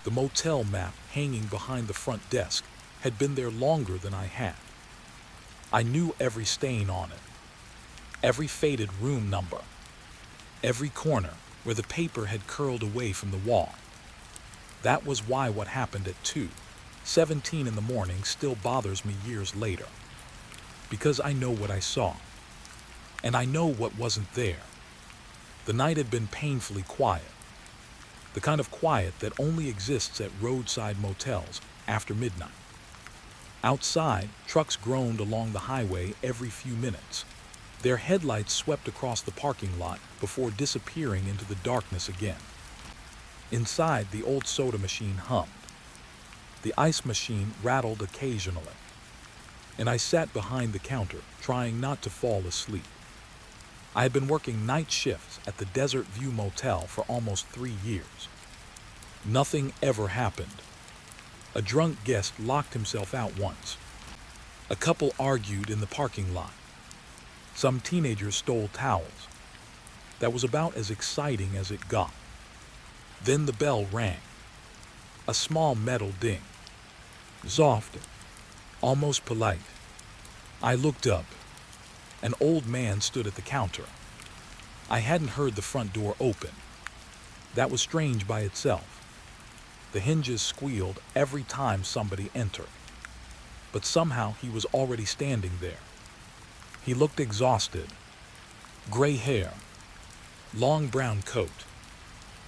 The motel map hanging behind the front desk had been there longer than I had. I knew every stain on it, every faded room number, every corner where the paper had curled away from the wall. That was why what happened at 2:17 in the morning still bothers me years later. Because I know what I saw. And I know what wasn't there. The night had been painfully quiet. The kind of quiet that only exists at roadside motels after midnight. Outside, trucks groaned along the highway every few minutes. Their headlights swept across the parking lot before disappearing into the darkness again. Inside, the old soda machine hummed. The ice machine rattled occasionally. And I sat behind the counter, trying not to fall asleep. I had been working night shifts at the Desert View Motel for almost 3 years. Nothing ever happened. A drunk guest locked himself out once. A couple argued in the parking lot. Some teenagers stole towels. That was about as exciting as it got. Then the bell rang. A small metal ding. Soft, almost polite. I looked up. An old man stood at the counter. I hadn't heard the front door open. That was strange by itself. The hinges squealed every time somebody entered. But somehow he was already standing there. He looked exhausted. Gray hair, long brown coat,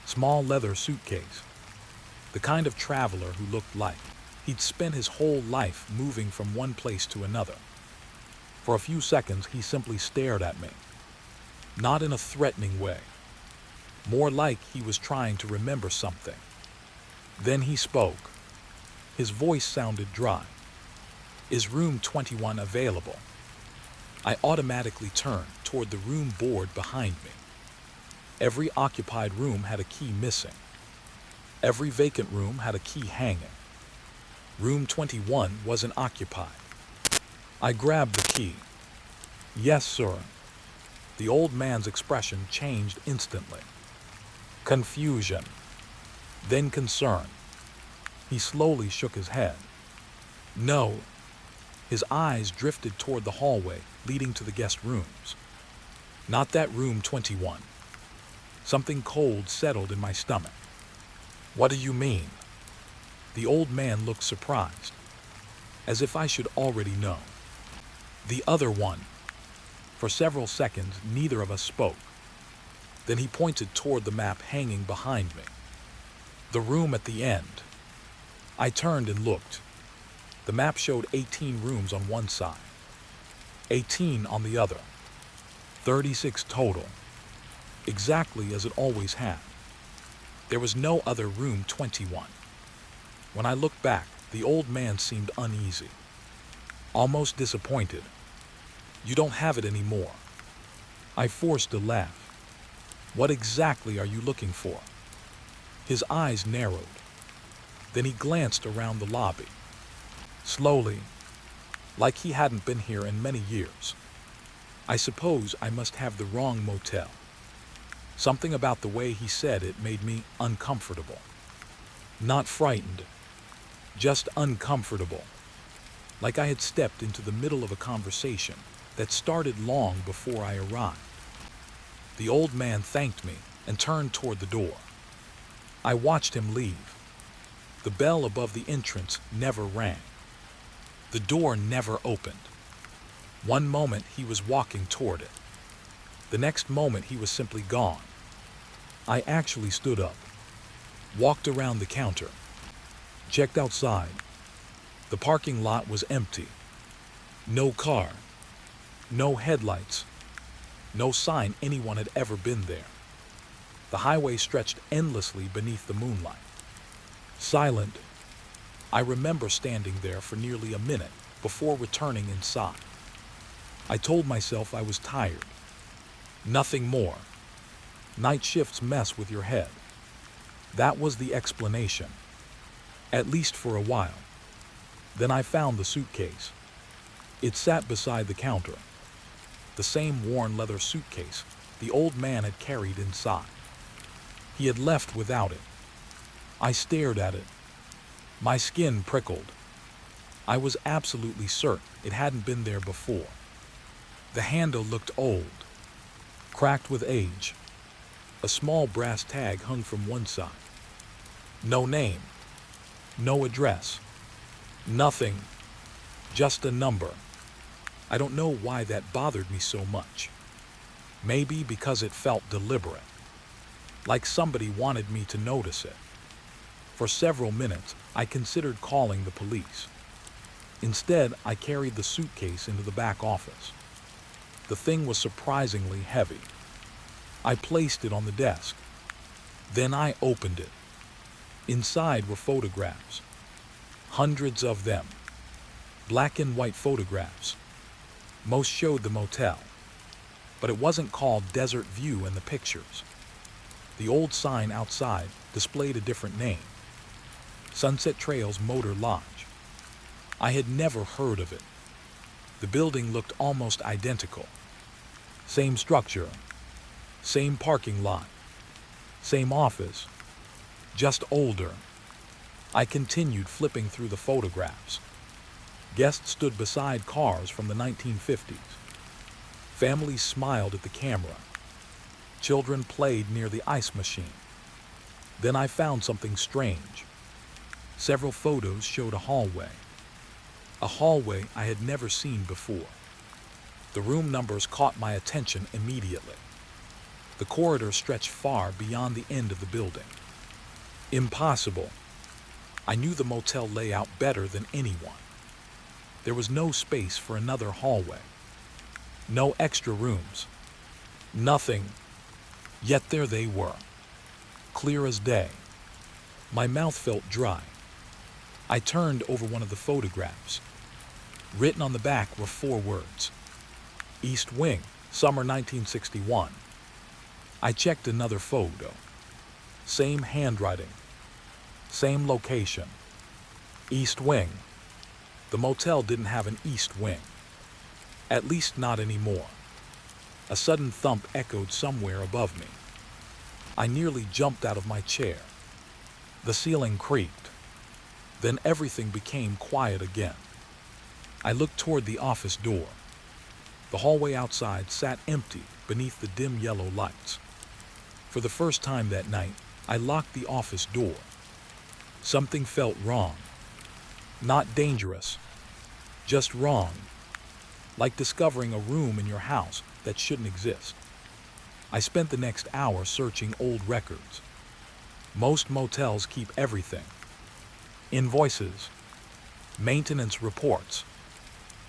small leather suitcase. The kind of traveler who looked like he'd spent his whole life moving from one place to another. For a few seconds, he simply stared at me. Not in a threatening way. More like he was trying to remember something. Then he spoke. His voice sounded dry. "Is room 21 available?" I automatically turned toward the room board behind me. Every occupied room had a key missing. Every vacant room had a key hanging. Room 21 wasn't occupied. I grabbed the key. "Yes, sir." The old man's expression changed instantly. Confusion, then concern. He slowly shook his head. "No." His eyes drifted toward the hallway leading to the guest rooms. "Not that room 21. Something cold settled in my stomach. "What do you mean?" The old man looked surprised, as if I should already know. "The other one." For several seconds, neither of us spoke. Then he pointed toward the map hanging behind me. "The room at the end." I turned and looked. The map showed 18 rooms on one side, 18 on the other, 36 total, exactly as it always had. There was no other room 21. When I looked back, the old man seemed uneasy, almost disappointed. "You don't have it anymore." I forced a laugh. "What exactly are you looking for?" His eyes narrowed. Then he glanced around the lobby. Slowly, like he hadn't been here in many years. I suppose I must have the wrong motel. Something about the way he said it made me uncomfortable. Not frightened, just uncomfortable. Like I had stepped into the middle of a conversation that started long before I arrived. The old man thanked me and turned toward the door. I watched him leave. The bell above the entrance never rang. The door never opened. One moment he was walking toward it. The next moment he was simply gone. I actually stood up, walked around the counter, checked outside. The parking lot was empty. No car, no headlights, no sign anyone had ever been there. The highway stretched endlessly beneath the moonlight. Silent. I remember standing there for nearly a minute before returning inside. I told myself I was tired. Nothing more. Night shifts mess with your head. That was the explanation. At least for a while. Then I found the suitcase. It sat beside the counter. The same worn leather suitcase the old man had carried inside. He had left without it. I stared at it. My skin prickled. I was absolutely certain it hadn't been there before. The handle looked old, cracked with age. A small brass tag hung from one side. No name, no address, nothing, just a number. I don't know why that bothered me so much. Maybe because it felt deliberate, like somebody wanted me to notice it. For several minutes, I considered calling the police. Instead, I carried the suitcase into the back office. The thing was surprisingly heavy. I placed it on the desk. Then I opened it. Inside were photographs. Hundreds of them. Black and white photographs. Most showed the motel. But it wasn't called Desert View in the pictures. The old sign outside displayed a different name. Sunset Trails Motor Lodge. I had never heard of it. The building looked almost identical. Same structure, same parking lot, same office, just older. I continued flipping through the photographs. Guests stood beside cars from the 1950s. Families smiled at the camera. Children played near the ice machine. Then I found something strange. Several photos showed a hallway. A hallway I had never seen before. The room numbers caught my attention immediately. The corridor stretched far beyond the end of the building. Impossible. I knew the motel layout better than anyone. There was no space for another hallway. No extra rooms. Nothing. Yet there they were. Clear as day. My mouth felt dry. I turned over one of the photographs. Written on the back were 4 words. East Wing, summer 1961. I checked another photo. Same handwriting. Same location. East Wing. The motel didn't have an east wing. At least not anymore. A sudden thump echoed somewhere above me. I nearly jumped out of my chair. The ceiling creaked. Then everything became quiet again. I looked toward the office door. The hallway outside sat empty beneath the dim yellow lights. For the first time that night, I locked the office door. Something felt wrong. Not dangerous, just wrong. Like discovering a room in your house that shouldn't exist. I spent the next hour searching old records. Most motels keep everything. Invoices, maintenance reports,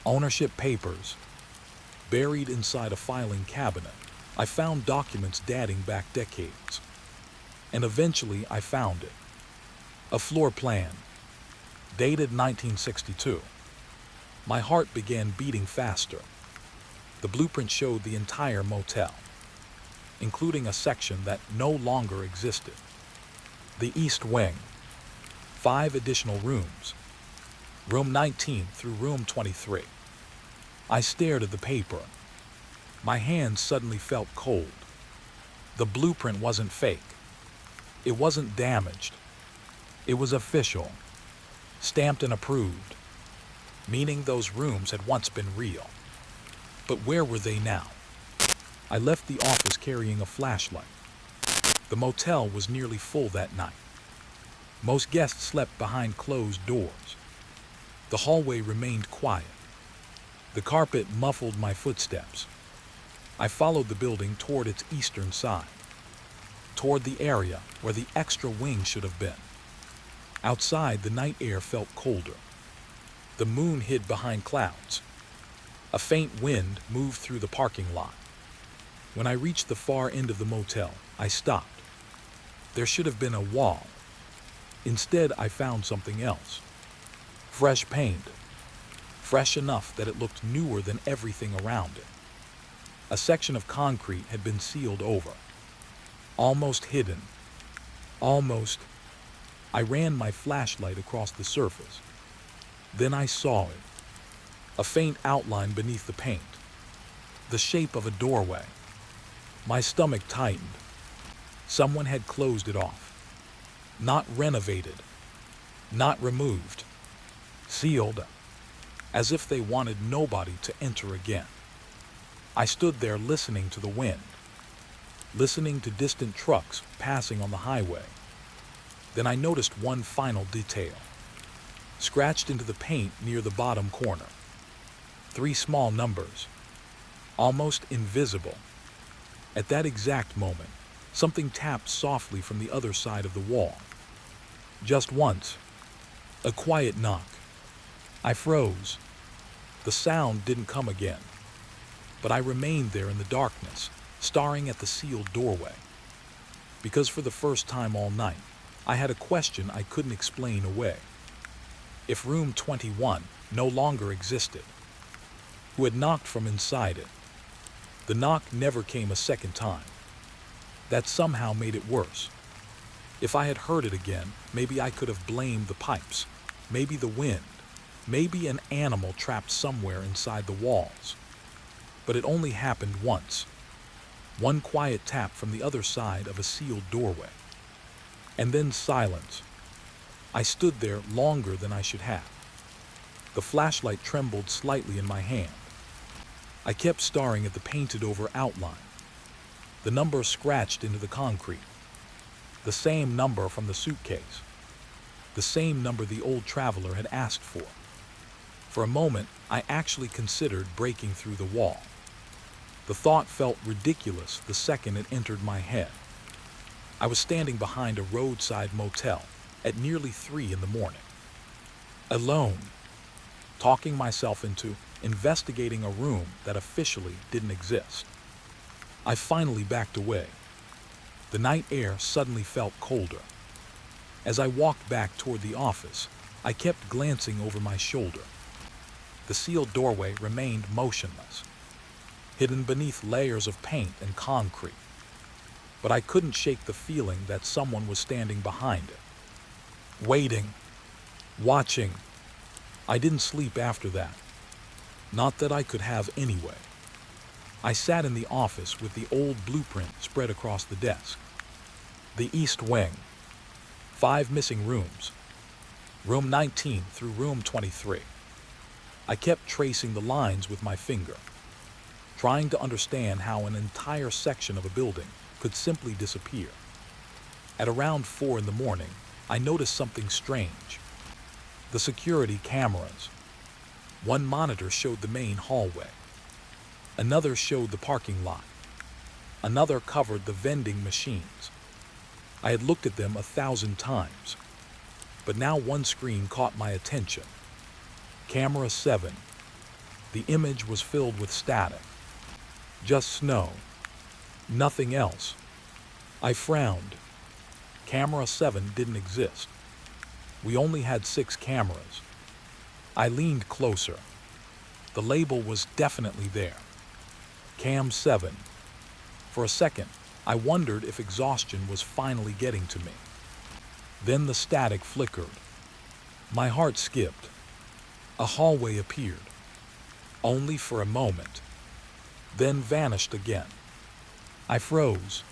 ownership papers. Buried inside a filing cabinet, I found documents dating back decades. And eventually I found it. A floor plan, dated 1962. My heart began beating faster. The blueprint showed the entire motel, including a section that no longer existed. The East Wing, 5 additional rooms, room 19 through room 23. I stared at the paper. My hands suddenly felt cold. The blueprint wasn't fake. It wasn't damaged. It was official, stamped and approved, meaning those rooms had once been real. But where were they now? I left the office carrying a flashlight. The motel was nearly full that night. Most guests slept behind closed doors. The hallway remained quiet. The carpet muffled my footsteps. I followed the building toward its eastern side, toward the area where the extra wing should have been. Outside, the night air felt colder. The moon hid behind clouds. A faint wind moved through the parking lot. When I reached the far end of the motel, I stopped. There should have been a wall. Instead, I found something else. Fresh paint. Fresh enough that it looked newer than everything around it. A section of concrete had been sealed over. Almost hidden. Almost. I ran my flashlight across the surface. Then I saw it. A faint outline beneath the paint. The shape of a doorway. My stomach tightened. Someone had closed it off. Not renovated, not removed, sealed, as if they wanted nobody to enter again. I stood there listening to the wind, listening to distant trucks passing on the highway. Then I noticed one final detail, scratched into the paint near the bottom corner. 3 small numbers, almost invisible. At that exact moment, something tapped softly from the other side of the wall. Just once, a quiet knock. I froze. The sound didn't come again, but I remained there in the darkness, staring at the sealed doorway. Because for the first time all night, I had a question I couldn't explain away. If room 21 no longer existed, who had knocked from inside it? The knock never came a second time. That somehow made it worse. If I had heard it again, maybe I could have blamed the pipes, maybe the wind, maybe an animal trapped somewhere inside the walls. But it only happened once. One quiet tap from the other side of a sealed doorway. And then silence. I stood there longer than I should have. The flashlight trembled slightly in my hand. I kept staring at the painted-over outline. The number scratched into the concrete. The same number from the suitcase. The same number the old traveler had asked for. For a moment, I actually considered breaking through the wall. The thought felt ridiculous the second it entered my head. I was standing behind a roadside motel at nearly 3 in the morning. Alone, talking myself into investigating a room that officially didn't exist. I finally backed away. The night air suddenly felt colder. As I walked back toward the office, I kept glancing over my shoulder. The sealed doorway remained motionless, hidden beneath layers of paint and concrete. But I couldn't shake the feeling that someone was standing behind it. Waiting, watching. I didn't sleep after that. Not that I could have anyway. I sat in the office with the old blueprint spread across the desk. The East Wing. 5 missing rooms. Room 19 through room 23. I kept tracing the lines with my finger, trying to understand how an entire section of a building could simply disappear. At around 4 in the morning, I noticed something strange. The security cameras. One monitor showed the main hallway. Another showed the parking lot. Another covered the vending machines. I had looked at them 1,000 times, but now one screen caught my attention. Camera 7. The image was filled with static. Just snow. Nothing else. I frowned. Camera 7 didn't exist. We only had 6 cameras. I leaned closer. The label was definitely there. Cam 7. For a second, I wondered if exhaustion was finally getting to me. Then the static flickered. My heart skipped. A hallway appeared. Only for a moment. Then vanished again. I froze.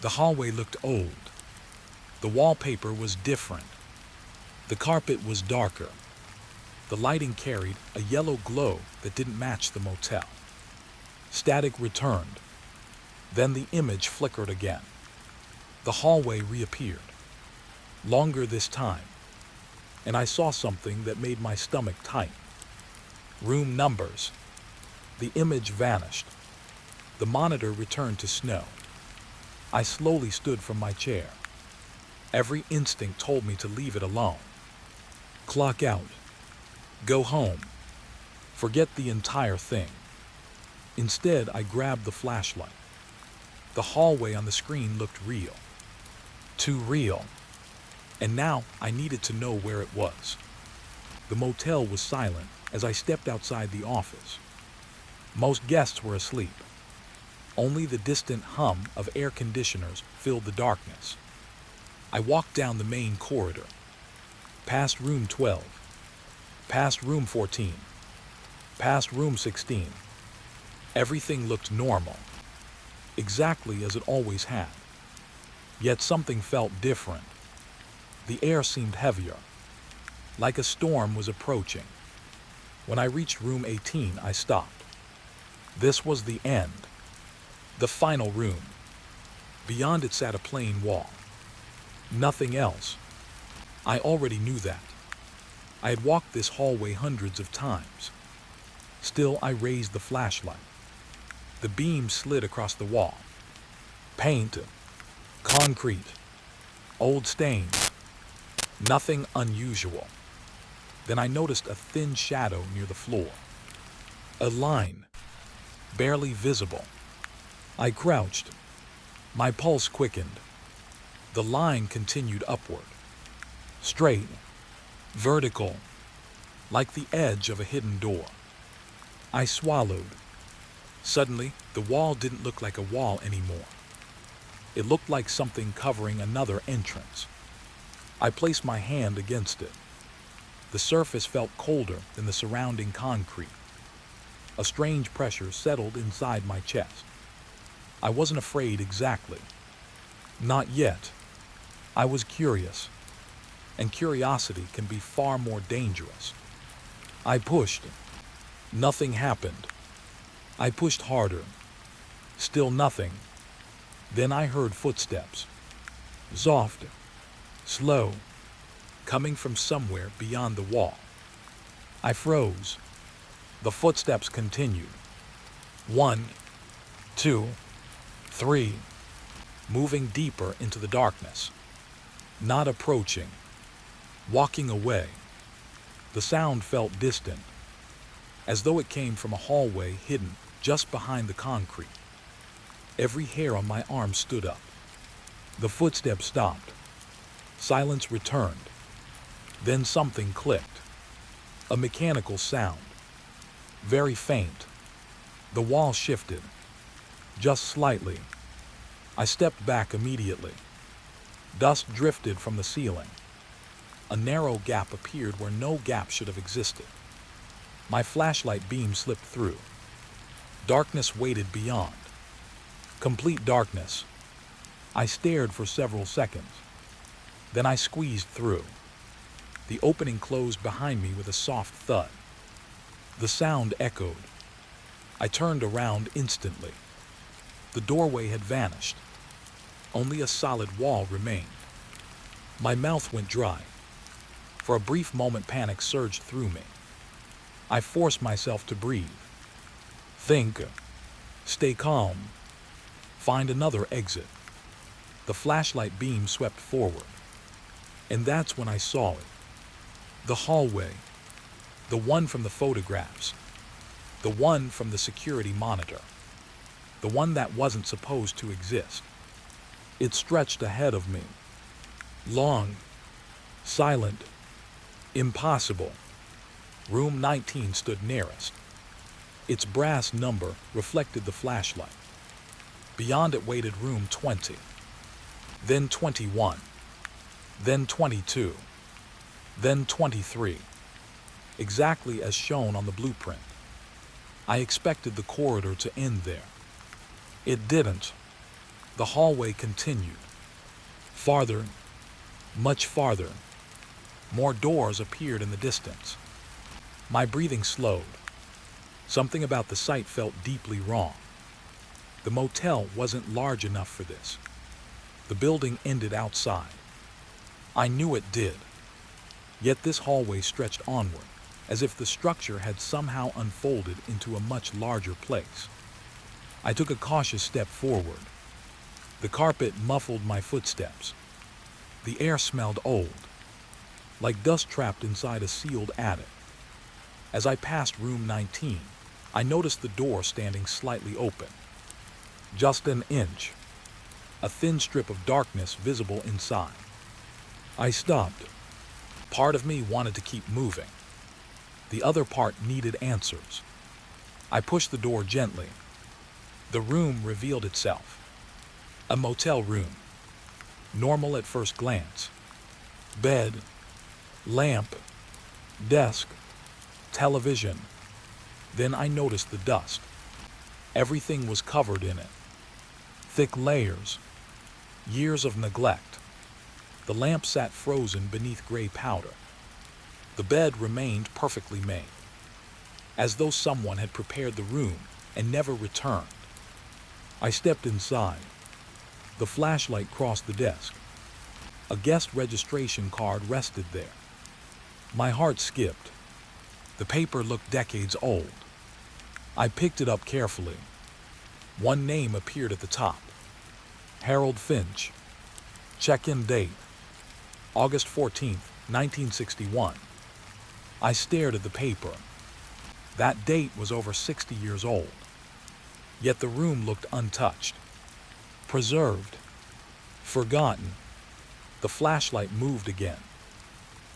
The hallway looked old. The wallpaper was different. The carpet was darker. The lighting carried a yellow glow that didn't match the motel. Static returned. Then the image flickered again. The hallway reappeared. Longer this time. And I saw something that made my stomach tight. Room numbers. The image vanished. The monitor returned to snow. I slowly stood from my chair. Every instinct told me to leave it alone. Clock out. Go home. Forget the entire thing. Instead, I grabbed the flashlight. The hallway on the screen looked real. Too real. And now I needed to know where it was. The motel was silent as I stepped outside the office. Most guests were asleep. Only the distant hum of air conditioners filled the darkness. I walked down the main corridor, past room 12, past room 14, past room 16. Everything looked normal, exactly as it always had. Yet something felt different. The air seemed heavier, like a storm was approaching. When I reached room 18, I stopped. This was the end, the final room. Beyond it sat a plain wall. Nothing else. I already knew that. I had walked this hallway hundreds of times. Still, I raised the flashlight. The beam slid across the wall. Paint, concrete, old stains. Nothing unusual. Then I noticed a thin shadow near the floor. A line, barely visible. I crouched. My pulse quickened. The line continued upward. Straight, vertical, like the edge of a hidden door. I swallowed. Suddenly, the wall didn't look like a wall anymore. It looked like something covering another entrance. I placed my hand against it. The surface felt colder than the surrounding concrete. A strange pressure settled inside my chest. I wasn't afraid exactly. Not yet. I was curious. And curiosity can be far more dangerous. I pushed. Nothing happened. I pushed harder. Still nothing. Then I heard footsteps. Soft, slow, coming from somewhere beyond the wall. I froze. The footsteps continued. 1, 2, 3, moving deeper into the darkness. Not approaching. Walking away. The sound felt distant, as though it came from a hallway hidden just behind the concrete. Every hair on my arm stood up. The footsteps stopped. Silence returned. Then something clicked. A mechanical sound. Very faint. The wall shifted. Just slightly. I stepped back immediately. Dust drifted from the ceiling. A narrow gap appeared where no gap should have existed. My flashlight beam slipped through. Darkness waited beyond. Complete darkness. I stared for several seconds. Then I squeezed through. The opening closed behind me with a soft thud. The sound echoed. I turned around instantly. The doorway had vanished. Only a solid wall remained. My mouth went dry. For a brief moment, panic surged through me. I forced myself to breathe. Think. Stay calm. Find another exit. The flashlight beam swept forward. And that's when I saw it. The hallway. The one from the photographs. The one from the security monitor. The one that wasn't supposed to exist. It stretched ahead of me. Long. Silent. Impossible. Room 19 stood nearest. Its brass number reflected the flashlight. Beyond it waited room 20. Then 21. Then 22. Then 23. Exactly as shown on the blueprint. I expected the corridor to end there. It didn't. The hallway continued. Farther. Much farther. More doors appeared in the distance. My breathing slowed. Something about the sight felt deeply wrong. The motel wasn't large enough for this. The building ended outside. I knew it did. Yet this hallway stretched onward, as if the structure had somehow unfolded into a much larger place. I took a cautious step forward. The carpet muffled my footsteps. The air smelled old, like dust trapped inside a sealed attic. As I passed room 19, I noticed the door standing slightly open. Just an inch. A thin strip of darkness visible inside. I stopped. Part of me wanted to keep moving. The other part needed answers. I pushed the door gently. The room revealed itself. A motel room. Normal at first glance. Bed, lamp, desk, television. Then I noticed the dust. Everything was covered in it. Thick layers. Years of neglect. The lamp sat frozen beneath gray powder. The bed remained perfectly made, as though someone had prepared the room and never returned. I stepped inside. The flashlight crossed the desk. A guest registration card rested there. My heart skipped. The paper looked decades old. I picked it up carefully. One name appeared at the top. Harold Finch. Check-in date, August 14th, 1961. I stared at the paper. That date was over 60 years old. Yet the room looked untouched, preserved, forgotten. The flashlight moved again.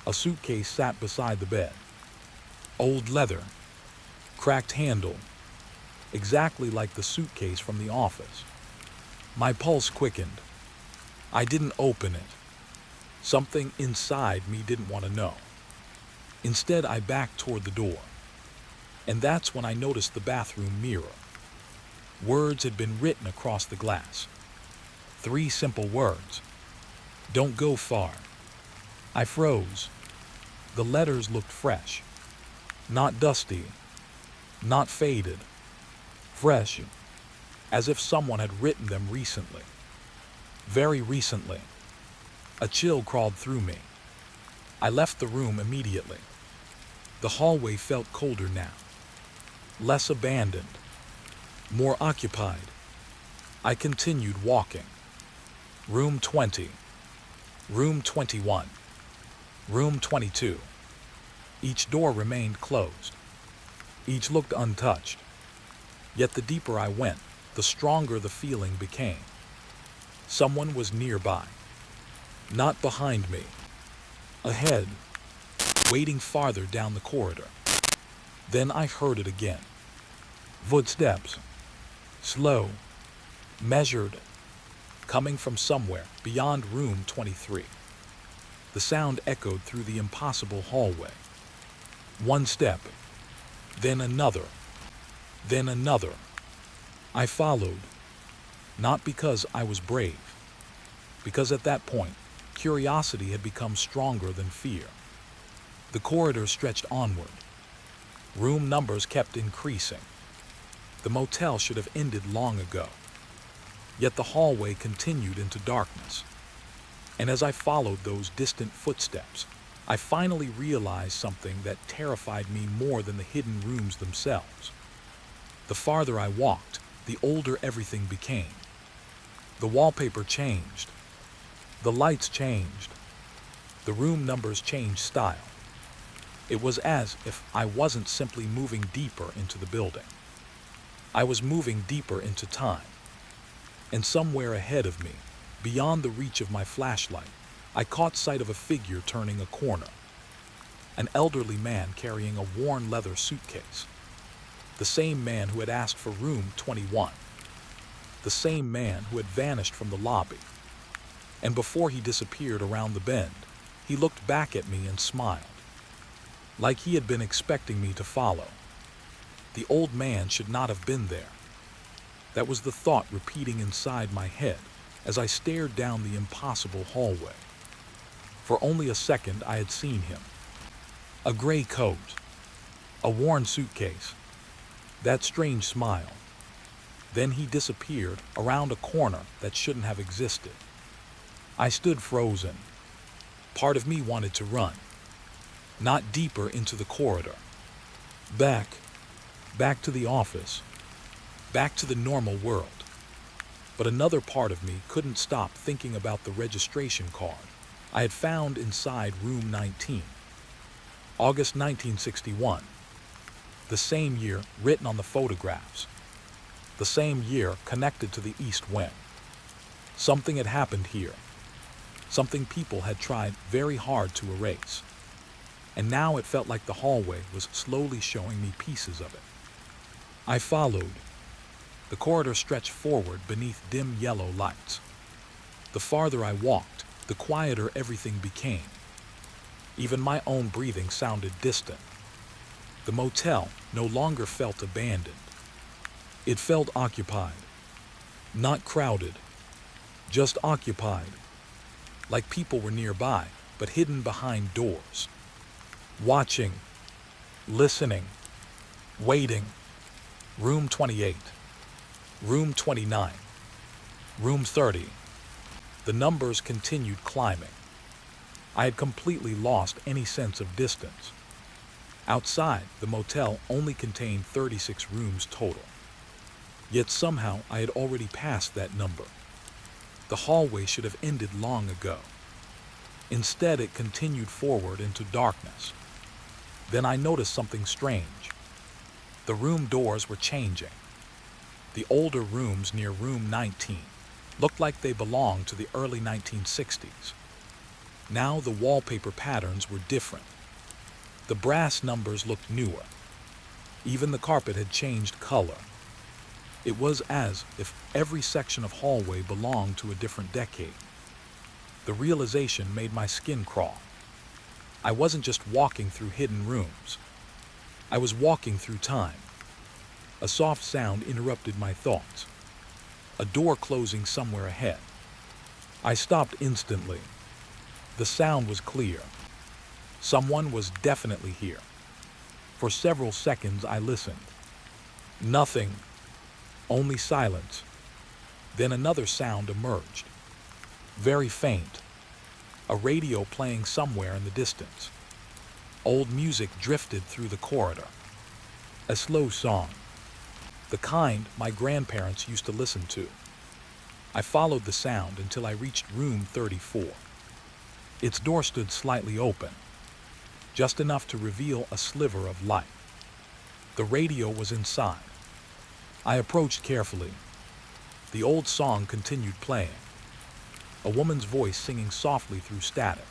A suitcase sat beside the bed. Old leather, cracked handle, exactly like the suitcase from the office. My pulse quickened. I didn't open it. Something inside me didn't want to know. Instead, I backed toward the door. And that's when I noticed the bathroom mirror. Words had been written across the glass. 3 simple words. Don't go far. I froze. The letters looked fresh. Not dusty. Not faded. Fresh. As if someone had written them recently. Very recently. A chill crawled through me. I left the room immediately. The hallway felt colder now. Less abandoned. More occupied. I continued walking. Room 20. Room 21. Room 22. Each door remained closed. Each looked untouched. Yet the deeper I went, the stronger the feeling became. Someone was nearby. Not behind me. Ahead. Waiting farther down the corridor. Then I heard it again. Footsteps. Slow. Measured. Coming from somewhere beyond room 23. The sound echoed through the impossible hallway. One step. Then another. Then another. I followed. Not because I was brave. Because at that point, curiosity had become stronger than fear. The corridor stretched onward. Room numbers kept increasing. The motel should have ended long ago. Yet the hallway continued into darkness. And as I followed those distant footsteps, I finally realized something that terrified me more than the hidden rooms themselves. The farther I walked, the older everything became. The wallpaper changed. The lights changed. The room numbers changed style. It was as if I wasn't simply moving deeper into the building. I was moving deeper into time. And somewhere ahead of me, beyond the reach of my flashlight, I caught sight of a figure turning a corner. An elderly man carrying a worn leather suitcase. The same man who had asked for room 21. The same man who had vanished from the lobby. And before he disappeared around the bend, he looked back at me and smiled. Like he had been expecting me to follow. The old man should not have been there. That was the thought repeating inside my head as I stared down the impossible hallway. For only a second I had seen him. A gray coat. A worn suitcase. That strange smile. Then he disappeared around a corner that shouldn't have existed. I stood frozen. Part of me wanted to run. Not deeper into the corridor. Back to the office. Back to the normal world. But another part of me couldn't stop thinking about the registration card I had found inside room 19. August 1961. The same year written on the photographs. The same year connected to the east wing. Something had happened here. Something people had tried very hard to erase. And now it felt like the hallway was slowly showing me pieces of it. I followed. The corridor stretched forward beneath dim yellow lights. The farther I walked, the quieter everything became. Even my own breathing sounded distant. The motel no longer felt abandoned. It felt occupied. Not crowded. Just occupied. like people were nearby, but hidden behind doors. Watching, listening, waiting. Room 28, room 29, room 30. The numbers continued climbing. I had completely lost any sense of distance. Outside, the motel only contained 36 rooms total. Yet somehow I had already passed that number. The hallway should have ended long ago. Instead, it continued forward into darkness. Then I noticed something strange. The room doors were changing. The older rooms near room 19 looked like they belonged to the early 1960s. Now the wallpaper patterns were different. The brass numbers looked newer. Even the carpet had changed color. It was as if every section of hallway belonged to a different decade. The realization made my skin crawl. I wasn't just walking through hidden rooms. I was walking through time. A soft sound interrupted my thoughts. A door closing somewhere ahead. I stopped instantly. The sound was clear. Someone was definitely here. For several seconds I listened. Nothing. Only silence. Then another sound emerged. Very faint. A radio playing somewhere in the distance. Old music drifted through the corridor. A slow song. The kind my grandparents used to listen to. I followed the sound until I reached room 34. Its door stood slightly open, just enough to reveal a sliver of light. The radio was inside. I approached carefully. The old song continued playing, a woman's voice singing softly through static.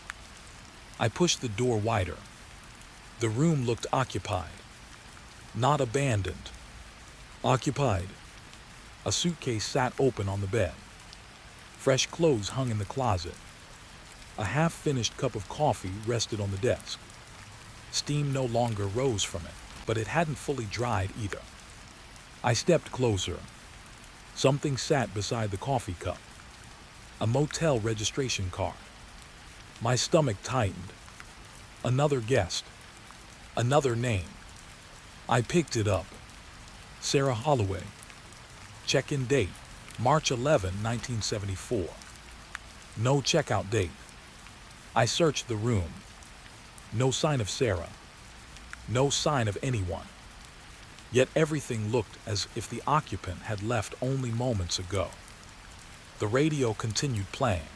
I pushed the door wider. The room looked occupied, not abandoned. Occupied. A suitcase sat open on the bed. Fresh clothes hung in the closet. A half-finished cup of coffee rested on the desk. Steam no longer rose from it, but it hadn't fully dried either. I stepped closer. Something sat beside the coffee cup. A motel registration card. My stomach tightened. Another guest. Another name. I picked it up. Sarah Holloway. Check-in date, March 11, 1974. No checkout date. I searched the room. No sign of Sarah. No sign of anyone. Yet everything looked as if the occupant had left only moments ago. The radio continued playing.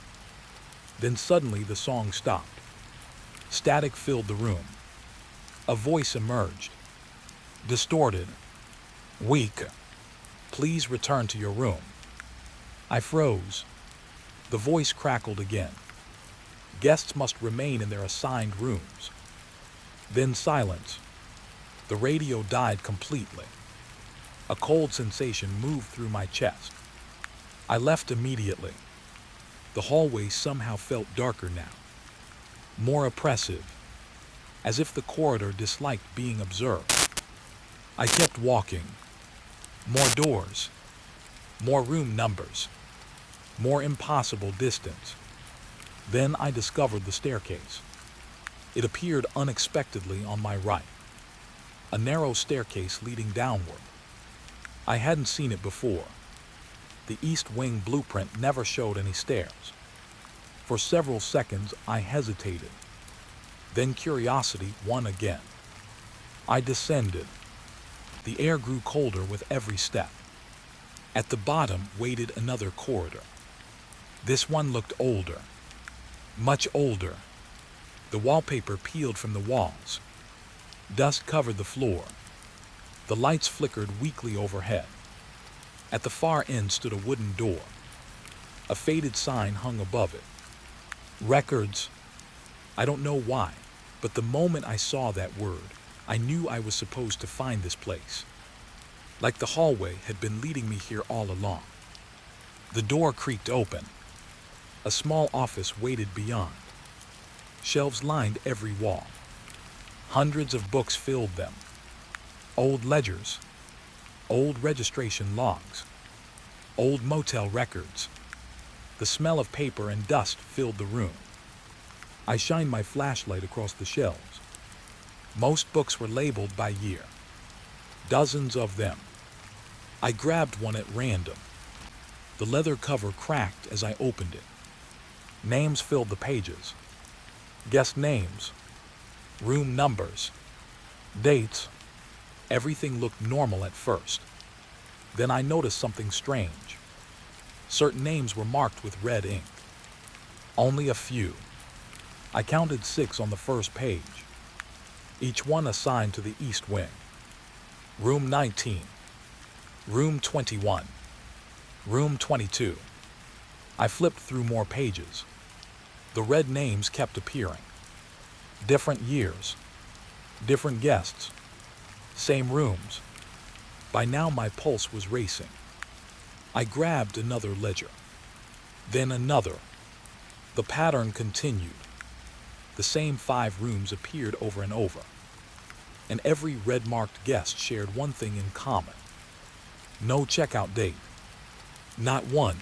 Then suddenly the song stopped. Static filled the room. A voice emerged. Distorted. Weak. Please return to your room. I froze. The voice crackled again. Guests must remain in their assigned rooms. Then silence. The radio died completely. A cold sensation moved through my chest. I left immediately. The hallway somehow felt darker now. More oppressive. As if the corridor disliked being observed. I kept walking. More doors. More room numbers. More impossible distance. Then I discovered the staircase. It appeared unexpectedly on my right. A narrow staircase leading downward. I hadn't seen it before. The East Wing blueprint never showed any stairs. For several seconds I hesitated. Then curiosity won again. I descended. The air grew colder with every step. At the bottom waited another corridor. This one looked older. Much older. The wallpaper peeled from the walls. Dust covered the floor. The lights flickered weakly overhead. At the far end stood a wooden door. A faded sign hung above it. Records. I don't know why, but the moment I saw that word, I knew I was supposed to find this place. Like the hallway had been leading me here all along. The door creaked open. A small office waited beyond. Shelves lined every wall. Hundreds of books filled them. Old ledgers. Old registration logs. Old motel records. The smell of paper and dust filled the room. I shined my flashlight across the shelves. Most books were labeled by year. Dozens of them. I grabbed one at random. The leather cover cracked as I opened it. Names filled the pages. Guest names. Room numbers. Dates. Everything looked normal at first. Then I noticed something strange. Certain names were marked with red ink. Only a few. I counted 6 on the first page. Each one assigned to the East Wing. Room 19. Room 21. Room 22. I flipped through more pages. The red names kept appearing. Different years. Different guests. Same rooms. By now my pulse was racing. I grabbed another ledger. Then another. The pattern continued. The same 5 rooms appeared over and over. And every red-marked guest shared one thing in common. No checkout date. Not one.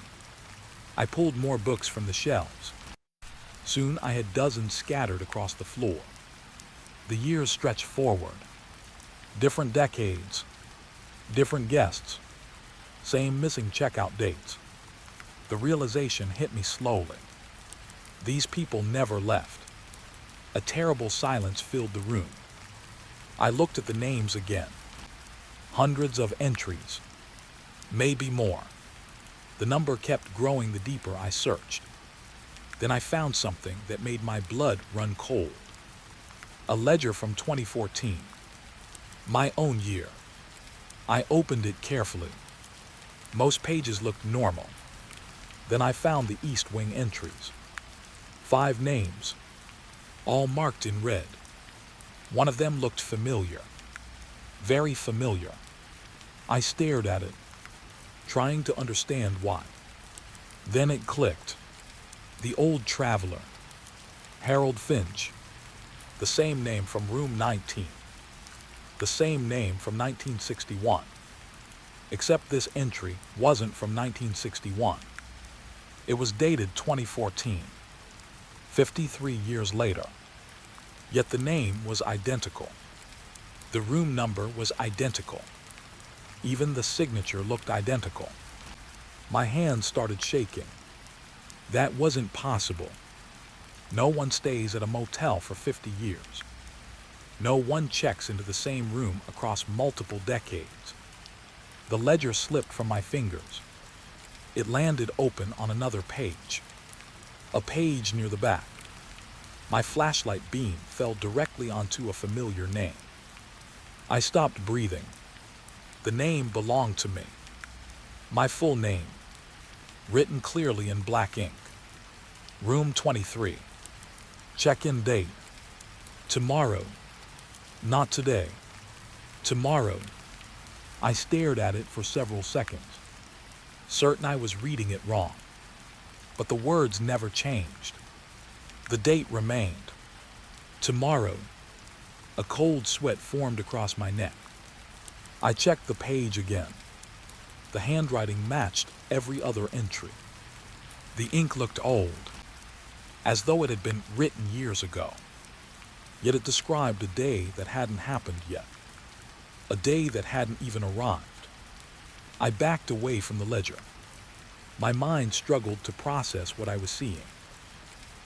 I pulled more books from the shelves. Soon I had dozens scattered across the floor. The years stretched forward. Different decades. Different guests. Same missing checkout dates. The realization hit me slowly. These people never left. A terrible silence filled the room. I looked at the names again. Hundreds of entries. Maybe more. The number kept growing the deeper I searched. Then I found something that made my blood run cold. A ledger from 2014. My own year. I opened it carefully. Most pages looked normal. Then I found the East Wing entries. 5 names, all marked in red. One of them looked familiar. Very familiar. I stared at it, trying to understand why. Then it clicked. The old traveler. Harold Finch. The same name from room 19. The same name from 1961. Except this entry wasn't from 1961. It was dated 2014, 53 years later. Yet the name was identical. The room number was identical. Even the signature looked identical. My hands started shaking. That wasn't possible. No one stays at a motel for 50 years. No one checks into the same room across multiple decades. The ledger slipped from my fingers. It landed open on another page. A page near the back. My flashlight beam fell directly onto a familiar name. I stopped breathing. The name belonged to me. My full name, written clearly in black ink. Room 23. Check-in date. Tomorrow. Not today. Tomorrow. I stared at it for several seconds, certain I was reading it wrong. But the words never changed. The date remained. Tomorrow. A cold sweat formed across my neck. I checked the page again. The handwriting matched every other entry. The ink looked old, as though it had been written years ago. Yet it described a day that hadn't happened yet. A day that hadn't even arrived. I backed away from the ledger. My mind struggled to process what I was seeing.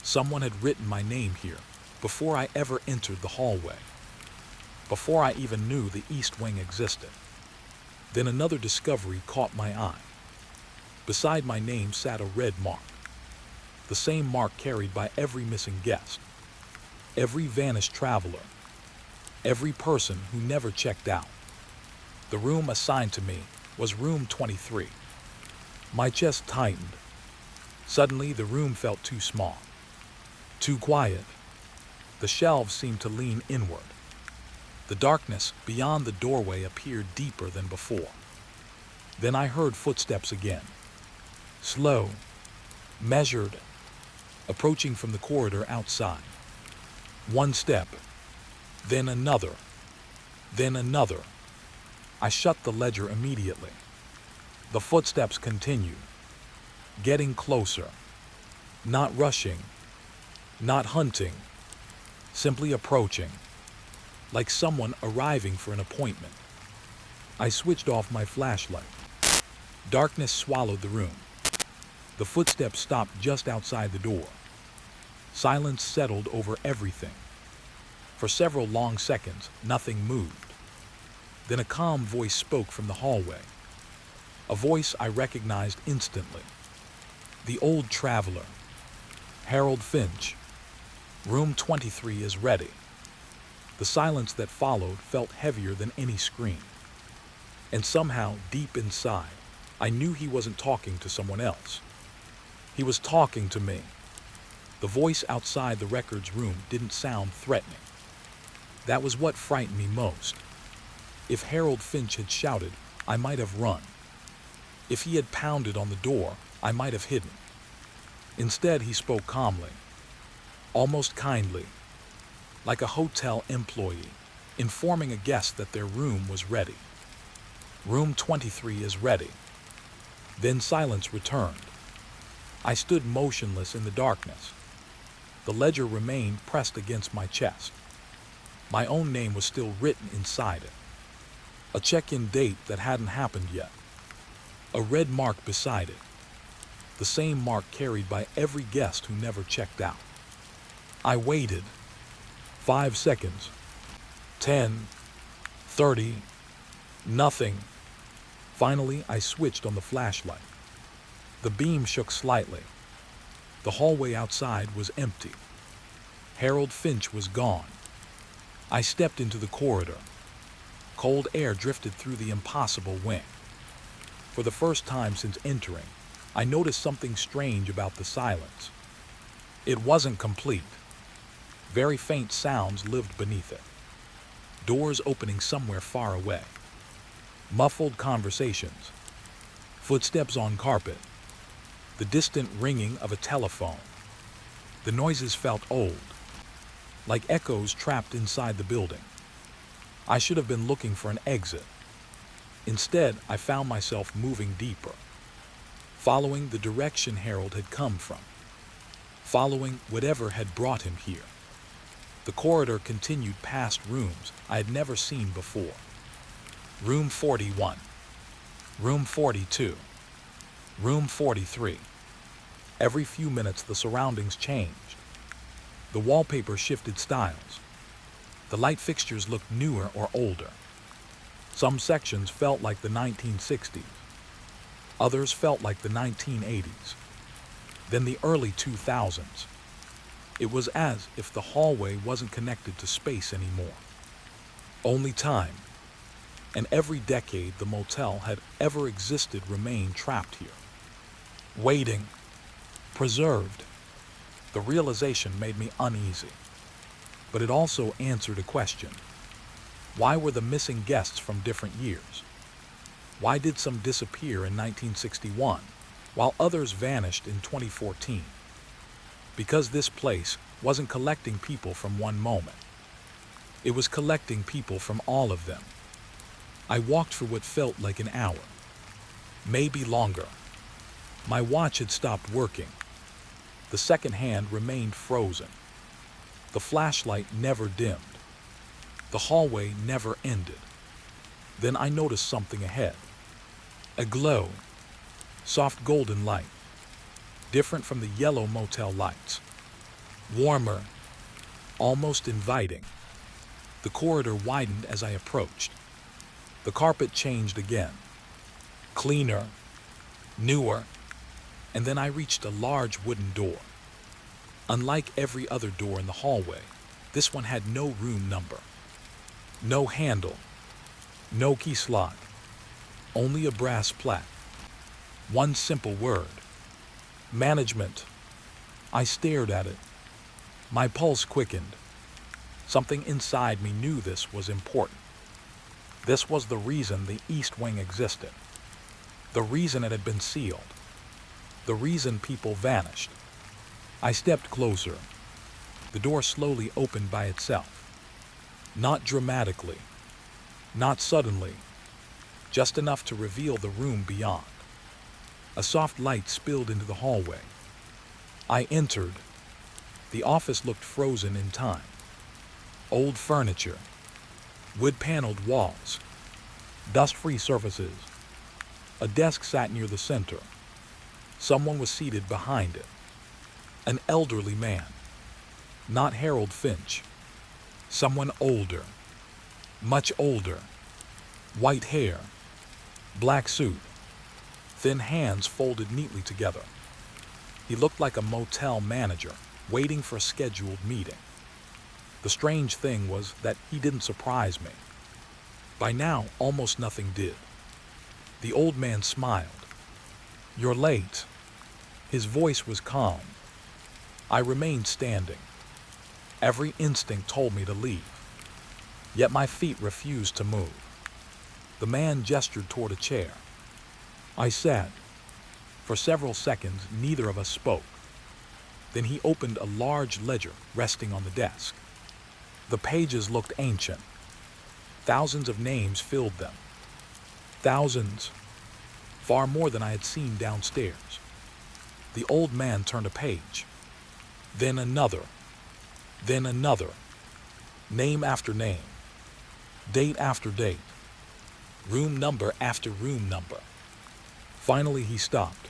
Someone had written my name here before I ever entered the hallway. Before I even knew the East Wing existed. Then another discovery caught my eye. Beside my name sat a red mark. The same mark carried by every missing guest. Every vanished traveler. Every person who never checked out. The room assigned to me was room 23. My chest tightened. Suddenly, the room felt too small. Too quiet. The shelves seemed to lean inward. The darkness beyond the doorway appeared deeper than before. Then I heard footsteps again. Slow. Measured. Approaching from the corridor outside. One step. Then another. Then another. I shut the ledger immediately. The footsteps continued. Getting closer. Not rushing. Not hunting. Simply approaching. Like someone arriving for an appointment. I switched off my flashlight. Darkness swallowed the room. The footsteps stopped just outside the door. Silence settled over everything. For several long seconds, nothing moved. Then a calm voice spoke from the hallway. A voice I recognized instantly. The old traveler. Harold Finch. Room 23 is ready. The silence that followed felt heavier than any scream. And somehow, deep inside, I knew he wasn't talking to someone else. He was talking to me. The voice outside the records room didn't sound threatening. That was what frightened me most. If Harold Finch had shouted, I might have run. If he had pounded on the door, I might have hidden. Instead, he spoke calmly, almost kindly, like a hotel employee, informing a guest that their room was ready. Room 23 is ready. Then silence returned. I stood motionless in the darkness. The ledger remained pressed against my chest. My own name was still written inside it. A check-in date that hadn't happened yet. A red mark beside it. The same mark carried by every guest who never checked out. I waited. 5 seconds. 10. 30. Nothing. Finally, I switched on the flashlight. The beam shook slightly. The hallway outside was empty. Harold Finch was gone. I stepped into the corridor. Cold air drifted through the impossible wing. For the first time since entering, I noticed something strange about the silence. It wasn't complete. Very faint sounds lived beneath it. Doors opening somewhere far away. Muffled conversations. Footsteps on carpet. The distant ringing of a telephone. The noises felt old, like echoes trapped inside the building. I should have been looking for an exit. Instead, I found myself moving deeper, following the direction Harold had come from, following whatever had brought him here. The corridor continued past rooms I had never seen before. Room 41, Room 42, Room 43. Every few minutes the surroundings changed. The wallpaper shifted styles. The light fixtures looked newer or older. Some sections felt like the 1960s. Others felt like the 1980s. Then the early 2000s. It was as if the hallway wasn't connected to space anymore. Only time. And every decade the motel had ever existed remained trapped here. Waiting. Preserved. The realization made me uneasy. But it also answered a question. Why were the missing guests from different years? Why did some disappear in 1961, while others vanished in 2014? Because this place wasn't collecting people from one moment. It was collecting people from all of them. I walked for what felt like an hour, maybe longer. My watch had stopped working. The second hand remained frozen. The flashlight never dimmed. The hallway never ended. Then I noticed something ahead. A glow. Soft golden light. Different from the yellow motel lights. Warmer. Almost inviting. The corridor widened as I approached. The carpet changed again. Cleaner. Newer. And then I reached a large wooden door. Unlike every other door in the hallway, this one had no room number. No handle. No key slot. Only a brass plaque. One simple word. Management. I stared at it. My pulse quickened. Something inside me knew this was important. This was the reason the East Wing existed. The reason it had been sealed. The reason people vanished. I stepped closer. The door slowly opened by itself. Not dramatically. Not suddenly. Just enough to reveal the room beyond. A soft light spilled into the hallway. I entered. The office looked frozen in time. Old furniture, wood-paneled walls, dust-free surfaces. A desk sat near the center. Someone was seated behind it. An elderly man. Not Harold Finch. Someone older. Much older. White hair. Black suit. Thin hands folded neatly together. He looked like a motel manager, waiting for a scheduled meeting. The strange thing was that he didn't surprise me. By now, almost nothing did. The old man smiled. "You're late." His voice was calm. I remained standing. Every instinct told me to leave. Yet my feet refused to move. The man gestured toward a chair. I sat. For several seconds, neither of us spoke. Then he opened a large ledger resting on the desk. The pages looked ancient. Thousands of names filled them. Thousands. Far more than I had seen downstairs. The old man turned a page. Then another. Then another. Name after name. Date after date. Room number after room number. Finally, he stopped.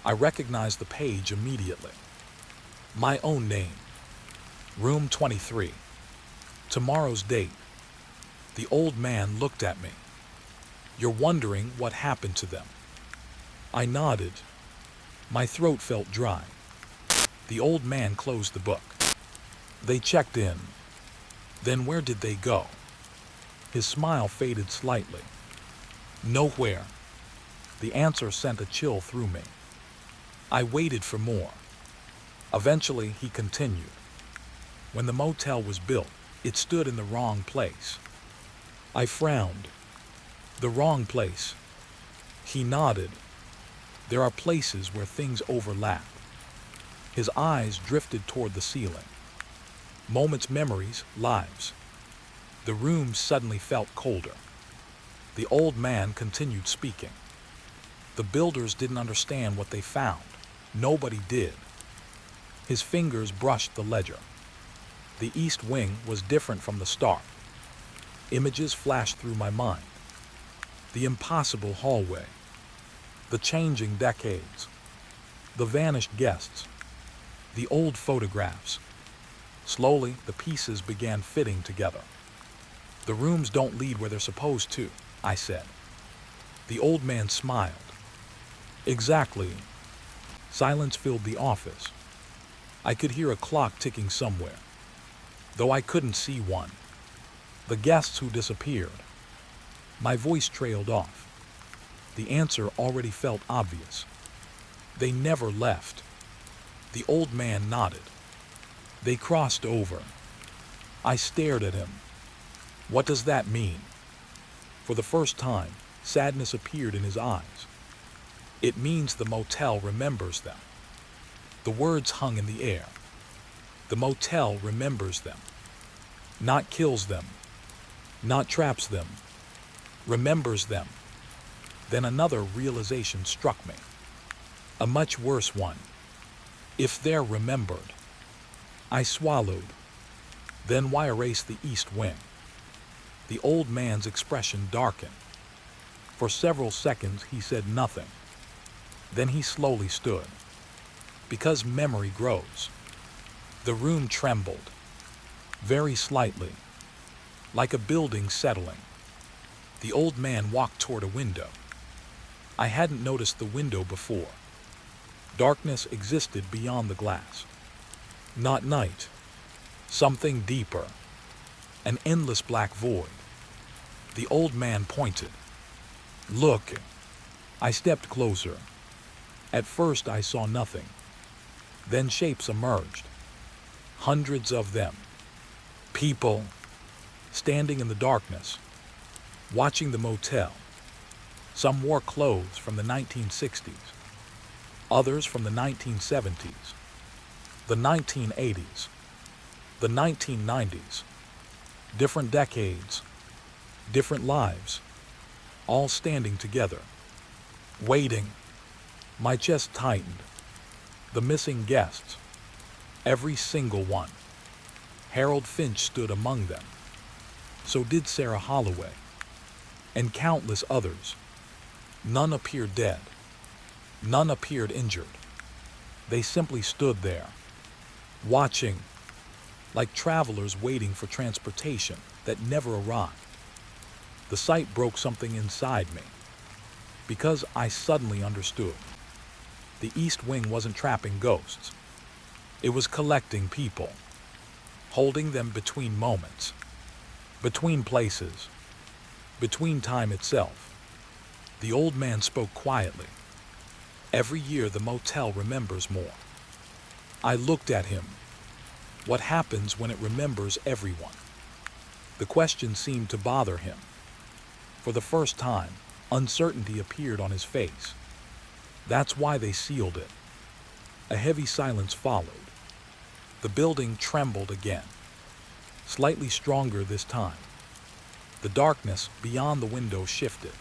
I recognized the page immediately. My own name. Room 23. Tomorrow's date. The old man looked at me. "You're wondering what happened to them." I nodded. My throat felt dry. The old man closed the book. "They checked in. Then where did they go?" His smile faded slightly. "Nowhere." The answer sent a chill through me. I waited for more. Eventually, he continued. "When the motel was built, it stood in the wrong place." I frowned. "The wrong place?" He nodded. "There are places where things overlap." His eyes drifted toward the ceiling. Moments, memories, lives. The room suddenly felt colder. The old man continued speaking. "The builders didn't understand what they found. Nobody did." His fingers brushed the ledger. The east wing was different from the start. Images flashed through my mind. The impossible hallway. The changing decades. The vanished guests. The old photographs. Slowly, the pieces began fitting together. "The rooms don't lead where they're supposed to," I said. The old man smiled. "Exactly." Silence filled the office. I could hear a clock ticking somewhere, though I couldn't see one. The guests who disappeared. My voice trailed off. The answer already felt obvious. They never left. The old man nodded. They crossed over. I stared at him. "What does that mean?" For the first time, sadness appeared in his eyes. "It means the motel remembers them." The words hung in the air. The motel remembers them. Not kills them. Not traps them. Remembers them. Then another realization struck me. A much worse one. If they're remembered. I swallowed. Then why erase the east wing? The old man's expression darkened. For several seconds he said nothing. Then he slowly stood. "Because memory grows." The room trembled. Very slightly. Like a building settling. The old man walked toward a window. I hadn't noticed the window before. Darkness existed beyond the glass. Not night. Something deeper. An endless black void. The old man pointed. "Look." I stepped closer. At first I saw nothing. Then shapes emerged. Hundreds of them. People. Standing in the darkness. Watching the motel. Some wore clothes from the 1960s. Others from the 1970s. The 1980s. The 1990s. Different decades. Different lives. All standing together. Waiting. My chest tightened. The missing guests, every single one. Harold Finch stood among them. So did Sarah Holloway, and countless others. None appeared dead. None appeared injured. They simply stood there, watching, like travelers waiting for transportation that never arrived. The sight broke something inside me, because I suddenly understood. The East Wing wasn't trapping ghosts. It was collecting people, holding them between moments, between places, between time itself. The old man spoke quietly. Every year the motel remembers more. I looked at him. What happens when it remembers everyone? The question seemed to bother him. For the first time, uncertainty appeared on his face. That's why they sealed it. A heavy silence followed. The building trembled again, slightly stronger this time. The darkness beyond the window shifted.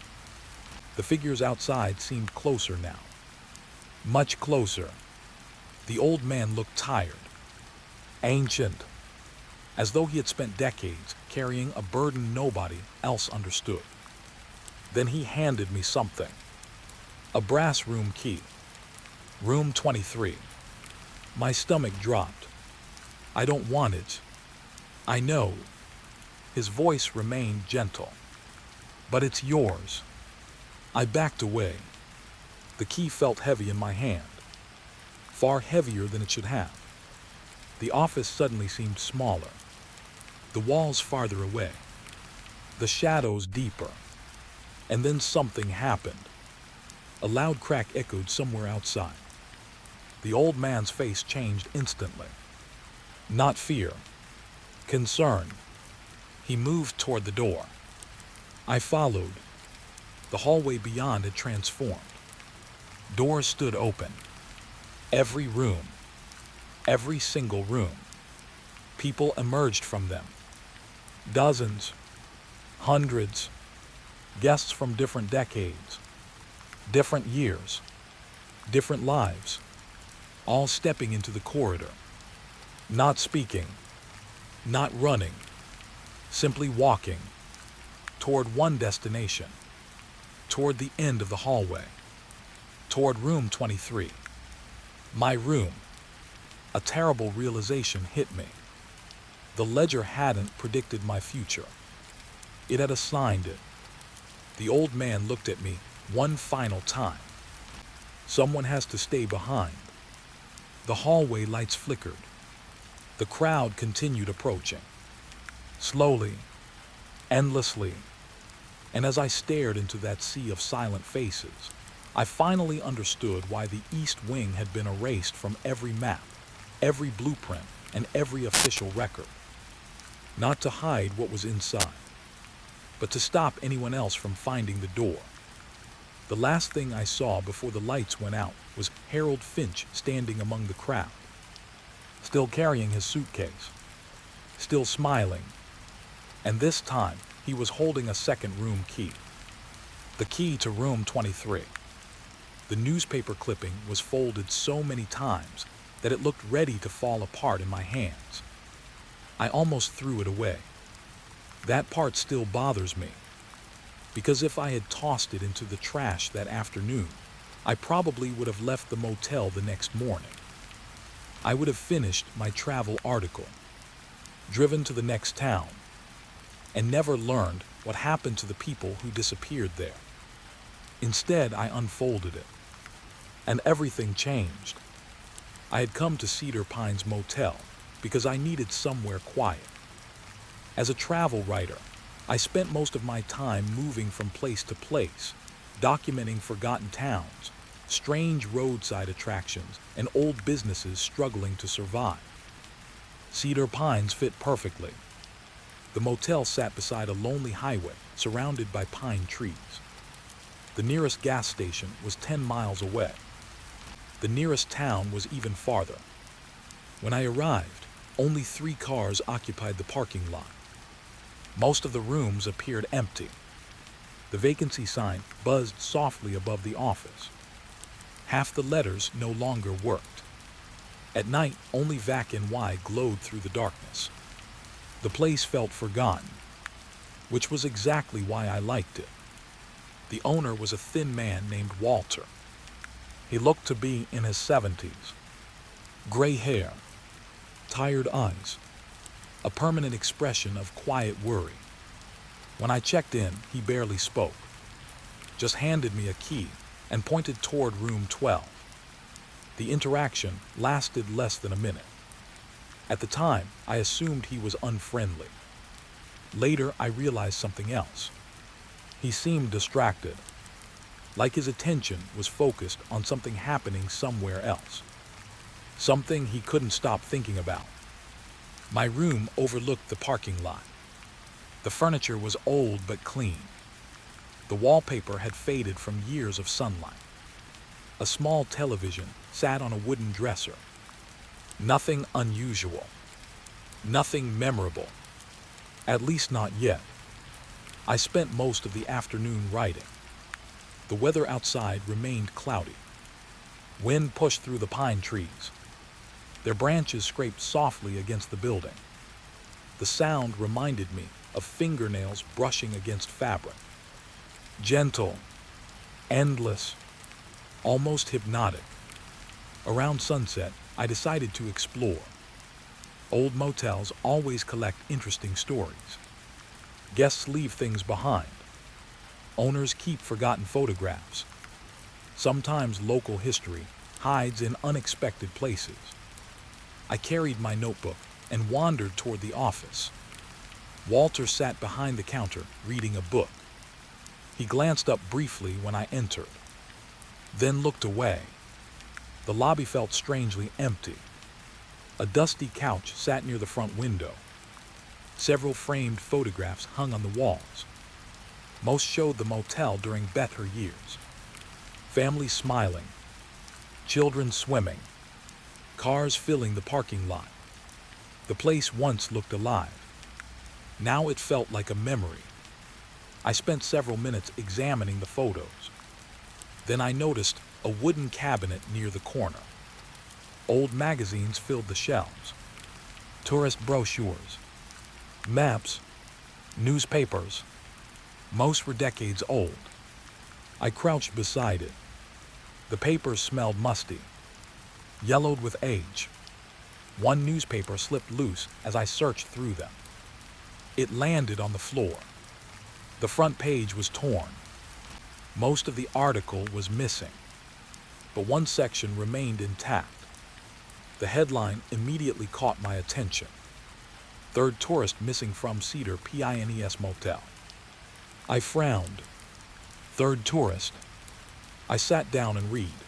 The figures outside seemed closer now. Much closer. The old man looked tired, ancient, as though he had spent decades carrying a burden nobody else understood. Then he handed me something. A brass room key. Room 23. My stomach dropped. I don't want it. I know. His voice remained gentle. But it's yours. I backed away. The key felt heavy in my hand, far heavier than it should have. The office suddenly seemed smaller, the walls farther away, the shadows deeper. And then something happened. A loud crack echoed somewhere outside. The old man's face changed instantly. Not fear, concern. He moved toward the door. I followed. The hallway beyond had transformed. Doors stood open. Every room, every single room. People emerged from them. Dozens, hundreds, guests from different decades, different years, different lives, all stepping into the corridor. Not speaking, not running, simply walking toward one destination, toward the end of the hallway, toward room 23. My room. A terrible realization hit me. The ledger hadn't predicted my future. It had assigned it. The old man looked at me one final time. Someone has to stay behind. The hallway lights flickered. The crowd continued approaching. Slowly, endlessly. And as I stared into that sea of silent faces, I finally understood why the East Wing had been erased from every map, every blueprint, and every official record. Not to hide what was inside, but to stop anyone else from finding the door. The last thing I saw before the lights went out was Harold Finch standing among the crowd, still carrying his suitcase, still smiling, and this time he was holding a second room key, the key to room 23. The newspaper clipping was folded so many times that it looked ready to fall apart in my hands. I almost threw it away. That part still bothers me, because if I had tossed it into the trash that afternoon, I probably would have left the motel the next morning. I would have finished my travel article, driven to the next town, and never learned what happened to the people who disappeared there. Instead, I unfolded it, and everything changed. I had come to Cedar Pines Motel because I needed somewhere quiet. As a travel writer, I spent most of my time moving from place to place, documenting forgotten towns, strange roadside attractions, and old businesses struggling to survive. Cedar Pines fit perfectly. The motel sat beside a lonely highway surrounded by pine trees. The nearest gas station was 10 miles away. The nearest town was even farther. When I arrived, only 3 cars occupied the parking lot. Most of the rooms appeared empty. The vacancy sign buzzed softly above the office. Half the letters no longer worked. At night, only VAC and Y glowed through the darkness. The place felt forgotten, which was exactly why I liked it. The owner was a thin man named Walter. He looked to be in his 70s. Gray hair, tired eyes, a permanent expression of quiet worry. When I checked in, he barely spoke, just handed me a key and pointed toward room 12. The interaction lasted less than a minute. At the time, I assumed he was unfriendly. Later, I realized something else. He seemed distracted, like his attention was focused on something happening somewhere else, something he couldn't stop thinking about. My room overlooked the parking lot. The furniture was old but clean. The wallpaper had faded from years of sunlight. A small television sat on a wooden dresser. Nothing unusual. Nothing memorable. At least not yet. I spent most of the afternoon writing. The weather outside remained cloudy. Wind pushed through the pine trees. Their branches scraped softly against the building. The sound reminded me of fingernails brushing against fabric. Gentle, endless, almost hypnotic. Around sunset, I decided to explore. Old motels always collect interesting stories. Guests leave things behind. Owners keep forgotten photographs. Sometimes local history hides in unexpected places. I carried my notebook and wandered toward the office. Walter sat behind the counter reading a book. He glanced up briefly when I entered, then looked away. The lobby felt strangely empty. A dusty couch sat near the front window. Several framed photographs hung on the walls. Most showed the motel during better years. Families smiling, children swimming, cars filling the parking lot. The place once looked alive. Now it felt like a memory. I spent several minutes examining the photos. Then I noticed a wooden cabinet near the corner. Old magazines filled the shelves. Tourist brochures, maps, newspapers. Most were decades old. I crouched beside it. The papers smelled musty, yellowed with age. One newspaper slipped loose as I searched through them. It landed on the floor. The front page was torn. Most of the article was missing, but one section remained intact. The headline immediately caught my attention. Third tourist missing from Cedar Pines Motel. I frowned. Third tourist. I sat down and read.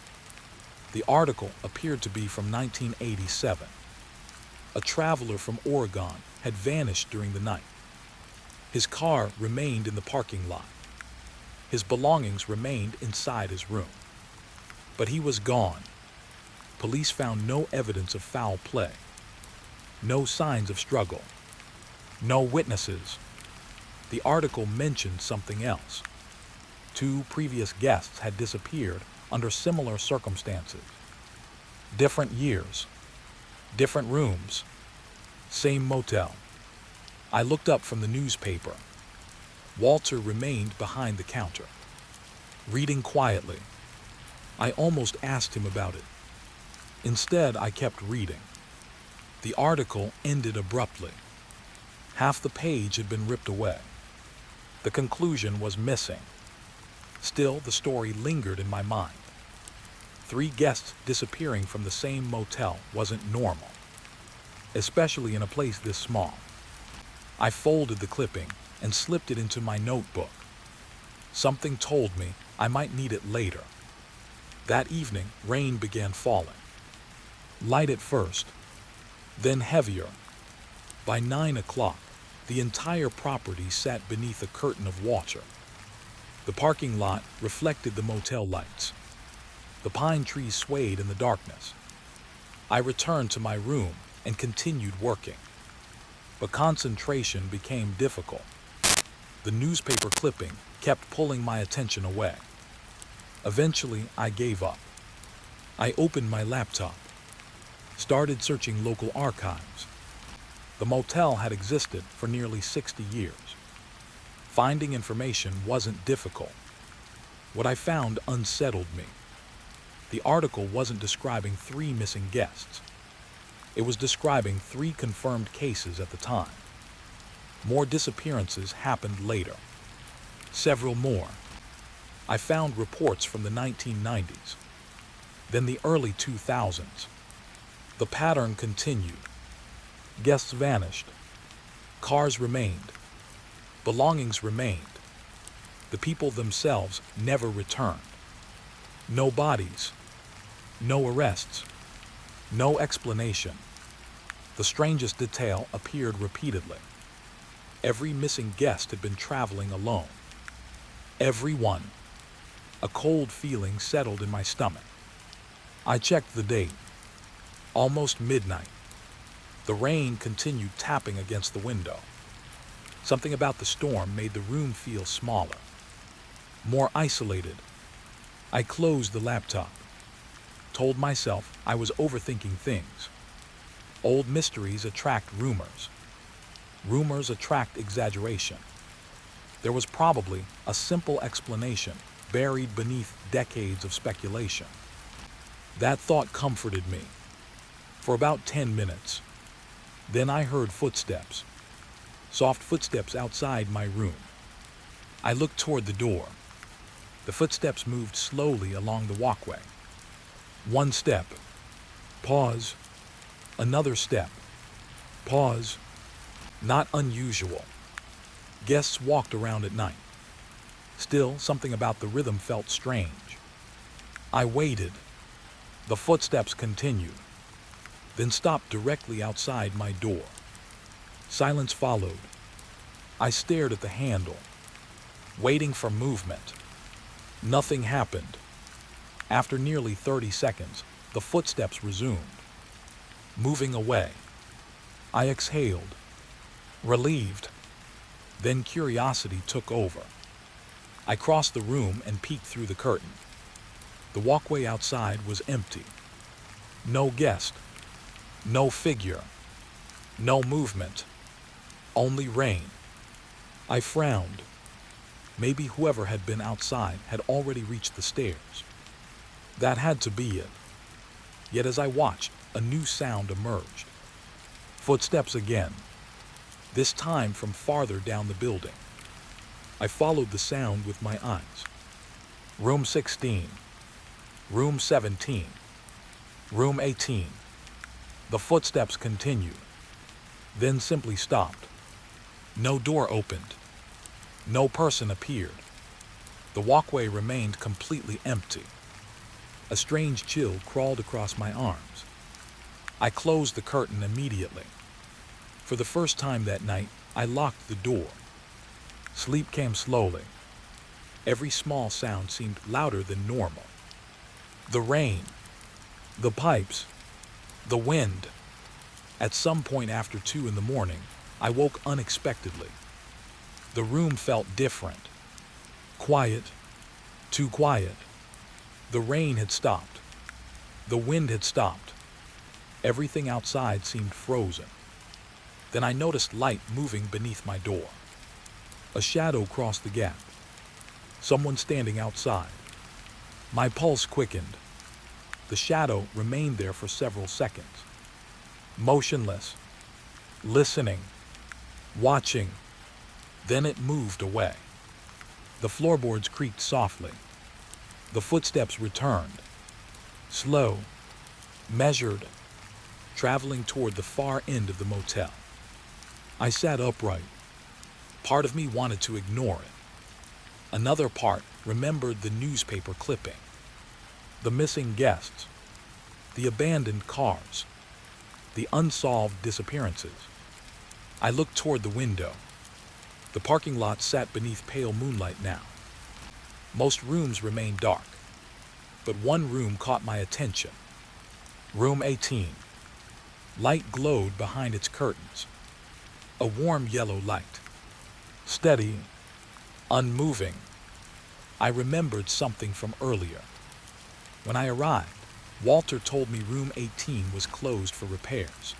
The article appeared to be from 1987. A traveler from Oregon had vanished during the night. His car remained in the parking lot. His belongings remained inside his room. But he was gone. Police found no evidence of foul play. No signs of struggle. No witnesses. The article mentioned something else. 2 previous guests had disappeared under similar circumstances. Different years. Different rooms. Same motel. I looked up from the newspaper. Walter remained behind the counter, reading quietly. I almost asked him about it. Instead, I kept reading. The article ended abruptly. Half the page had been ripped away. The conclusion was missing. Still, the story lingered in my mind. 3 guests disappearing from the same motel wasn't normal, especially in a place this small. I folded the clipping and slipped it into my notebook. Something told me I might need it later. That evening, rain began falling. Light at first, then heavier. By 9 o'clock, the entire property sat beneath a curtain of water. The parking lot reflected the motel lights. The pine trees swayed in the darkness. I returned to my room and continued working. But concentration became difficult. The newspaper clipping kept pulling my attention away. Eventually, I gave up. I opened my laptop, started searching local archives. The motel had existed for nearly 60 years. Finding information wasn't difficult. What I found unsettled me. The article wasn't describing 3 missing guests. It was describing 3 confirmed cases at the time. More disappearances happened later. Several more. I found reports from the 1990s, then the early 2000s. The pattern continued. Guests vanished. Cars remained. Belongings remained. The people themselves never returned. No bodies. No arrests. No explanation. The strangest detail appeared repeatedly. Every missing guest had been traveling alone. Every one. A cold feeling settled in my stomach. I checked the date. Almost midnight. The rain continued tapping against the window. Something about the storm made the room feel smaller, more isolated. I closed the laptop, told myself I was overthinking things. Old mysteries attract rumors. Rumors attract exaggeration. There was probably a simple explanation buried beneath decades of speculation. That thought comforted me for about 10 minutes. Then I heard footsteps, soft footsteps outside my room. I looked toward the door. The footsteps moved slowly along the walkway. One step, pause, another step, pause. Not unusual. Guests walked around at night. Still, something about the rhythm felt strange. I waited. The footsteps continued, then stopped directly outside my door. Silence followed. I stared at the handle, waiting for movement. Nothing happened. After nearly 30 seconds, the footsteps resumed, moving away. I exhaled, relieved. Then curiosity took over. I crossed the room and peeked through the curtain. The walkway outside was empty. No guest, no figure, no movement, only rain. I frowned. Maybe whoever had been outside had already reached the stairs. That had to be it. Yet as I watched, a new sound emerged. Footsteps again, this time from farther down the building. I followed the sound with my eyes. Room 16, room 17, room 18. The footsteps continued, then simply stopped. No door opened. No person appeared. The walkway remained completely empty. A strange chill crawled across my arms. I closed the curtain immediately. For the first time that night, I locked the door. Sleep came slowly. Every small sound seemed louder than normal. The rain, the pipes, the wind. At some point after 2 in the morning, I woke unexpectedly. The room felt different. Quiet, too quiet. The rain had stopped. The wind had stopped. Everything outside seemed frozen. Then I noticed light moving beneath my door. A shadow crossed the gap. Someone standing outside. My pulse quickened. The shadow remained there for several seconds. Motionless, listening, watching. Then it moved away. The floorboards creaked softly. The footsteps returned. Slow, measured, traveling toward the far end of the motel. I sat upright. Part of me wanted to ignore it. Another part remembered the newspaper clipping, the missing guests, the abandoned cars, the unsolved disappearances. I looked toward the window. The parking lot sat beneath pale moonlight now. Most rooms remained dark, but one room caught my attention. Room 18. Light glowed behind its curtains. A warm yellow light. Steady, unmoving. I remembered something from earlier. When I arrived, Walter told me room 18 was closed for repairs.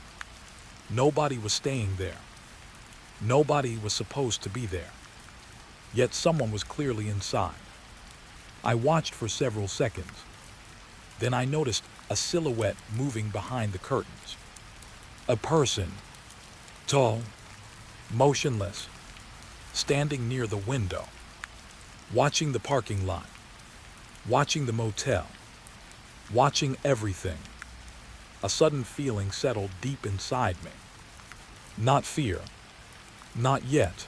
Nobody was staying there. Nobody was supposed to be there. Yet someone was clearly inside. I watched for several seconds. Then I noticed a silhouette moving behind the curtains. A person, tall, motionless, standing near the window, watching the parking lot, watching the motel, watching everything. A sudden feeling settled deep inside me. Not fear, not yet.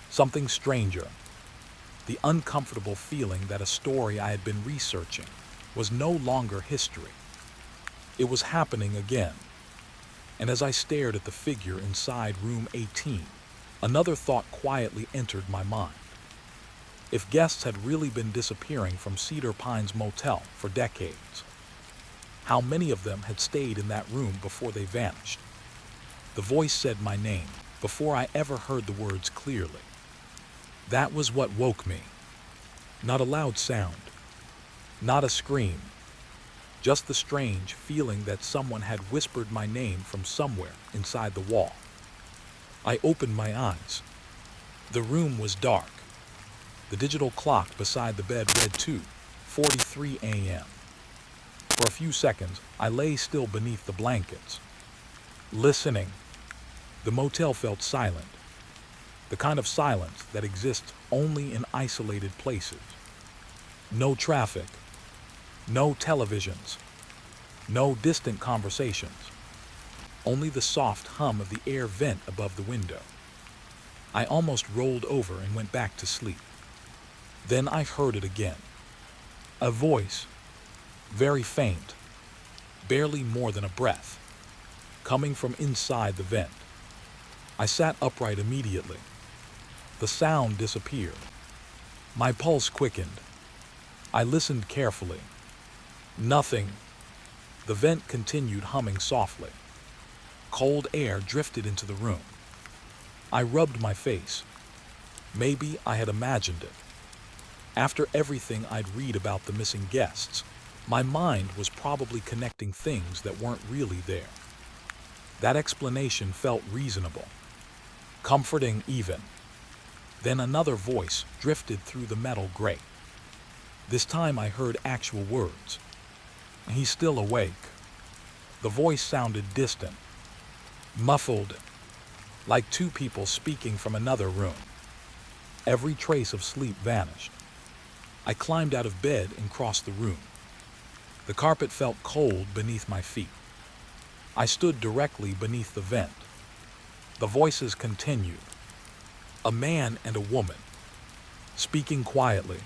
Something stranger. The uncomfortable feeling that a story I had been researching was no longer history. It was happening again. And as I stared at the figure inside room 18, another thought quietly entered my mind. If guests had really been disappearing from Cedar Pines Motel for decades, how many of them had stayed in that room before they vanished? The voice said my name before I ever heard the words clearly. That was what woke me. Not a loud sound, not a scream, just the strange feeling that someone had whispered my name from somewhere inside the wall. I opened my eyes. The room was dark. The digital clock beside the bed read 2:43 a.m. For a few seconds, I lay still beneath the blankets, listening. The motel felt silent, the kind of silence that exists only in isolated places. No traffic, no televisions, no distant conversations, only the soft hum of the air vent above the window. I almost rolled over and went back to sleep. Then I heard it again. A voice, very faint, barely more than a breath, coming from inside the vent. I sat upright immediately. The sound disappeared. My pulse quickened. I listened carefully. Nothing. The vent continued humming softly. Cold air drifted into the room. I rubbed my face. Maybe I had imagined it. After everything I'd read about the missing guests, my mind was probably connecting things that weren't really there. That explanation felt reasonable, comforting even. Then another voice drifted through the metal grate. This time I heard actual words. He's still awake. The voice sounded distant, muffled, like two people speaking from another room. Every trace of sleep vanished. I climbed out of bed and crossed the room. The carpet felt cold beneath my feet. I stood directly beneath the vent. The voices continued. A man and a woman, speaking quietly,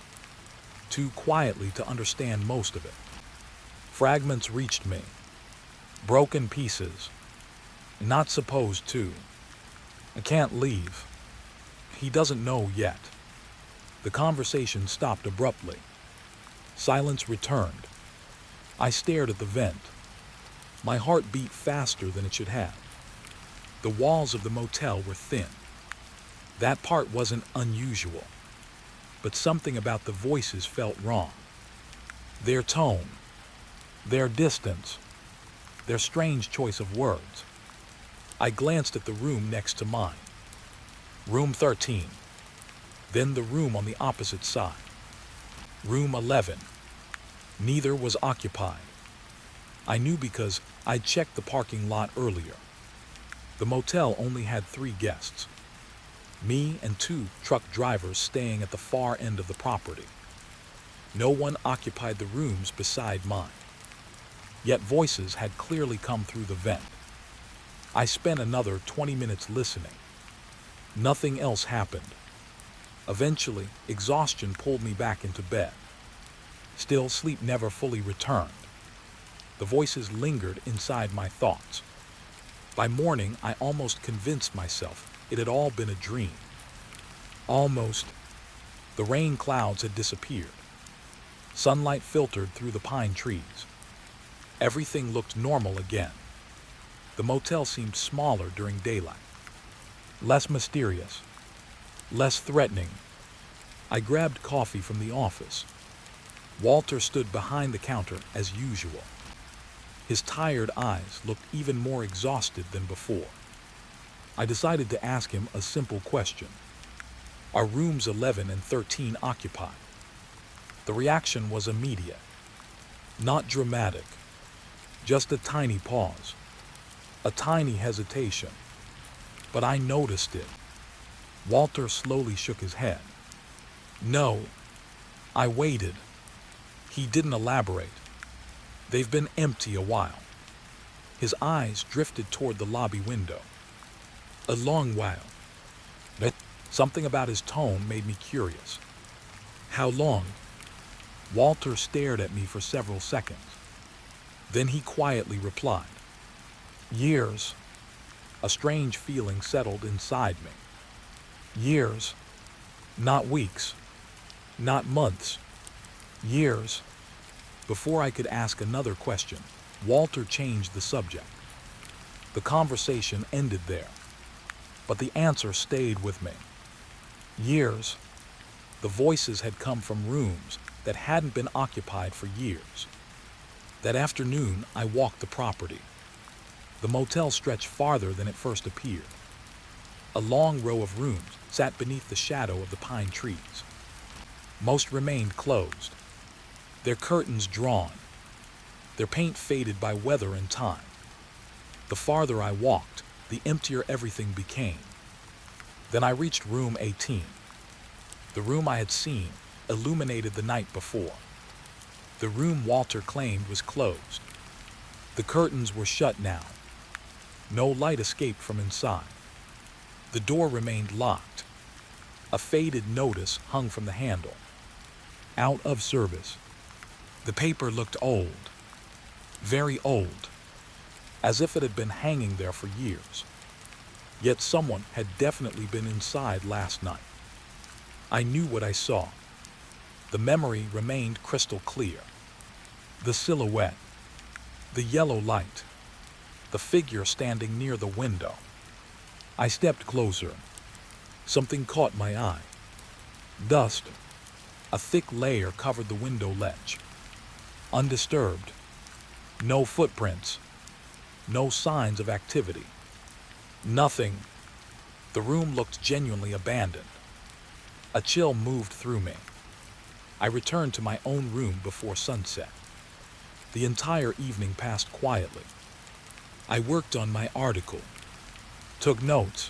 too quietly to understand most of it. Fragments reached me, broken pieces. Not supposed to. I can't leave. He doesn't know yet. The conversation stopped abruptly. Silence returned. I stared at the vent. My heart beat faster than it should have. The walls of the motel were thin. That part wasn't unusual, but something about the voices felt wrong. Their tone, their distance, their strange choice of words. I glanced at the room next to mine. Room 13. Then the room on the opposite side. Room 11. Neither was occupied. I knew because I'd checked the parking lot earlier. The motel only had 3 guests. Me and 2 truck drivers staying at the far end of the property. No one occupied the rooms beside mine. Yet voices had clearly come through the vent. I spent another 20 minutes listening. Nothing else happened. Eventually, exhaustion pulled me back into bed. Still, sleep never fully returned. The voices lingered inside my thoughts. By morning, I almost convinced myself it had all been a dream. Almost. The rain clouds had disappeared. Sunlight filtered through the pine trees. Everything looked normal again. The motel seemed smaller during daylight, less mysterious, less threatening. I grabbed coffee from the office. Walter stood behind the counter as usual. His tired eyes looked even more exhausted than before. I decided to ask him a simple question. Are rooms 11 and 13 occupied? The reaction was immediate. Not dramatic. Just a tiny pause. A tiny hesitation. But I noticed it. Walter slowly shook his head. No. I waited. He didn't elaborate. They've been empty a while. His eyes drifted toward the lobby window. A long while. But something about his tone made me curious. How long? Walter stared at me for several seconds. Then he quietly replied. Years. A strange feeling settled inside me. Years. Not weeks. Not months. Years. Before I could ask another question, Walter changed the subject. The conversation ended there, but the answer stayed with me. Years. The voices had come from rooms that hadn't been occupied for years. That afternoon, I walked the property. The motel stretched farther than it first appeared. A long row of rooms sat beneath the shadow of the pine trees. Most remained closed, their curtains drawn, their paint faded by weather and time. The farther I walked, the emptier everything became. Then I reached room 18. The room I had seen, illuminated the night before. The room Walter claimed was closed. The curtains were shut now. No light escaped from inside. The door remained locked. A faded notice hung from the handle. Out of service. The paper looked old. Very old. As if it had been hanging there for years. Yet someone had definitely been inside last night. I knew what I saw. The memory remained crystal clear. The silhouette. The yellow light. The figure standing near the window. I stepped closer. Something caught my eye. Dust. A thick layer covered the window ledge. Undisturbed. No footprints. No signs of activity. Nothing. The room looked genuinely abandoned. A chill moved through me. I returned to my own room before sunset. The entire evening passed quietly. I worked on my article, took notes,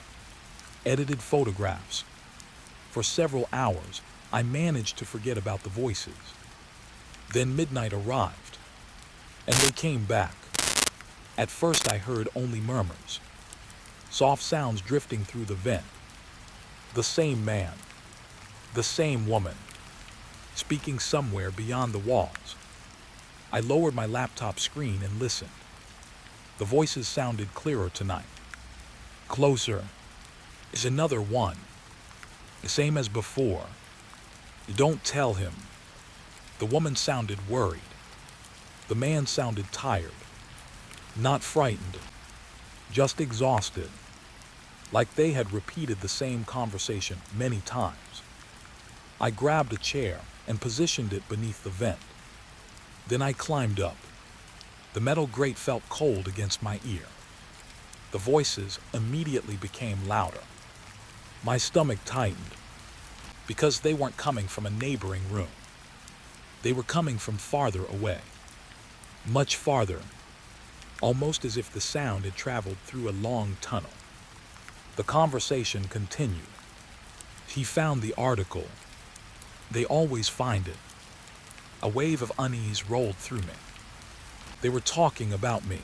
edited photographs. For several hours, I managed to forget about the voices. Then midnight arrived, and they came back. At first I heard only murmurs, soft sounds drifting through the vent. The same man, the same woman, speaking somewhere beyond the walls. I lowered my laptop screen and listened. The voices sounded clearer tonight. Closer. Is another one. The same as before. Don't tell him. The woman sounded worried. The man sounded tired. Not frightened. Just exhausted. Like they had repeated the same conversation many times. I grabbed a chair and positioned it beneath the vent. Then I climbed up. The metal grate felt cold against my ear. The voices immediately became louder. My stomach tightened, because they weren't coming from a neighboring room. They were coming from farther away. Much farther, almost as if the sound had traveled through a long tunnel. The conversation continued. He found the article. They always find it. A wave of unease rolled through me. They were talking about me.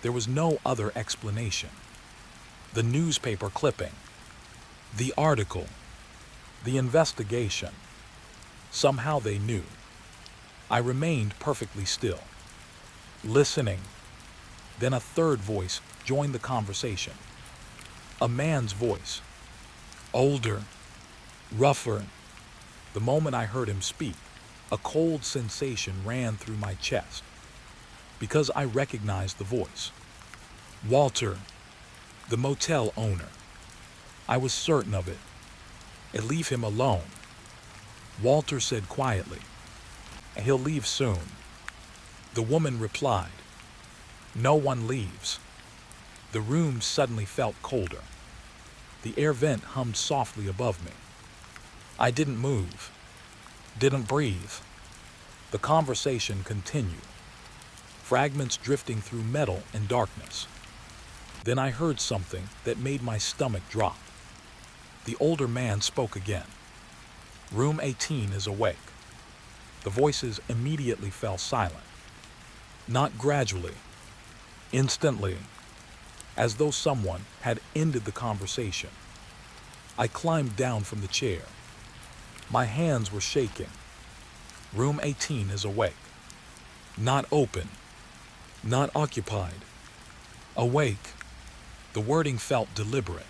There was no other explanation. The newspaper clipping, the article, the investigation. Somehow they knew. I remained perfectly still, listening. Then a third voice joined the conversation. A man's voice, older, rougher. The moment I heard him speak, a cold sensation ran through my chest, because I recognized the voice. Walter, the motel owner. I was certain of it. And leave him alone. Walter said quietly, he'll leave soon. The woman replied, No one leaves. The room suddenly felt colder. The air vent hummed softly above me. I didn't move, didn't breathe. The conversation continued, fragments drifting through metal and darkness. Then I heard something that made my stomach drop. The older man spoke again. Room 18 is awake. The voices immediately fell silent. Not gradually, instantly, as though someone had ended the conversation. I climbed down from the chair. My hands were shaking. Room 18 is awake. Not open. Not occupied. Awake. The wording felt deliberate,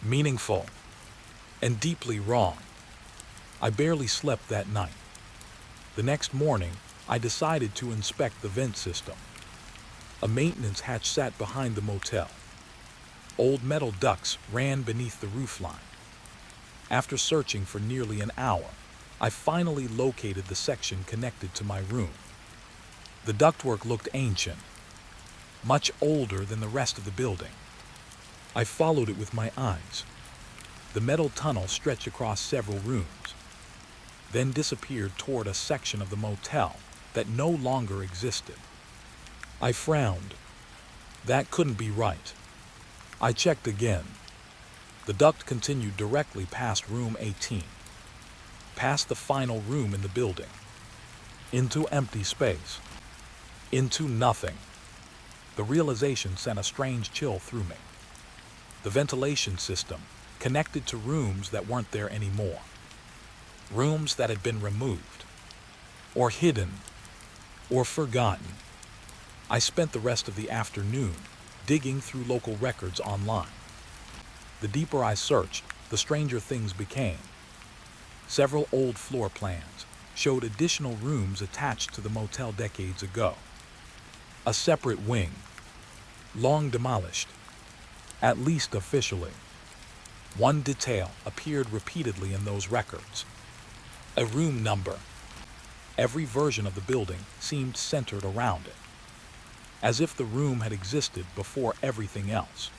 meaningful, and deeply wrong. I barely slept that night. The next morning, I decided to inspect the vent system. A maintenance hatch sat behind the motel. Old metal ducts ran beneath the roofline. After searching for nearly an hour, I finally located the section connected to my room. The ductwork looked ancient, much older than the rest of the building. I followed it with my eyes. The metal tunnel stretched across several rooms, then disappeared toward a section of the motel that no longer existed. I frowned. That couldn't be right. I checked again. The duct continued directly past room 18, past the final room in the building, into empty space, into nothing. The realization sent a strange chill through me. The ventilation system connected to rooms that weren't there anymore. Rooms that had been removed, or hidden, or forgotten. I spent the rest of the afternoon digging through local records online. The deeper I searched, the stranger things became. Several old floor plans showed additional rooms attached to the motel decades ago. A separate wing, long demolished, at least officially. One detail appeared repeatedly in those records. A room number. Every version of the building seemed centered around it, as if the room had existed before everything else,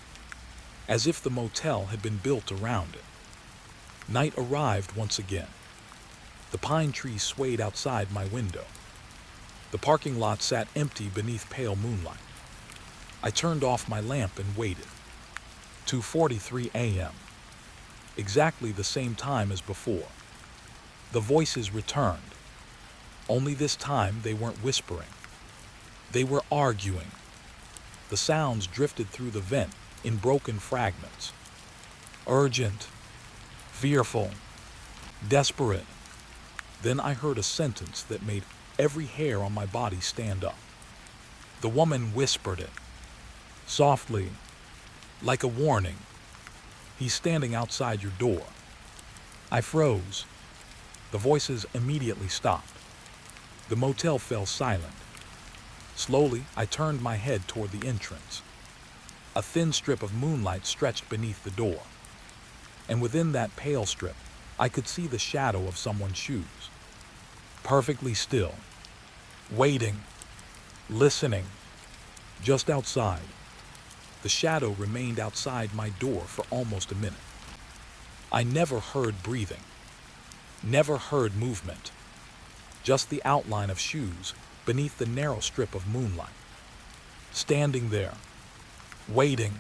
as if the motel had been built around it. Night arrived once again. The pine trees swayed outside my window. The parking lot sat empty beneath pale moonlight. I turned off my lamp and waited. 2:43 a.m. Exactly the same time as before. The voices returned. Only this time they weren't whispering. They were arguing. The sounds drifted through the vent in broken fragments. Urgent, fearful, desperate. Then I heard a sentence that made every hair on my body stand up. The woman whispered it, softly, like a warning. He's standing outside your door. I froze. The voices immediately stopped. The motel fell silent. Slowly, I turned my head toward the entrance. A thin strip of moonlight stretched beneath the door, and within that pale strip, I could see the shadow of someone's shoes. Perfectly still, waiting, listening, just outside. The shadow remained outside my door for almost a minute. I never heard breathing, never heard movement, just the outline of shoes beneath the narrow strip of moonlight. Standing there, waiting,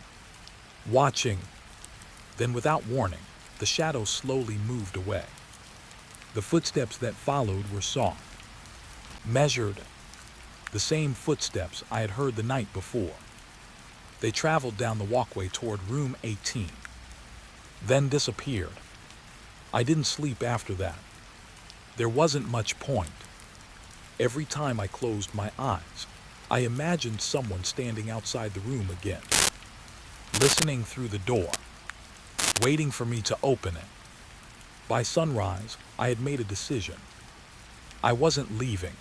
watching. Then without warning, the shadow slowly moved away. The footsteps that followed were soft, measured, the same footsteps I had heard the night before. They traveled down the walkway toward room 18, then disappeared. I didn't sleep after that. There wasn't much point. Every time I closed my eyes, I imagined someone standing outside the room again, listening through the door, waiting for me to open it. By sunrise, I had made a decision. I wasn't leaving.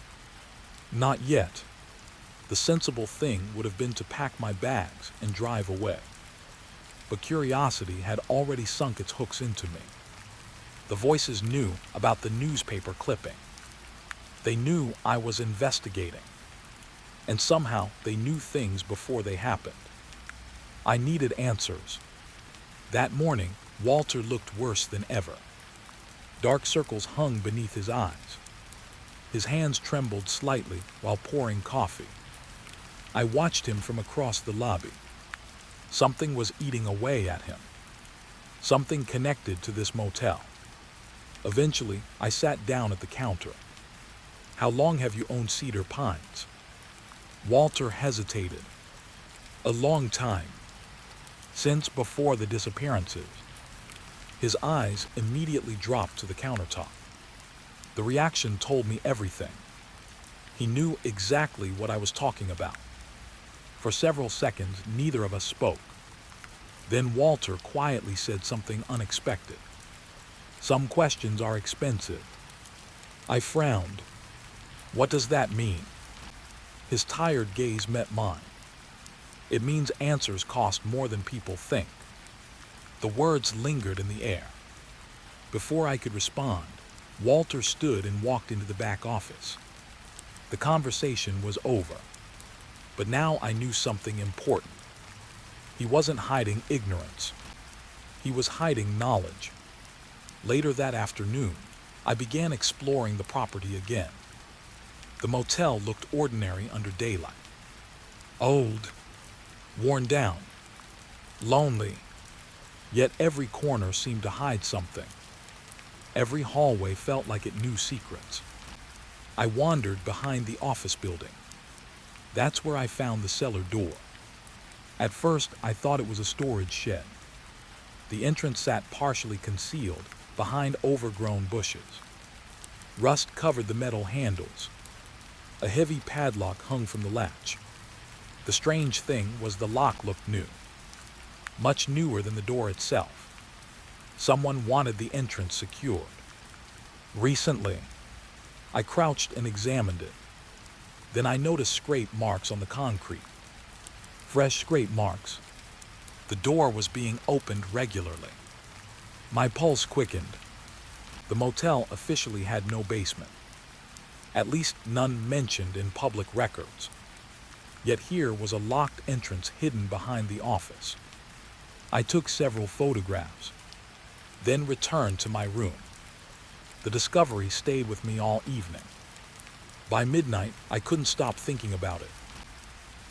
Not yet. The sensible thing would have been to pack my bags and drive away. But curiosity had already sunk its hooks into me. The voices knew about the newspaper clipping. They knew I was investigating. and somehow they knew things before they happened. I needed answers. That morning, Walter looked worse than ever. Dark circles hung beneath his eyes. His hands trembled slightly while pouring coffee. I watched him from across the lobby. Something was eating away at him. Something connected to this motel. Eventually, I sat down at the counter. "How long have you owned Cedar Pines?" Walter hesitated. "A long time. Since before the disappearances." His eyes immediately dropped to the countertop. The reaction told me everything. He knew exactly what I was talking about. For several seconds, neither of us spoke. Then Walter quietly said something unexpected. "Some questions are expensive." I frowned. "What does that mean?" His tired gaze met mine. "It means answers cost more than people think." The words lingered in the air. Before I could respond, Walter stood and walked into the back office. The conversation was over. But now I knew something important. He wasn't hiding ignorance. He was hiding knowledge. Later that afternoon, I began exploring the property again. The motel looked ordinary under daylight. Old, worn down, lonely. Yet every corner seemed to hide something. Every hallway felt like it knew secrets. I wandered behind the office building. That's where I found the cellar door. At first, I thought it was a storage shed. The entrance sat partially concealed behind overgrown bushes. Rust covered the metal handles. A heavy padlock hung from the latch. The strange thing was the lock looked new. Much newer than the door itself. Someone wanted the entrance secured. Recently, I crouched and examined it. Then I noticed scrape marks on the concrete. Fresh scrape marks. The door was being opened regularly. My pulse quickened. The motel officially had no basement. At least none mentioned in public records. Yet here was a locked entrance hidden behind the office. I took several photographs, then returned to my room. The discovery stayed with me all evening. By midnight, I couldn't stop thinking about it.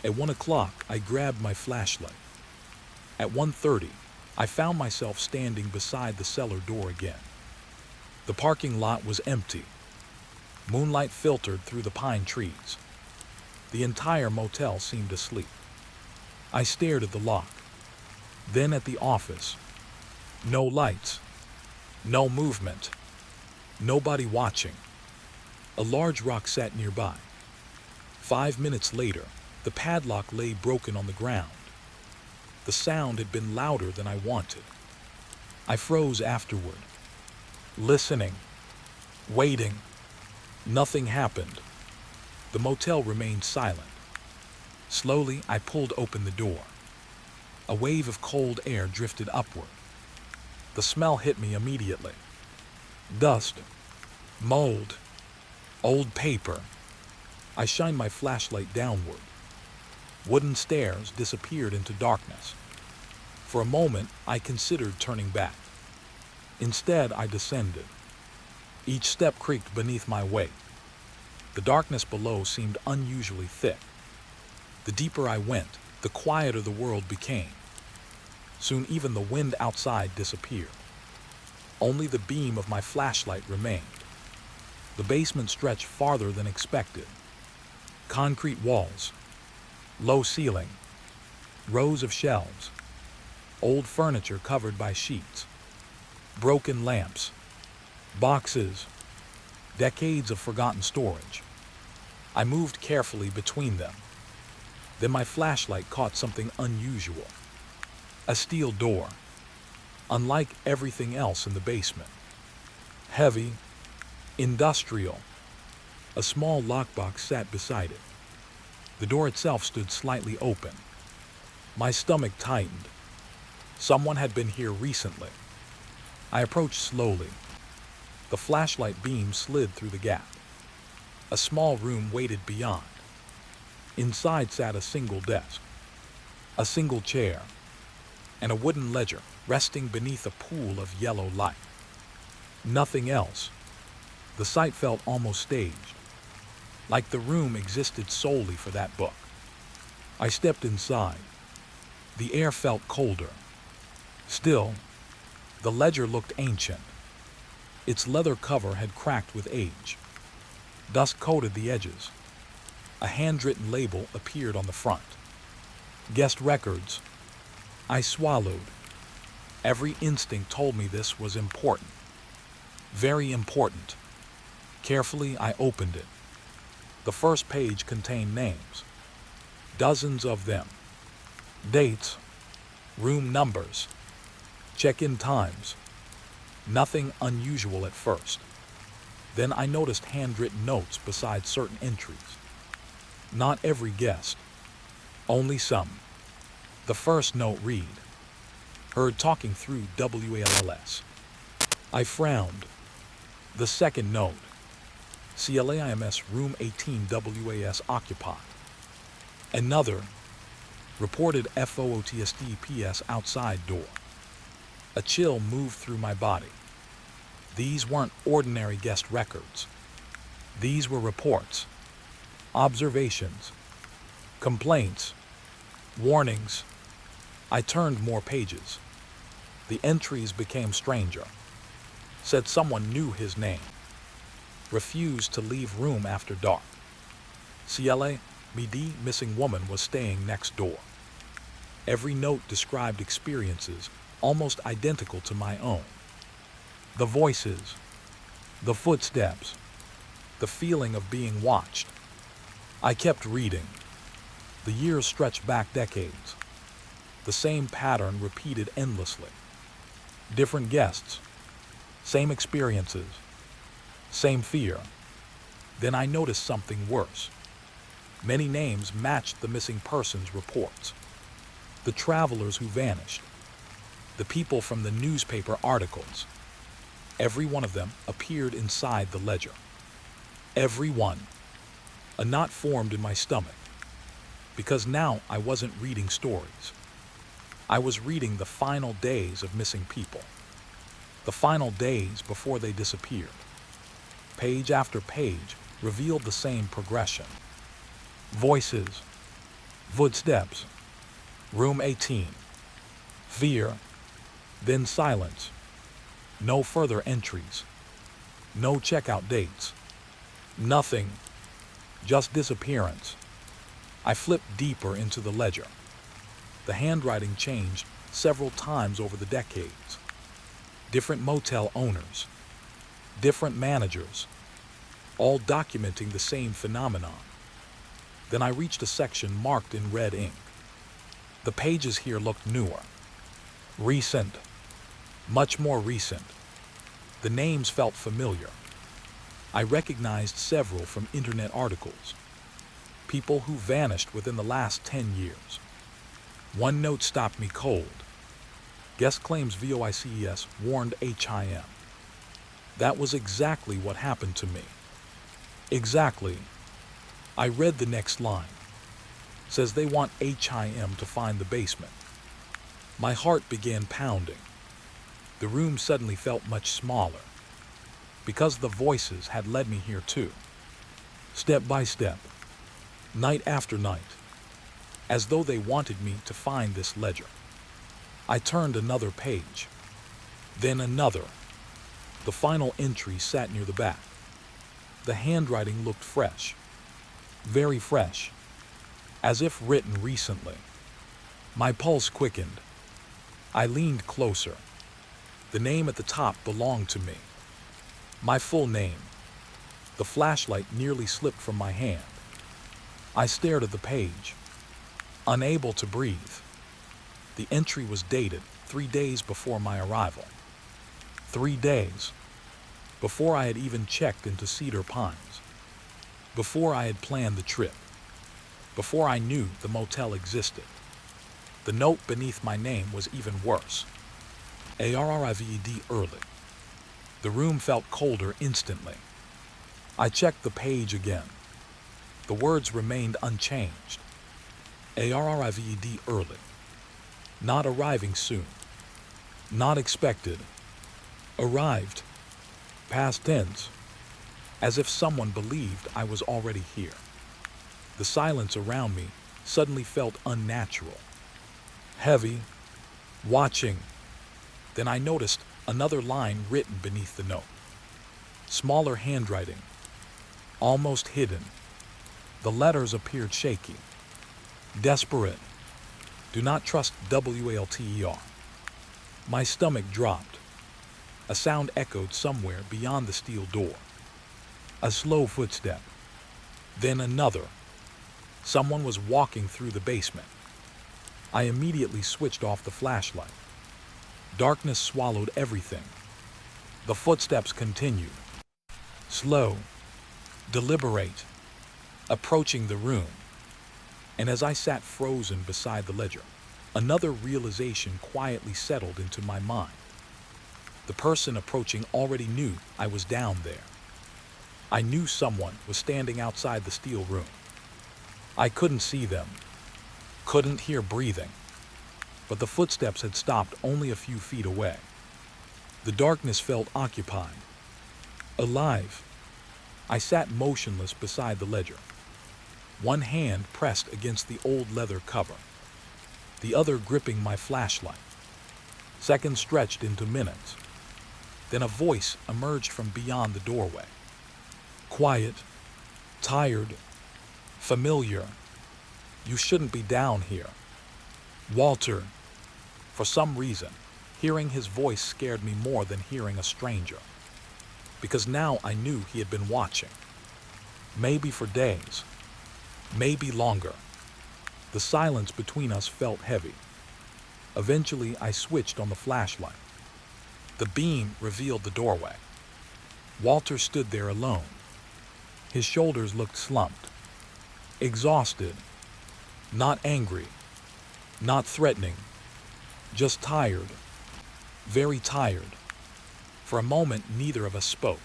At 1 o'clock, I grabbed my flashlight. At 1:30, I found myself standing beside the cellar door again. The parking lot was empty. Moonlight filtered through the pine trees. The entire motel seemed asleep. I stared at the lock, then at the office. No lights, no movement, nobody watching. A large rock sat nearby. 5 minutes later, the padlock lay broken on the ground. The sound had been louder than I wanted. I froze afterward, listening, waiting. Nothing happened. The motel remained silent. Slowly, I pulled open the door. A wave of cold air drifted upward. The smell hit me immediately. Dust, mold, old paper. I shined my flashlight downward. Wooden stairs disappeared into darkness. For a moment, I considered turning back. Instead, I descended. Each step creaked beneath my weight. The darkness below seemed unusually thick. The deeper I went, the quieter the world became. Soon even the wind outside disappeared. Only the beam of my flashlight remained. The basement stretched farther than expected. Concrete walls, low ceiling, rows of shelves, old furniture covered by sheets, broken lamps, boxes, decades of forgotten storage. I moved carefully between them. Then my flashlight caught something unusual. A steel door, unlike everything else in the basement. Heavy, industrial. A small lockbox sat beside it. The door itself stood slightly open. My stomach tightened. Someone had been here recently. I approached slowly. The flashlight beam slid through the gap. A small room waited beyond. Inside sat a single desk, a single chair, and a wooden ledger resting beneath a pool of yellow light. Nothing else. The sight felt almost staged, like the room existed solely for that book. I stepped inside. The air felt colder. Still, the ledger looked ancient. Its leather cover had cracked with age. Dust coated the edges. A handwritten label appeared on the front. Guest records. I swallowed. Every instinct told me this was important. Very important. Carefully, I opened it. The first page contained names. Dozens of them. Dates. Room numbers. Check-in times. Nothing unusual at first. Then I noticed handwritten notes beside certain entries. Not every guest. Only some. The first note read, "Heard talking through WALS." I frowned. The second note, "CLAIMS room 18 WAS occupied." Another, "Reported FOOTSDPS outside door." A chill moved through my body. These weren't ordinary guest records. These were reports, observations, complaints, warnings. I turned more pages. The entries became stranger. Said someone knew his name. Refused to leave room after dark. CLA MD missing woman was staying next door. Every note described experiences almost identical to my own. The voices, the footsteps, the feeling of being watched. I kept reading. The years stretched back decades. The same pattern repeated endlessly. Different guests, same experiences, same fear. Then I noticed something worse. Many names matched the missing persons reports. The travelers who vanished. The people from the newspaper articles. Every one of them appeared inside the ledger. Every one. A knot formed in my stomach. Because now I wasn't reading stories. I was reading the final days of missing people. The final days before they disappeared. Page after page revealed the same progression. Voices, footsteps, room 18, fear, then silence. No further entries. No checkout dates. Nothing. Just disappearance. I flipped deeper into the ledger. The handwriting changed several times over the decades. Different motel owners. Different managers. All documenting the same phenomenon. Then I reached a section marked in red ink. The pages here looked newer. Recent. Much more recent. The names felt familiar. I recognized several from internet articles. People who vanished within the last 10 years. One note stopped me cold. Guest claims VOICES warned HIM. That was exactly what happened to me. Exactly. I read the next line. Says they want HIM to find the basement. My heart began pounding. The room suddenly felt much smaller. Because the voices had led me here too. Step by step. Night after night. As though they wanted me to find this ledger. I turned another page. Then another. The final entry sat near the back. The handwriting looked fresh. Very fresh. As if written recently. My pulse quickened. I leaned closer. The name at the top belonged to me. My full name. The flashlight nearly slipped from my hand. I stared at the page. Unable to breathe. The entry was dated 3 days before my arrival. 3 days. Before I had even checked into Cedar Pines. Before I had planned the trip. Before I knew the motel existed. The note beneath my name was even worse. ARRIVED early. The room felt colder instantly. I checked the page again. The words remained unchanged. Arrived early. Not arriving soon. Not expected. Arrived. Past tense. As if someone believed I was already here. The silence around me suddenly felt unnatural. Heavy. Watching. Then I noticed another line written beneath the note. Smaller handwriting. Almost hidden. The letters appeared shaky. Desperate. Do not trust WALTER. My stomach dropped. A sound echoed somewhere beyond the steel door. A slow footstep. Then another. Someone was walking through the basement. I immediately switched off the flashlight. Darkness swallowed everything. The footsteps continued. Slow. Deliberate. Approaching the room. And as I sat frozen beside the ledger, another realization quietly settled into my mind. The person approaching already knew I was down there. I knew someone was standing outside the steel room. I couldn't see them, couldn't hear breathing, but the footsteps had stopped only a few feet away. The darkness felt occupied, alive. I sat motionless beside the ledger, one hand pressed against the old leather cover, the other gripping my flashlight. Seconds stretched into minutes. Then a voice emerged from beyond the doorway. Quiet, tired, familiar. You shouldn't be down here. Walter. For some reason, hearing his voice scared me more than hearing a stranger. Because now I knew he had been watching. Maybe for days. Maybe longer. The silence between us felt heavy. Eventually, I switched on the flashlight. The beam revealed the doorway. Walter stood there alone. His shoulders looked slumped. Exhausted. Not angry. Not threatening. Just tired. Very tired. For a moment, neither of us spoke.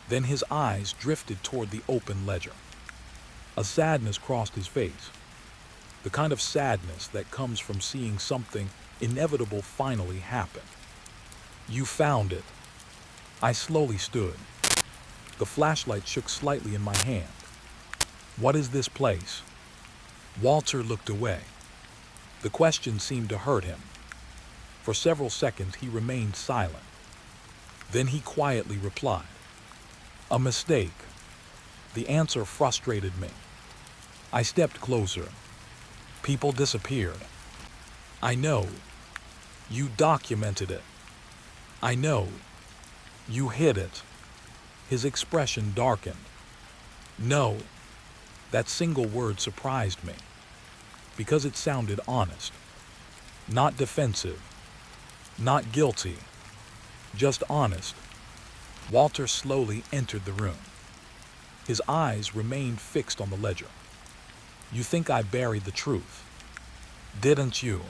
Then his eyes drifted toward the open ledger. A sadness crossed his face. The kind of sadness that comes from seeing something inevitable finally happen. You found it. I slowly stood. The flashlight shook slightly in my hand. What is this place? Walter looked away. The question seemed to hurt him. For several seconds he remained silent. Then he quietly replied, "A mistake." The answer frustrated me. I stepped closer. People disappeared. I know. You documented it. I know. You hid it. His expression darkened. No. That single word surprised me, because it sounded honest. Not defensive. Not guilty. Just honest. Walter slowly entered the room. His eyes remained fixed on the ledger. You think I buried the truth? Didn't you?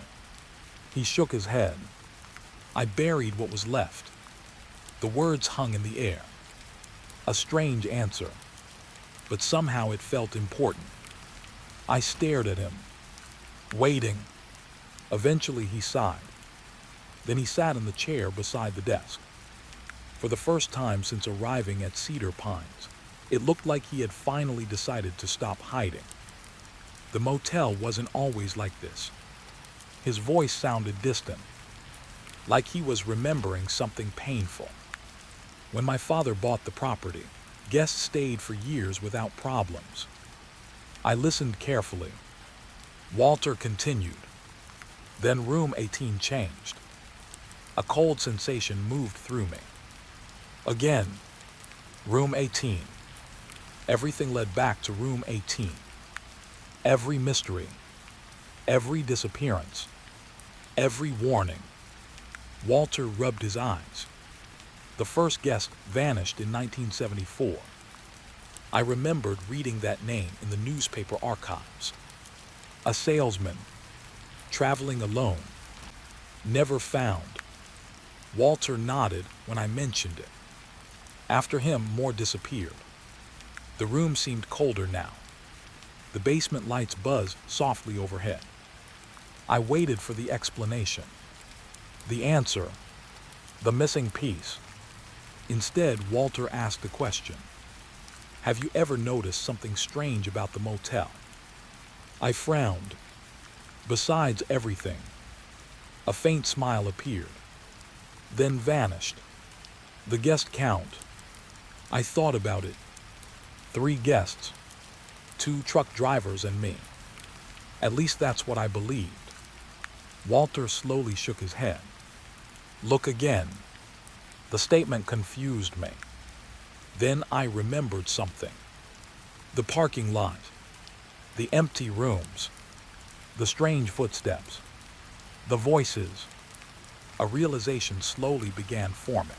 He shook his head. I buried what was left. The words hung in the air. A strange answer, but somehow it felt important. I stared at him, waiting. Eventually he sighed. Then he sat in the chair beside the desk. For the first time since arriving at Cedar Pines, it looked like he had finally decided to stop hiding. The motel wasn't always like this. His voice sounded distant, like he was remembering something painful. When my father bought the property, guests stayed for years without problems. I listened carefully. Walter continued. Then room 18 changed. A cold sensation moved through me. Again, room 18. Everything led back to room 18. Every mystery, every disappearance, every warning. Walter rubbed his eyes. The first guest vanished in 1974. I remembered reading that name in the newspaper archives. A salesman, traveling alone, never found. Walter nodded when I mentioned it. After him, more disappeared. The room seemed colder now, The basement lights buzzed softly overhead. I waited for the explanation, the answer, the missing piece. Instead, Walter asked a question. Have you ever noticed something strange about the motel? I frowned. Besides everything, a faint smile appeared, then vanished. The guest count. I thought about it. 3 guests, 2 truck drivers and me. At least that's what I believed. Walter slowly shook his head. Look again. The statement confused me. Then I remembered something. The parking lot, the empty rooms, the strange footsteps, the voices. A realization slowly began forming.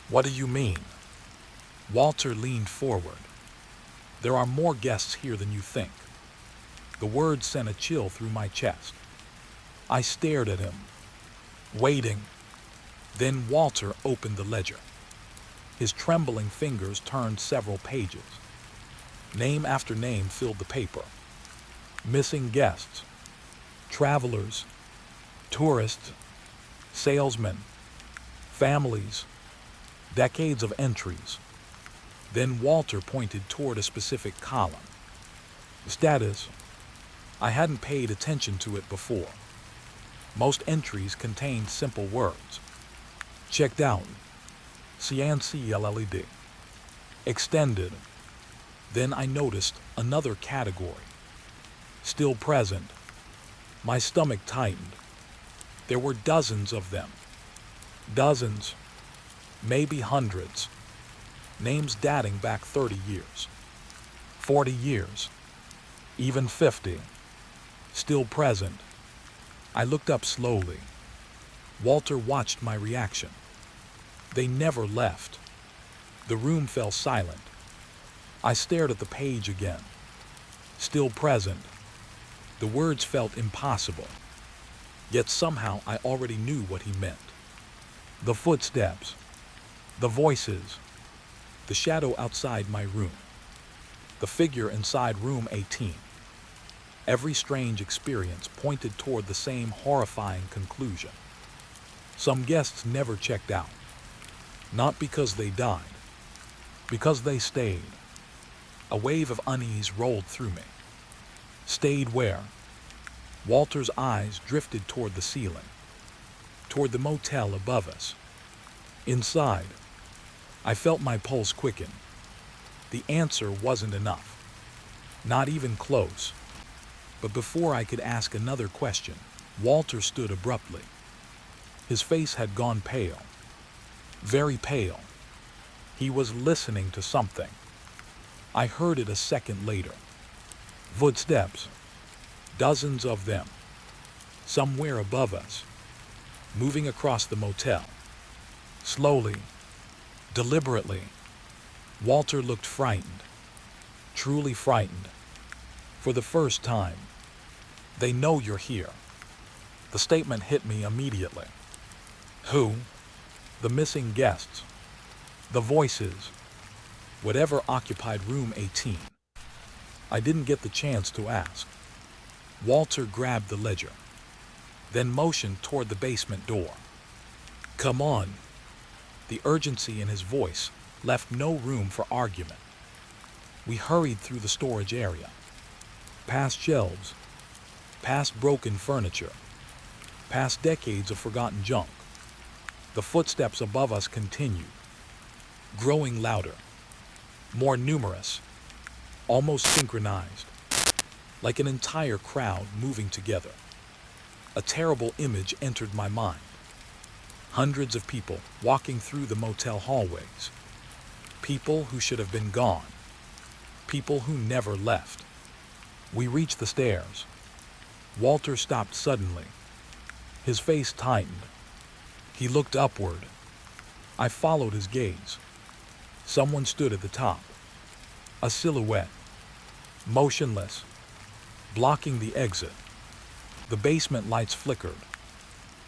What do you mean? Walter leaned forward. There are more guests here than you think. The words sent a chill through my chest. I stared at him, waiting. Then Walter opened the ledger. His trembling fingers turned several pages. Name after name filled the paper. Missing guests, travelers, tourists, salesmen, families, decades of entries. Then Walter pointed toward a specific column. Status. I hadn't paid attention to it before. Most entries contained simple words. Checked out. CNCLLED. Extended. Then I noticed another category. Still present. My stomach tightened. There were dozens of them. Dozens. Maybe hundreds. Names dating back 30 years. 40 years. Even 50. Still present. I looked up slowly. Walter watched my reaction. They never left. The room fell silent. I stared at the page again. Still present. The words felt impossible. Yet somehow I already knew what he meant. The footsteps. The voices. The shadow outside my room. The figure inside room 18. Every strange experience pointed toward the same horrifying conclusion. Some guests never checked out. Not because they died. Because they stayed. A wave of unease rolled through me. Stayed where? Walter's eyes drifted toward the ceiling. Toward the motel above us. Inside. I felt my pulse quicken. The answer wasn't enough. Not even close. But before I could ask another question, Walter stood abruptly. His face had gone pale. Very pale. He was listening to something. I heard it a second later. Footsteps. Dozens of them. Somewhere above us. Moving across the motel. Slowly. Deliberately. Walter looked frightened. Truly frightened. For the first time. They know you're here. The statement hit me immediately. Who? The missing guests. The voices. Whatever occupied room 18. I didn't get the chance to ask. Walter grabbed the ledger, then motioned toward the basement door. Come on. The urgency in his voice left no room for argument. We hurried through the storage area, past shelves, past broken furniture, past decades of forgotten junk. The footsteps above us continued, growing louder, more numerous, almost synchronized, like an entire crowd moving together. A terrible image entered my mind. Hundreds of people walking through the motel hallways. People who should have been gone. People who never left. We reached the stairs. Walter stopped suddenly. His face tightened. He looked upward. I followed his gaze. Someone stood at the top. A silhouette. Motionless. Blocking the exit. The basement lights flickered.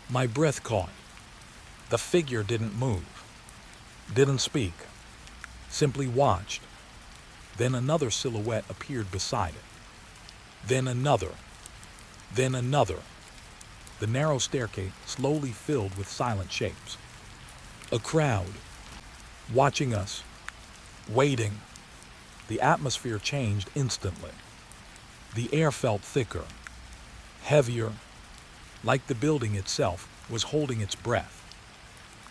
My breath caught. The figure didn't move. Didn't speak. Simply watched. Then another silhouette appeared beside it. Then another, then another. The narrow staircase slowly filled with silent shapes. A crowd, watching us, waiting. The atmosphere changed instantly. The air felt thicker, heavier, like the building itself was holding its breath.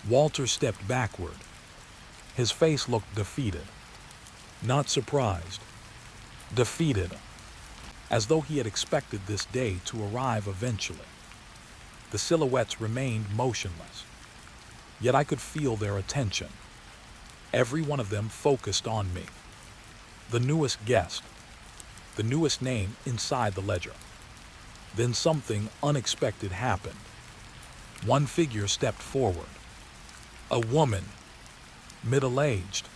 Walter stepped backward. His face looked defeated. Not surprised. Defeated. As though he had expected this day to arrive eventually. The silhouettes remained motionless. Yet I could feel their attention. Every one of them focused on me. The newest guest. The newest name inside the ledger. Then something unexpected happened. One figure stepped forward. A woman, middle-aged,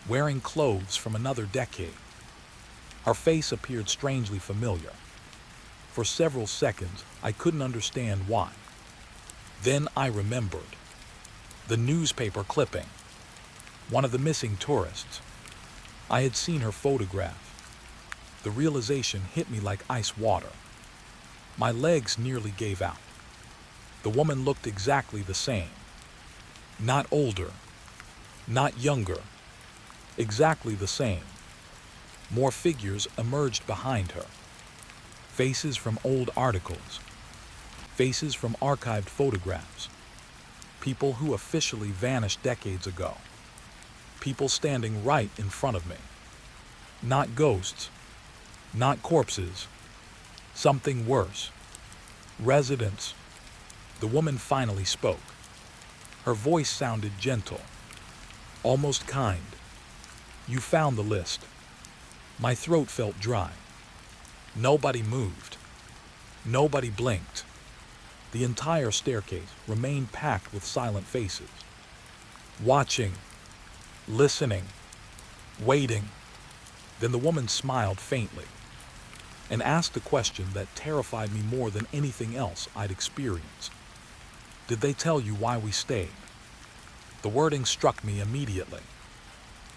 wearing clothes from another decade. Her face appeared strangely familiar. For several seconds, I couldn't understand why. Then I remembered. The newspaper clipping. One of the missing tourists. I had seen her photograph. The realization hit me like ice water. My legs nearly gave out. The woman looked exactly the same. Not older, not younger, exactly the same. More figures emerged behind her. Faces from old articles, faces from archived photographs, people who officially vanished decades ago, people standing right in front of me. Not ghosts, not corpses, something worse. Residents. The woman finally spoke. Her voice sounded gentle, almost kind. You found the list. My throat felt dry. Nobody moved. Nobody blinked. The entire staircase remained packed with silent faces. Watching, listening, waiting. Then the woman smiled faintly and asked a question that terrified me more than anything else I'd experienced. Did they tell you why we stayed? The wording struck me immediately.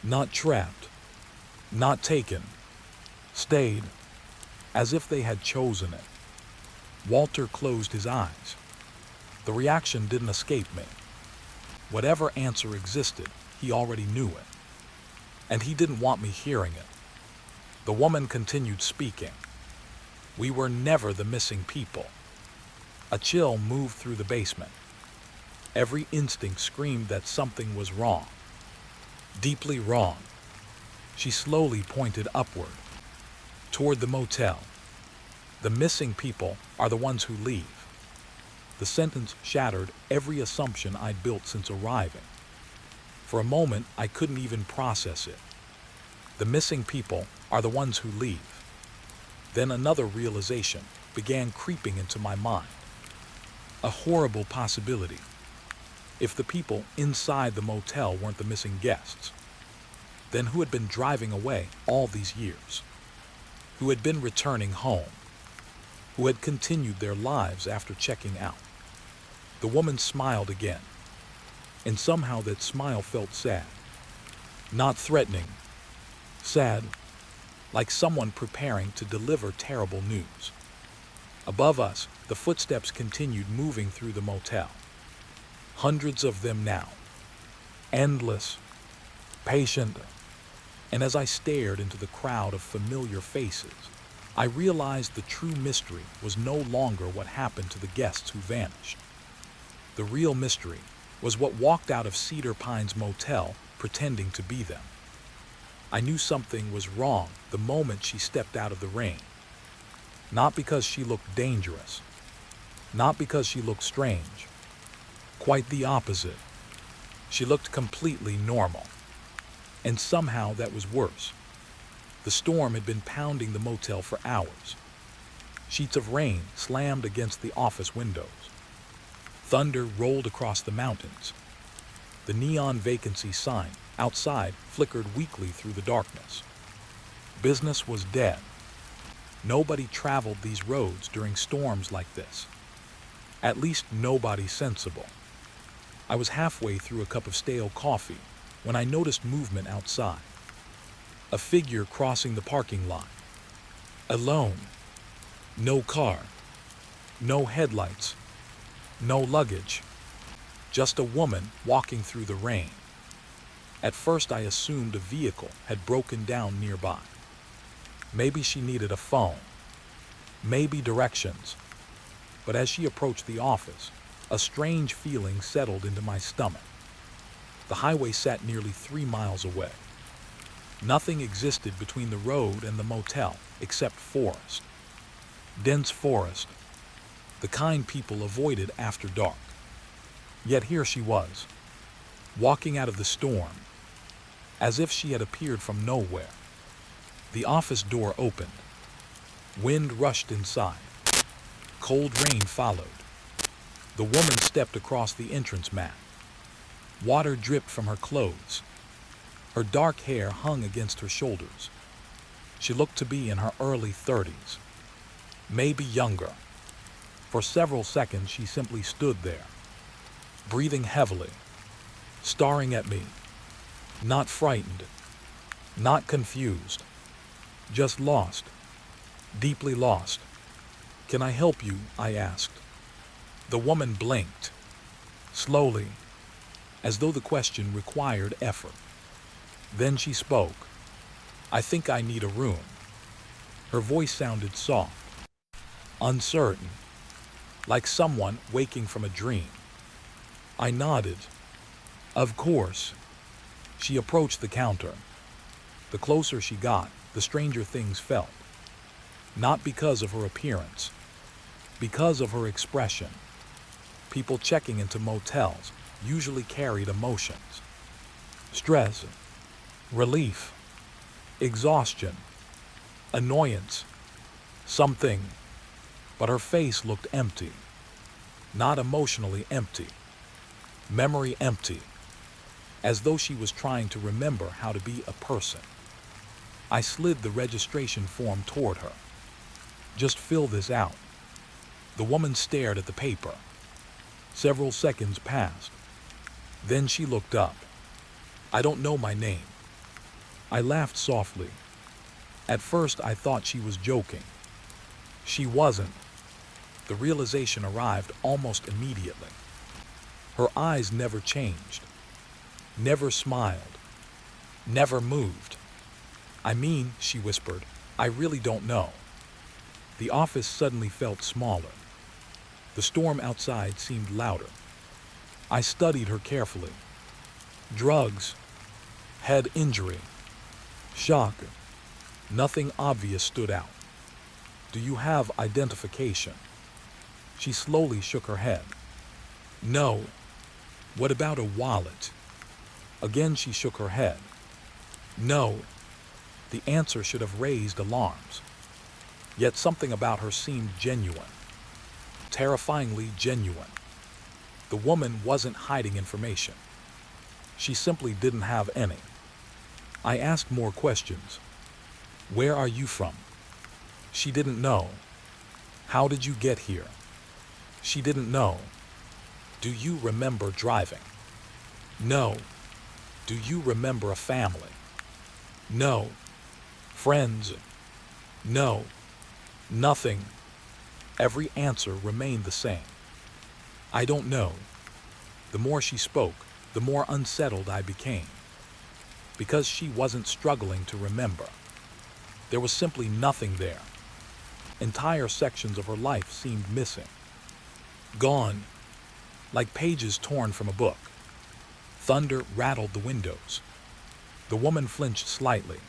Not trapped, not taken, stayed, as if they had chosen it. Walter closed his eyes. The reaction didn't escape me. Whatever answer existed, he already knew it. And he didn't want me hearing it. The woman continued speaking. We were never the missing people. A chill moved through the basement. Every instinct screamed that something was wrong. Deeply wrong. She slowly pointed upward, toward the motel. The missing people are the ones who leave. The sentence shattered every assumption I'd built since arriving. For a moment, I couldn't even process it. The missing people are the ones who leave. Then another realization began creeping into my mind. A horrible possibility. If the people inside the motel weren't the missing guests, then who had been driving away all these years? Who had been returning home? Who had continued their lives after checking out? The woman smiled again, and somehow that smile felt sad. Not threatening, sad, like someone preparing to deliver terrible news. Above us, the footsteps continued moving through the motel. Hundreds of them now. Endless, patient, and as I stared into the crowd of familiar faces, I realized the true mystery was no longer what happened to the guests who vanished. The real mystery was what walked out of Cedar Pines Motel pretending to be them. I knew something was wrong the moment she stepped out of the rain. Not because she looked dangerous, not because she looked strange. Quite the opposite. She looked completely normal. And somehow that was worse. The storm had been pounding the motel for hours. Sheets of rain slammed against the office windows. Thunder rolled across the mountains. The neon vacancy sign outside flickered weakly through the darkness. Business was dead. Nobody traveled these roads during storms like this. At least nobody sensible. I was halfway through a cup of stale coffee when I noticed movement outside. A figure crossing the parking lot. Alone. No car. No headlights. No luggage. Just a woman walking through the rain. At first I assumed a vehicle had broken down nearby. Maybe she needed a phone. Maybe directions. But as she approached the office, a strange feeling settled into my stomach. The highway sat nearly 3 miles away. Nothing existed between the road and the motel except forest. Dense forest. The kind people avoided after dark. Yet here she was, walking out of the storm, as if she had appeared from nowhere. The office door opened. Wind rushed inside. Cold rain followed. The woman stepped across the entrance mat. Water dripped from her clothes. Her dark hair hung against her shoulders. She looked to be in her early 30s, maybe younger. For several seconds she simply stood there, breathing heavily, staring at me, not frightened, not confused, just lost, deeply lost. "Can I help you?" I asked. The woman blinked, slowly, as though the question required effort. Then she spoke. "I think I need a room." Her voice sounded soft, uncertain, like someone waking from a dream. I nodded. Of course. She approached the counter. The closer she got, the stranger things felt. Not because of her appearance, because of her expression. People checking into motels usually carried emotions. Stress, relief, exhaustion, annoyance, something. But her face looked empty. Not emotionally empty. Memory empty. As though she was trying to remember how to be a person. I slid the registration form toward her. "Just fill this out." The woman stared at the paper. Several seconds passed. Then she looked up. "I don't know my name." I laughed softly. At first I thought she was joking. She wasn't. The realization arrived almost immediately. Her eyes never changed, never smiled, never moved. "I mean," she whispered, "I really don't know." The office suddenly felt smaller. The storm outside seemed louder. I studied her carefully. Drugs, head injury, shock. Nothing obvious stood out. "Do you have identification?" She slowly shook her head. "No." "What about a wallet?" Again she shook her head. "No." The answer should have raised alarms. Yet something about her seemed genuine. Terrifyingly genuine. The woman wasn't hiding information. She simply didn't have any. I asked more questions. "Where are you from?" She didn't know. "How did you get here?" She didn't know. "Do you remember driving?" "No." "Do you remember a family?" "No." "Friends?" "No." Nothing. Every answer remained the same. "I don't know." The more she spoke, the more unsettled I became. Because she wasn't struggling to remember. There was simply nothing there. Entire sections of her life seemed missing. Gone, like pages torn from a book. Thunder rattled the windows. The woman flinched slightly.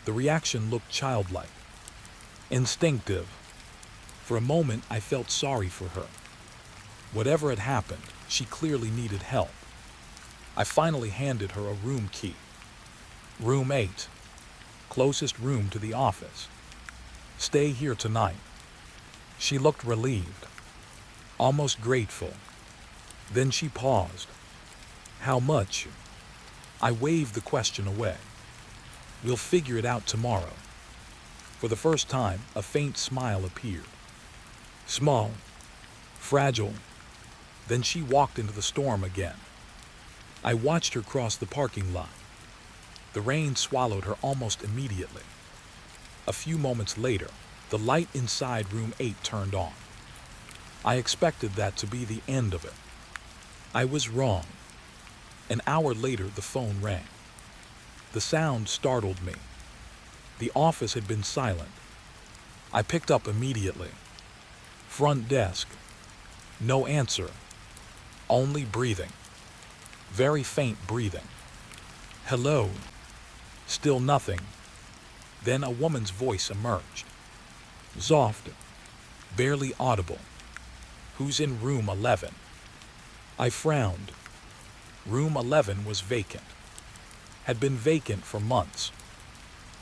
The reaction looked childlike, instinctive. For a moment, I felt sorry for her. Whatever had happened, she clearly needed help. I finally handed her a room key. Room 8, closest room to the office. "Stay here tonight." She looked relieved, almost grateful. Then she paused. "How much?" I waved the question away. "We'll figure it out tomorrow." For the first time, a faint smile appeared. Small, fragile. Then she walked into the storm again. I watched her cross the parking lot. The rain swallowed her almost immediately. A few moments later, the light inside room 8 turned on. I expected that to be the end of it. I was wrong. An hour later, the phone rang. The sound startled me. The office had been silent. I picked up immediately. Front desk. No answer. Only breathing. Very faint breathing. Hello. Still nothing. Then a woman's voice emerged. Soft. Barely audible. Who's in room 11? I frowned. Room 11 was vacant. Had been vacant for months.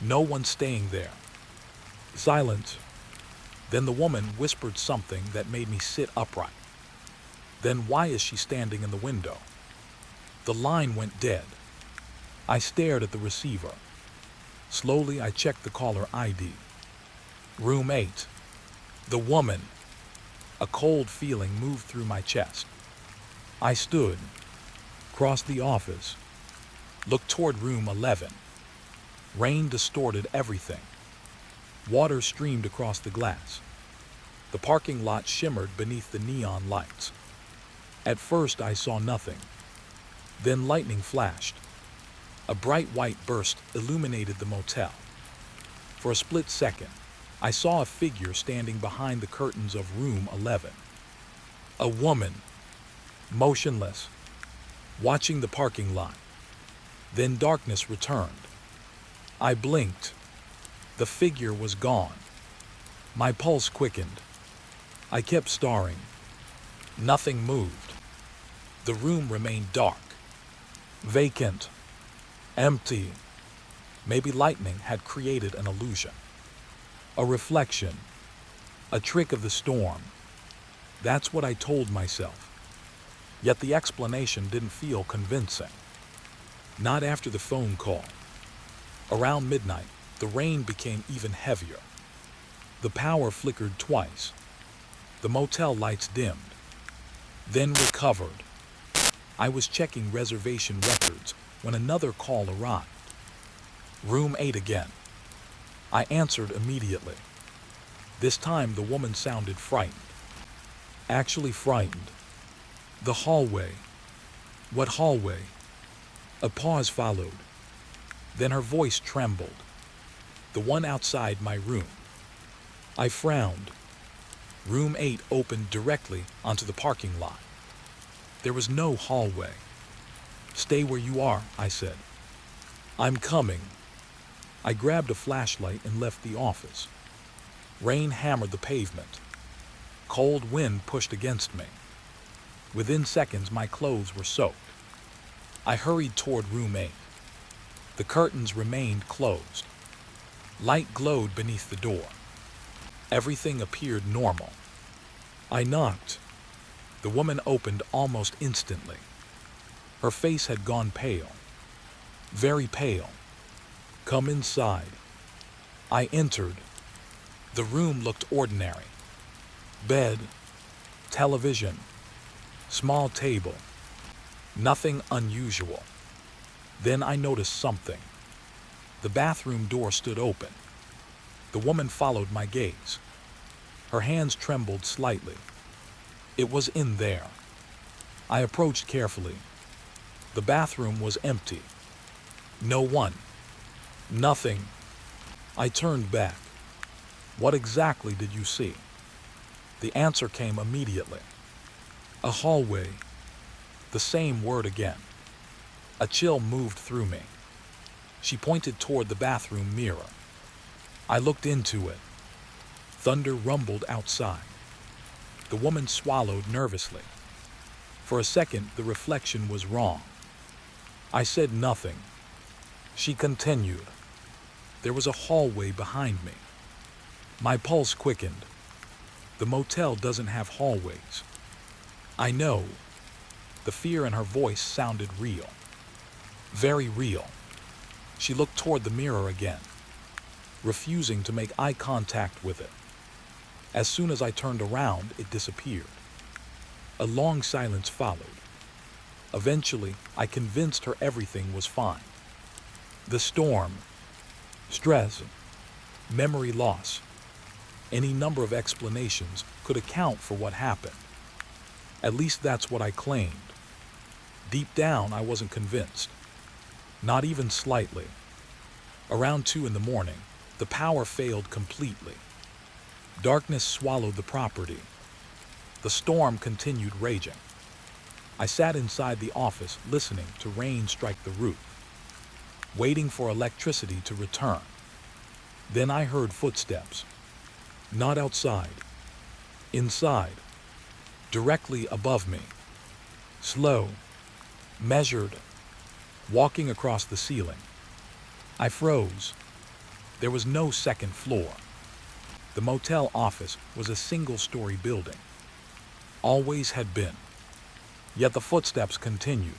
No one staying there. Silence. Then the woman whispered something that made me sit upright. Then why is she standing in the window? The line went dead. I stared at the receiver. Slowly I checked the caller ID. Room 8. The woman. A cold feeling moved through my chest. I stood, crossed the office, looked toward room 11. Rain distorted everything. Water streamed across the glass. The parking lot shimmered beneath the neon lights. At first I saw nothing. Then lightning flashed. A bright white burst illuminated the motel. For a split second, I saw a figure standing behind the curtains of room 11. A woman, motionless, watching the parking lot. Then darkness returned. I blinked. The figure was gone. My pulse quickened. I kept staring. Nothing moved. The room remained dark, vacant, empty. Maybe lightning had created an illusion. A reflection. A trick of the storm. That's what I told myself. Yet the explanation didn't feel convincing. Not after the phone call. Around midnight, the rain became even heavier. The power flickered twice. The motel lights dimmed, then recovered. I was checking reservation records when another call arrived. Room 8 again. I answered immediately. This time the woman sounded frightened. Actually frightened. The hallway. What hallway? A pause followed. Then her voice trembled. The one outside my room. I frowned. Room 8 opened directly onto the parking lot. There was no hallway. Stay where you are, I said. I'm coming. I grabbed a flashlight and left the office. Rain hammered the pavement. Cold wind pushed against me. Within seconds, my clothes were soaked. I hurried toward room 8. The curtains remained closed. Light glowed beneath the door. Everything appeared normal. I knocked. The woman opened almost instantly. Her face had gone pale. Very pale. Come inside. I entered. The room looked ordinary. Bed, television, small table. Nothing unusual. Then I noticed something. The bathroom door stood open. The woman followed my gaze. Her hands trembled slightly. It was in there. I approached carefully. The bathroom was empty. No one. Nothing. I turned back. What exactly did you see? The answer came immediately. A hallway. The same word again. A chill moved through me. She pointed toward the bathroom mirror. I looked into it. Thunder rumbled outside. The woman swallowed nervously. For a second, the reflection was wrong. I said nothing. She continued. There was a hallway behind me. My pulse quickened. The motel doesn't have hallways. I know. The fear in her voice sounded real. Very real. She looked toward the mirror again, refusing to make eye contact with it. As soon as I turned around, it disappeared. A long silence followed. Eventually, I convinced her everything was fine. The storm, stress, Memory loss. Any number of explanations could account for what happened. At least that's what I claimed. Deep down, I wasn't convinced. Not even slightly. Around 2 in the morning, the power failed completely. Darkness swallowed the property. The storm continued raging. I sat inside the office listening to rain strike the roof, waiting for electricity to return. Then I heard footsteps. Not outside. Inside. Directly above me. Slow. Measured. Walking across the ceiling. I froze. There was no second floor. The motel office was a single-story building. Always had been. Yet the footsteps continued.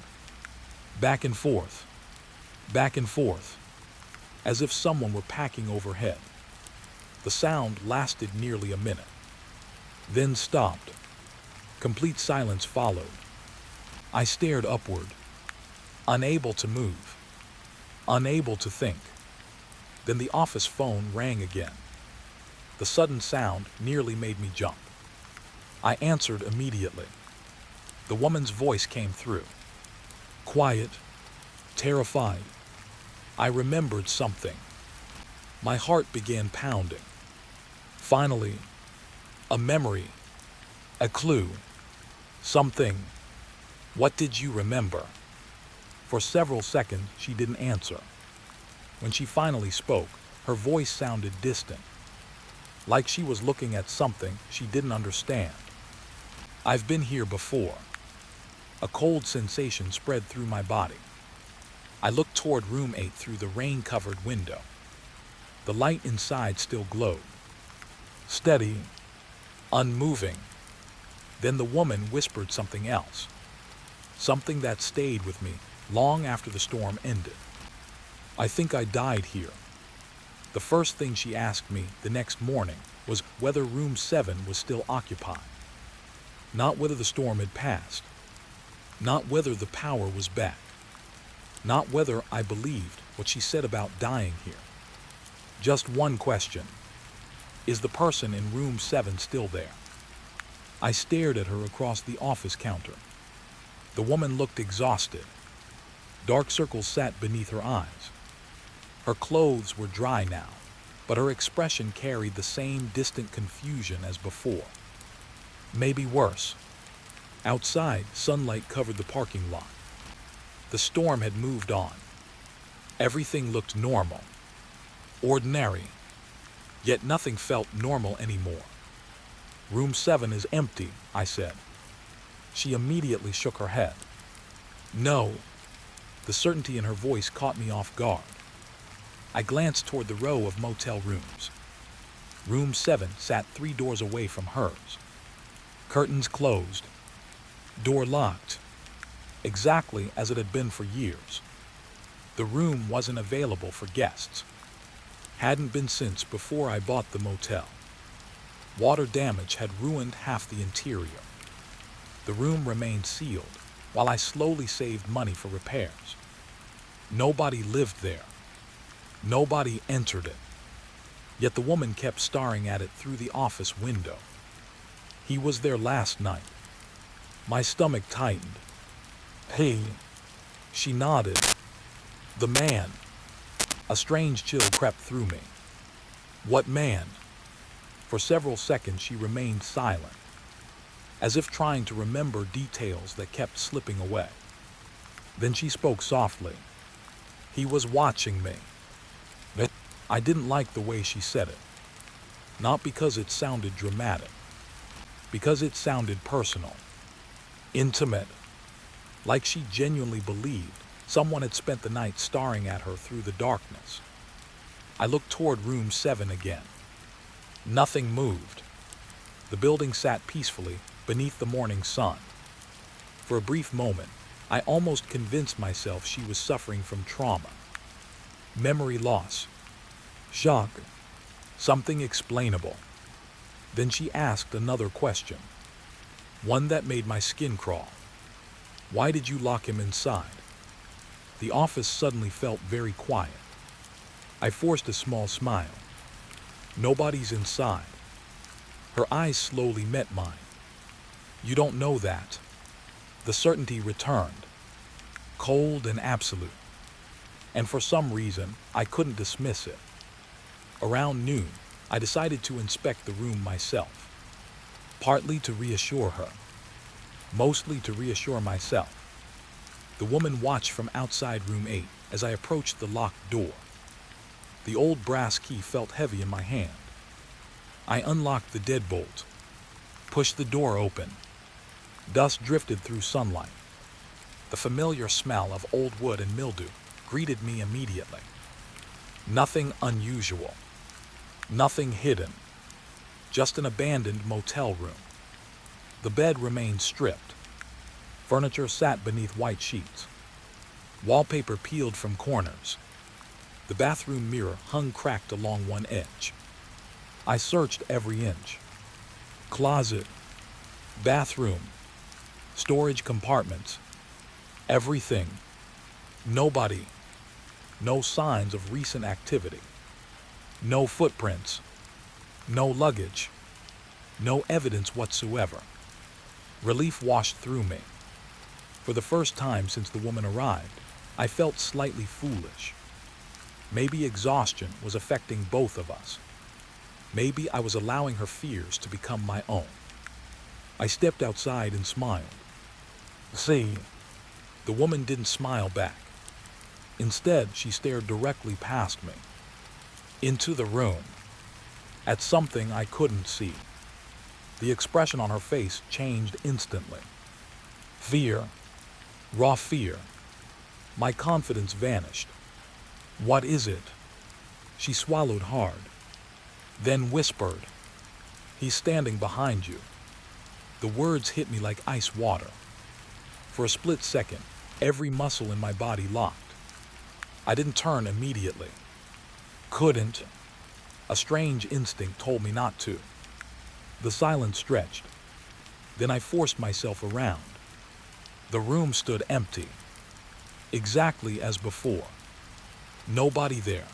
Back and forth. Back and forth. As if someone were packing overhead. The sound lasted nearly a minute. Then stopped. Complete silence followed. I stared upward. Unable to move. Unable to think. Then the office phone rang again. The sudden sound nearly made me jump. I answered immediately. The woman's voice came through. Quiet, terrified. I remembered something. My heart began pounding. Finally, a memory, a clue, something. What did you remember? For several seconds, she didn't answer. When she finally spoke, her voice sounded distant, like she was looking at something she didn't understand. I've been here before. A cold sensation spread through my body. I looked toward room 8 through the rain-covered window. The light inside still glowed. Steady, unmoving. Then the woman whispered something else. Something that stayed with me long after the storm ended. I think I died here. The first thing she asked me the next morning was whether room 7 was still occupied. Not whether the storm had passed. Not whether the power was back. Not whether I believed what she said about dying here. Just one question. Is the person in room 7 still there? I stared at her across the office counter. The woman looked exhausted. Dark circles sat beneath her eyes. Her clothes were dry now, but her expression carried the same distant confusion as before. Maybe worse. Outside, sunlight covered the parking lot. The storm had moved on. Everything looked normal, ordinary, yet nothing felt normal anymore. Room 7 is empty, I said. She immediately shook her head. No. The certainty in her voice caught me off guard. I glanced toward the row of motel rooms. Room 7 sat 3 doors away from hers. Curtains closed. Door locked. Exactly as it had been for years. The room wasn't available for guests. Hadn't been since before I bought the motel. Water damage had ruined half the interior. The room remained sealed while I slowly saved money for repairs. Nobody lived there. Nobody entered it. Yet the woman kept staring at it through the office window. He was there last night. My stomach tightened. Hey, she nodded. The man. A strange chill crept through me. What man? For several seconds she remained silent, as if trying to remember details that kept slipping away. Then she spoke softly. He was watching me. I didn't like the way she said it. Not because it sounded dramatic. Because it sounded personal. Intimate. Like she genuinely believed someone had spent the night staring at her through the darkness. I looked toward room 7 again. Nothing moved. The building sat peacefully beneath the morning sun. For a brief moment, I almost convinced myself she was suffering from trauma. Memory loss. Shock. Something explainable. Then she asked another question. One that made my skin crawl. Why did you lock him inside? The office suddenly felt very quiet. I forced a small smile. Nobody's inside. Her eyes slowly met mine. You don't know that. The certainty returned, cold and absolute. And for some reason, I couldn't dismiss it. Around noon, I decided to inspect the room myself, partly to reassure her, mostly to reassure myself. The woman watched from outside room 8 as I approached the locked door. The old brass key felt heavy in my hand. I unlocked the deadbolt, pushed the door open. Dust drifted through sunlight. The familiar smell of old wood and mildew greeted me immediately. Nothing unusual, nothing hidden, just an abandoned motel room. The bed remained stripped. Furniture sat beneath white sheets. Wallpaper peeled from corners. The bathroom mirror hung cracked along one edge. I searched every inch. Closet, bathroom, storage compartments, everything. Nobody. No signs of recent activity. No footprints. No luggage. No evidence whatsoever. Relief washed through me. For the first time since the woman arrived, I felt slightly foolish. Maybe exhaustion was affecting both of us. Maybe I was allowing her fears to become my own. I stepped outside and smiled. See, the woman didn't smile back. Instead, she stared directly past me, into the room, at something I couldn't see. The expression on her face changed instantly. Fear, raw fear. My confidence vanished. What is it? She swallowed hard, then whispered, "He's standing behind you." The words hit me like ice water. For a split second, every muscle in my body locked. I didn't turn immediately. Couldn't. A strange instinct told me not to. The silence stretched. Then I forced myself around. The room stood empty, exactly as before. Nobody there.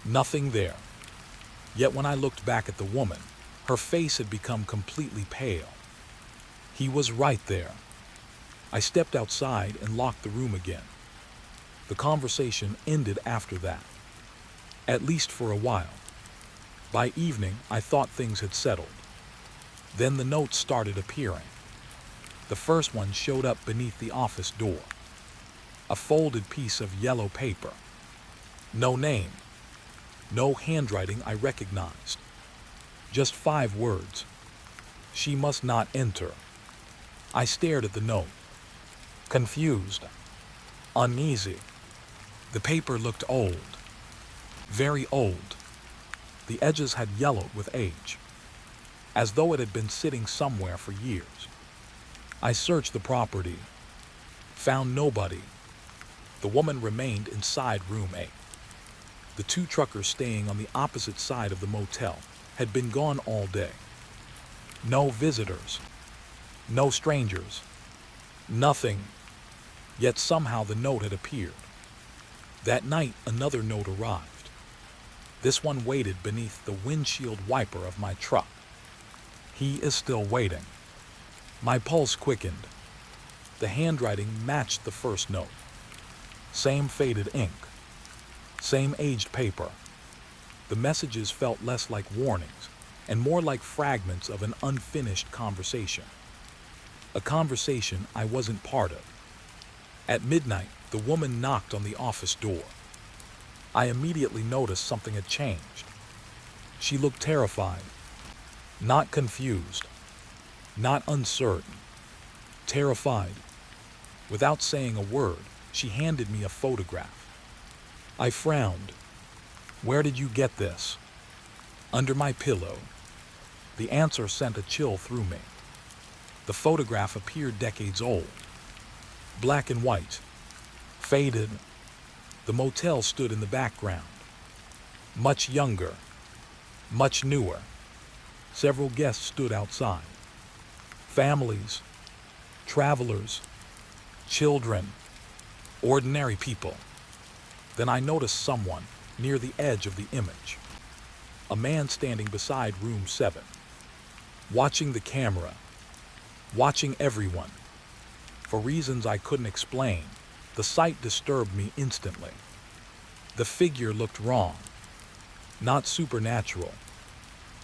Nothing there. Yet when I looked back at the woman, her face had become completely pale. He was right there. I stepped outside and locked the room again. The conversation ended after that, at least for a while. By evening, I thought things had settled. Then the notes started appearing. The first one showed up beneath the office door. A folded piece of yellow paper. No name. No handwriting I recognized. Just 5 words. She must not enter. I stared at the note, confused, uneasy. The paper looked old, very old. The edges had yellowed with age, as though it had been sitting somewhere for years. I searched the property, found nobody. The woman remained inside room 8. The 2 truckers staying on the opposite side of the motel had been gone all day. No visitors, no strangers, nothing. Yet somehow the note had appeared. That night, another note arrived. This one waited beneath the windshield wiper of my truck. He is still waiting. My pulse quickened. The handwriting matched the first note. Same faded ink. Same aged paper. The messages felt less like warnings and more like fragments of an unfinished conversation. A conversation I wasn't part of. At midnight, the woman knocked on the office door. I immediately noticed something had changed. She looked terrified, not confused, not uncertain, terrified. Without saying a word, she handed me a photograph. I frowned. Where did you get this? Under my pillow. The answer sent a chill through me. The photograph appeared decades old. Black and white. Faded. The motel stood in the background. Much younger. Much newer. Several guests stood outside. Families. Travelers. Children. Ordinary people. Then I noticed someone near the edge of the image. A man standing beside room 7, watching the camera, watching everyone. For reasons I couldn't explain, the sight disturbed me instantly. The figure looked wrong. Not supernatural.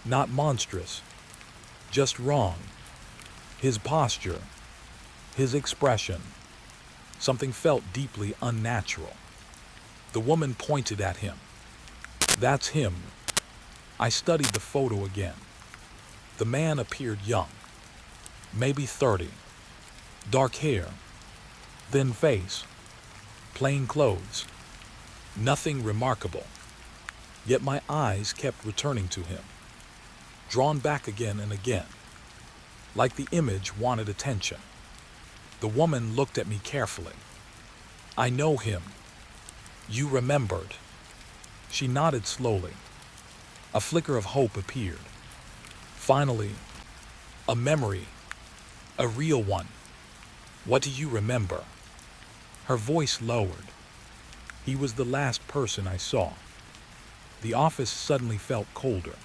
Not monstrous. Just wrong. His posture. His expression. Something felt deeply unnatural. The woman pointed at him. That's him. I studied the photo again. The man appeared young. Maybe 30. Dark hair. Thin face. Plain clothes. Nothing remarkable. Yet my eyes kept returning to him, drawn back again and again, like the image wanted attention. The woman looked at me carefully. I know him. You remembered. She nodded slowly. A flicker of hope appeared. Finally, a memory. A real one. What do you remember? Her voice lowered. He was the last person I saw. The office suddenly felt colder.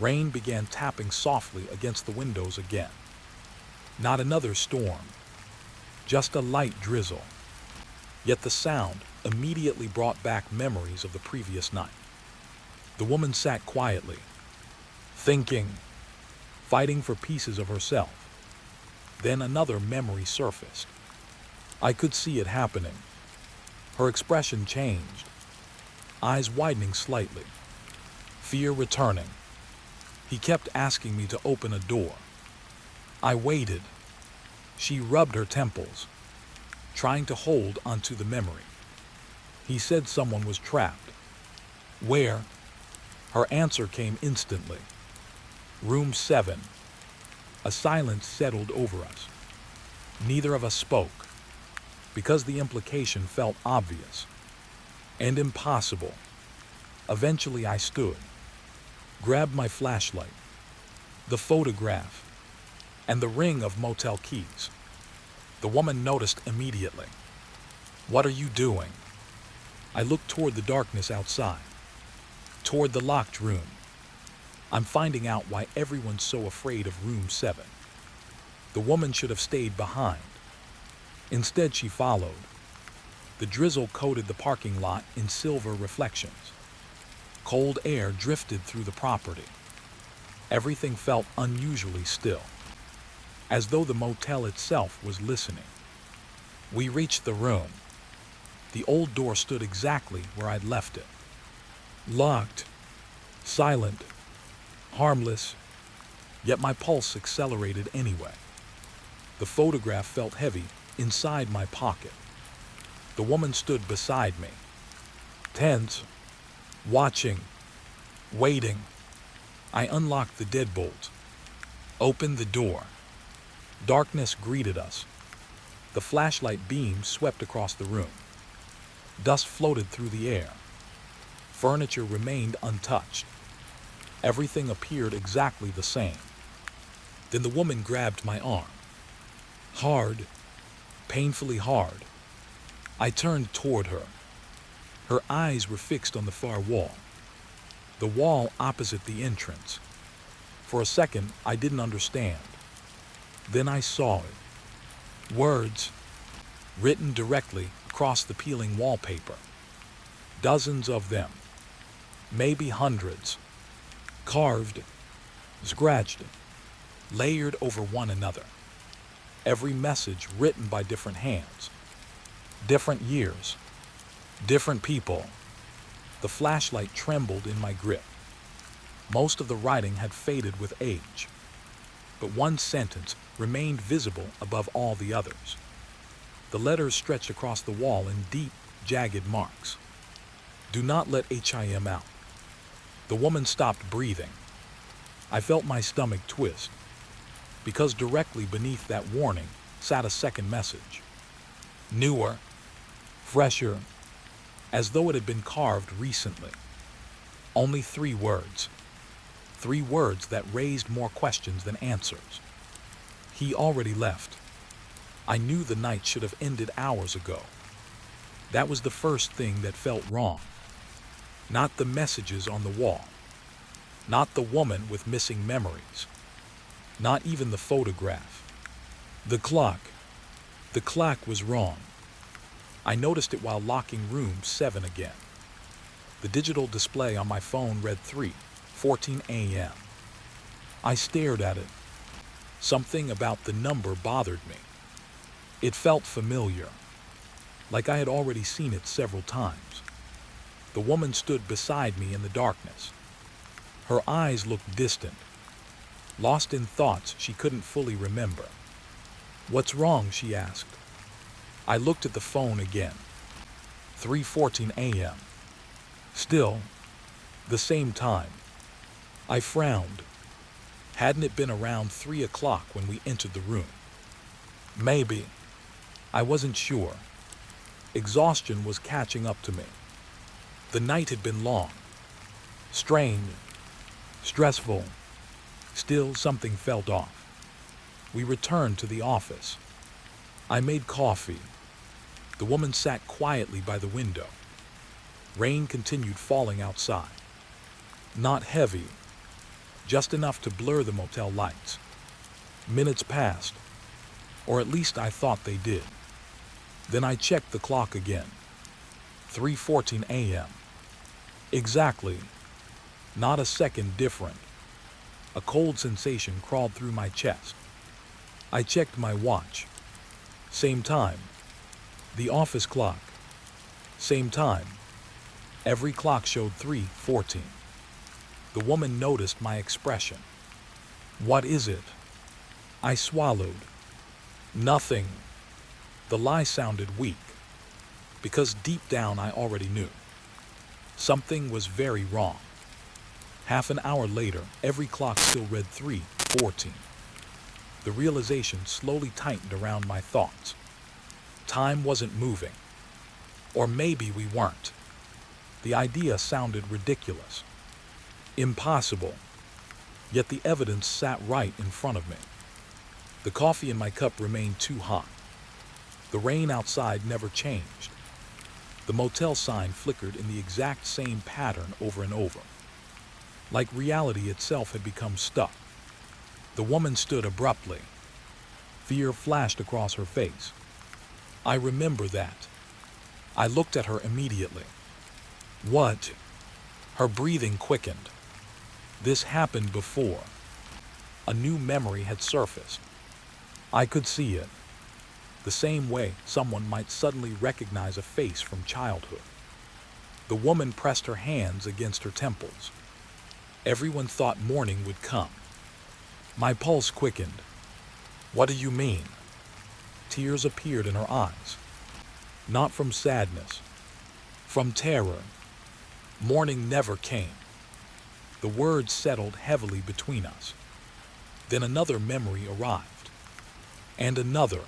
Rain began tapping softly against the windows again. Not another storm, just a light drizzle. Yet the sound immediately brought back memories of the previous night. The woman sat quietly, thinking, fighting for pieces of herself. Then another memory surfaced. I could see it happening. Her expression changed, eyes widening slightly, fear returning. He kept asking me to open a door. I waited. She rubbed her temples, trying to hold onto the memory. He said someone was trapped. Where? Her answer came instantly. Room 7. A silence settled over us. Neither of us spoke, because the implication felt obvious and impossible. Eventually I stood, grabbed my flashlight, the photograph, and the ring of motel keys. The woman noticed immediately. What are you doing? I looked toward the darkness outside, toward the locked room. I'm finding out why everyone's so afraid of room 7. The woman should have stayed behind. Instead, she followed. The drizzle coated the parking lot in silver reflections. Cold air drifted through the property. Everything felt unusually still, as though the motel itself was listening. We reached the room. The old door stood exactly where I'd left it. Locked, silent, harmless, yet my pulse accelerated anyway. The photograph felt heavy inside my pocket. The woman stood beside me, tense, watching, waiting. I unlocked the deadbolt, opened the door. Darkness greeted us. The flashlight beam swept across the room. Dust floated through the air. Furniture remained untouched. Everything appeared exactly the same. Then the woman grabbed my arm. Hard, painfully hard. I turned toward her. Her eyes were fixed on the far wall, the wall opposite the entrance. For a second, I didn't understand. Then I saw it. Words, written directly across the peeling wallpaper. Dozens of them, maybe hundreds, carved, scratched, layered over one another. Every message written by different hands, different years, different people. The flashlight trembled in my grip. Most of the writing had faded with age, but one sentence remained visible above all the others. The letters stretched across the wall in deep, jagged marks. Do not let him out. The woman stopped breathing. I felt my stomach twist, because directly beneath that warning sat a second message. Newer, fresher, as though it had been carved recently. Only 3 words. 3 words that raised more questions than answers. He already left. I knew the night should have ended hours ago. That was the first thing that felt wrong. Not the messages on the wall, Not the woman with missing memories. Not even the photograph. The clock. The clock was wrong. I noticed it while locking room 7 again. The digital display on my phone read 3:14 a.m. I stared at it. Something about the number bothered me. It felt familiar, like I had already seen it several times. The woman stood beside me in the darkness. Her eyes looked distant, lost in thoughts she couldn't fully remember. "What's wrong?" she asked. I looked at the phone again. 3:14 a.m. Still, the same time. I frowned. Hadn't it been around 3 o'clock when we entered the room? Maybe. I wasn't sure. Exhaustion was catching up to me. The night had been long, strange, stressful. Still, something felt off. We returned to the office. I made coffee. The woman sat quietly by the window. Rain continued falling outside. Not heavy, just enough to blur the motel lights. Minutes passed, or at least I thought they did. Then I checked the clock again. 3:14 a.m. Exactly. Not a second different. A cold sensation crawled through my chest. I checked my watch. Same time. The office clock. Same time. Every clock showed 3:14. The woman noticed my expression. "What is it?" I swallowed. "Nothing." The lie sounded weak, because deep down I already knew. Something was very wrong. Half an hour later, every clock still read 3:14. The realization slowly tightened around my thoughts. Time wasn't moving. Or maybe we weren't. The idea sounded ridiculous. Impossible. Yet the evidence sat right in front of me. The coffee in my cup remained too hot. The rain outside never changed. The motel sign flickered in the exact same pattern over and over. Like reality itself had become stuck. The woman stood abruptly. Fear flashed across her face. I remember that. I looked at her immediately. "What?" Her breathing quickened. This happened before. A new memory had surfaced. I could see it. The same way someone might suddenly recognize a face from childhood. The woman pressed her hands against her temples. Everyone thought morning would come. My pulse quickened. "What do you mean?" Tears appeared in her eyes. Not from sadness, from terror. Morning never came. The words settled heavily between us. Then another memory arrived. And another.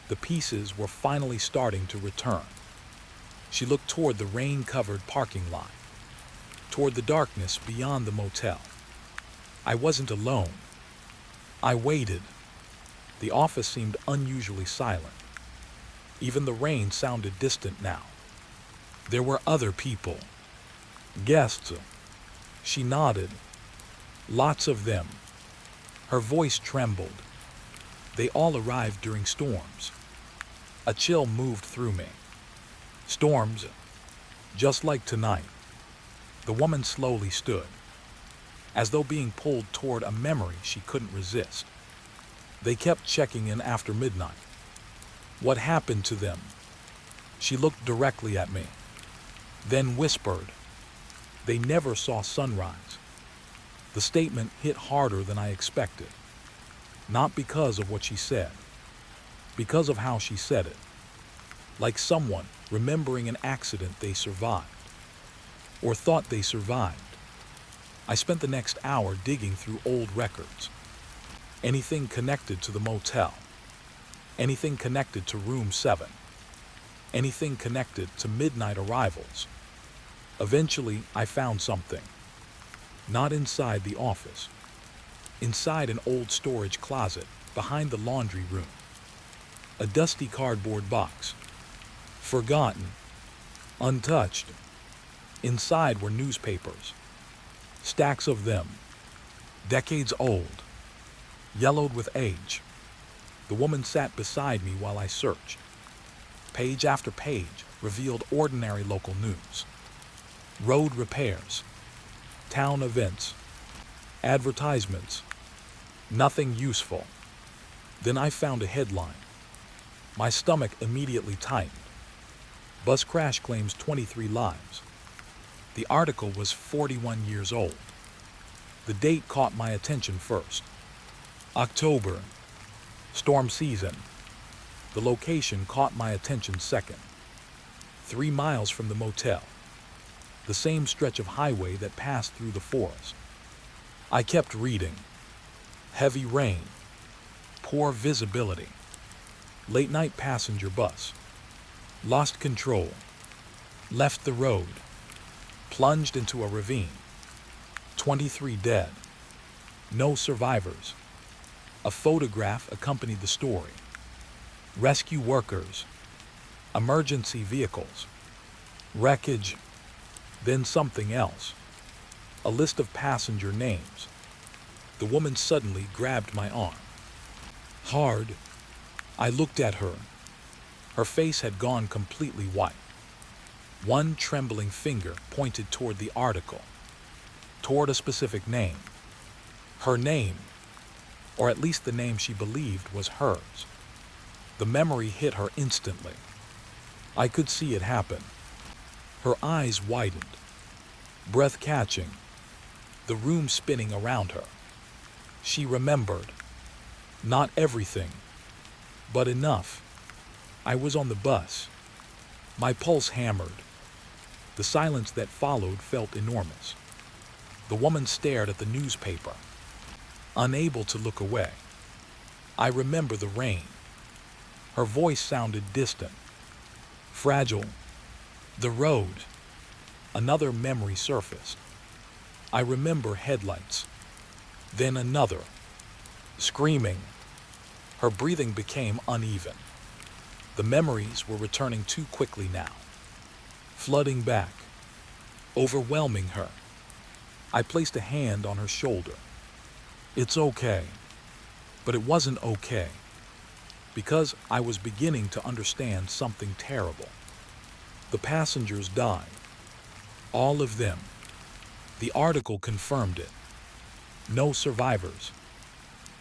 The pieces were finally starting to return. She looked toward the rain-covered parking lot, toward the darkness beyond the motel. I wasn't alone. I waited. The office seemed unusually silent. Even the rain sounded distant now. There were other people. Guests. She nodded. Lots of them. Her voice trembled. They all arrived during storms. A chill moved through me. Storms, just like tonight. The woman slowly stood, as though being pulled toward a memory she couldn't resist. They kept checking in after midnight. What happened to them? She looked directly at me, then whispered, "They never saw sunrise." The statement hit harder than I expected. Not because of what she said, because of how she said it. Like someone remembering an accident they survived, or thought they survived. I spent the next hour digging through old records. Anything connected to the motel. Anything connected to room 7. Anything connected to midnight arrivals. Eventually, I found something. Not inside the office. Inside an old storage closet behind the laundry room. A dusty cardboard box. Forgotten. Untouched. Inside were newspapers. Stacks of them, decades old, yellowed with age. The woman sat beside me while I searched. Page after page revealed ordinary local news. Road repairs, town events, advertisements. Nothing useful. Then I found a headline. My stomach immediately tightened. Bus crash claims 23 lives. The article was 41 years old. The date caught my attention first. October, storm season. The location caught my attention second. 3 miles from the motel. The same stretch of highway that passed through the forest. I kept reading. Heavy rain. Poor visibility. Late night passenger bus. Lost control. Left the road. Plunged into a ravine. 23 dead. No survivors. A photograph accompanied the story. Rescue workers. Emergency vehicles. Wreckage. Then something else. A list of passenger names. The woman suddenly grabbed my arm. Hard. I looked at her. Her face had gone completely white. One trembling finger pointed toward the article, toward a specific name. Her name, or at least the name she believed was hers. The memory hit her instantly. I could see it happen. Her eyes widened, breath catching, the room spinning around her. She remembered. Not everything, but enough. I was on the bus. My pulse hammered. The silence that followed felt enormous. The woman stared at the newspaper, unable to look away. I remember the rain. Her voice sounded distant, fragile. The road. Another memory surfaced. I remember headlights. Then another. Screaming. Her breathing became uneven. The memories were returning too quickly now, flooding back, overwhelming her. I placed a hand on her shoulder. It's okay. But it wasn't okay, because I was beginning to understand something terrible. The passengers died. All of them. The article confirmed it. No survivors.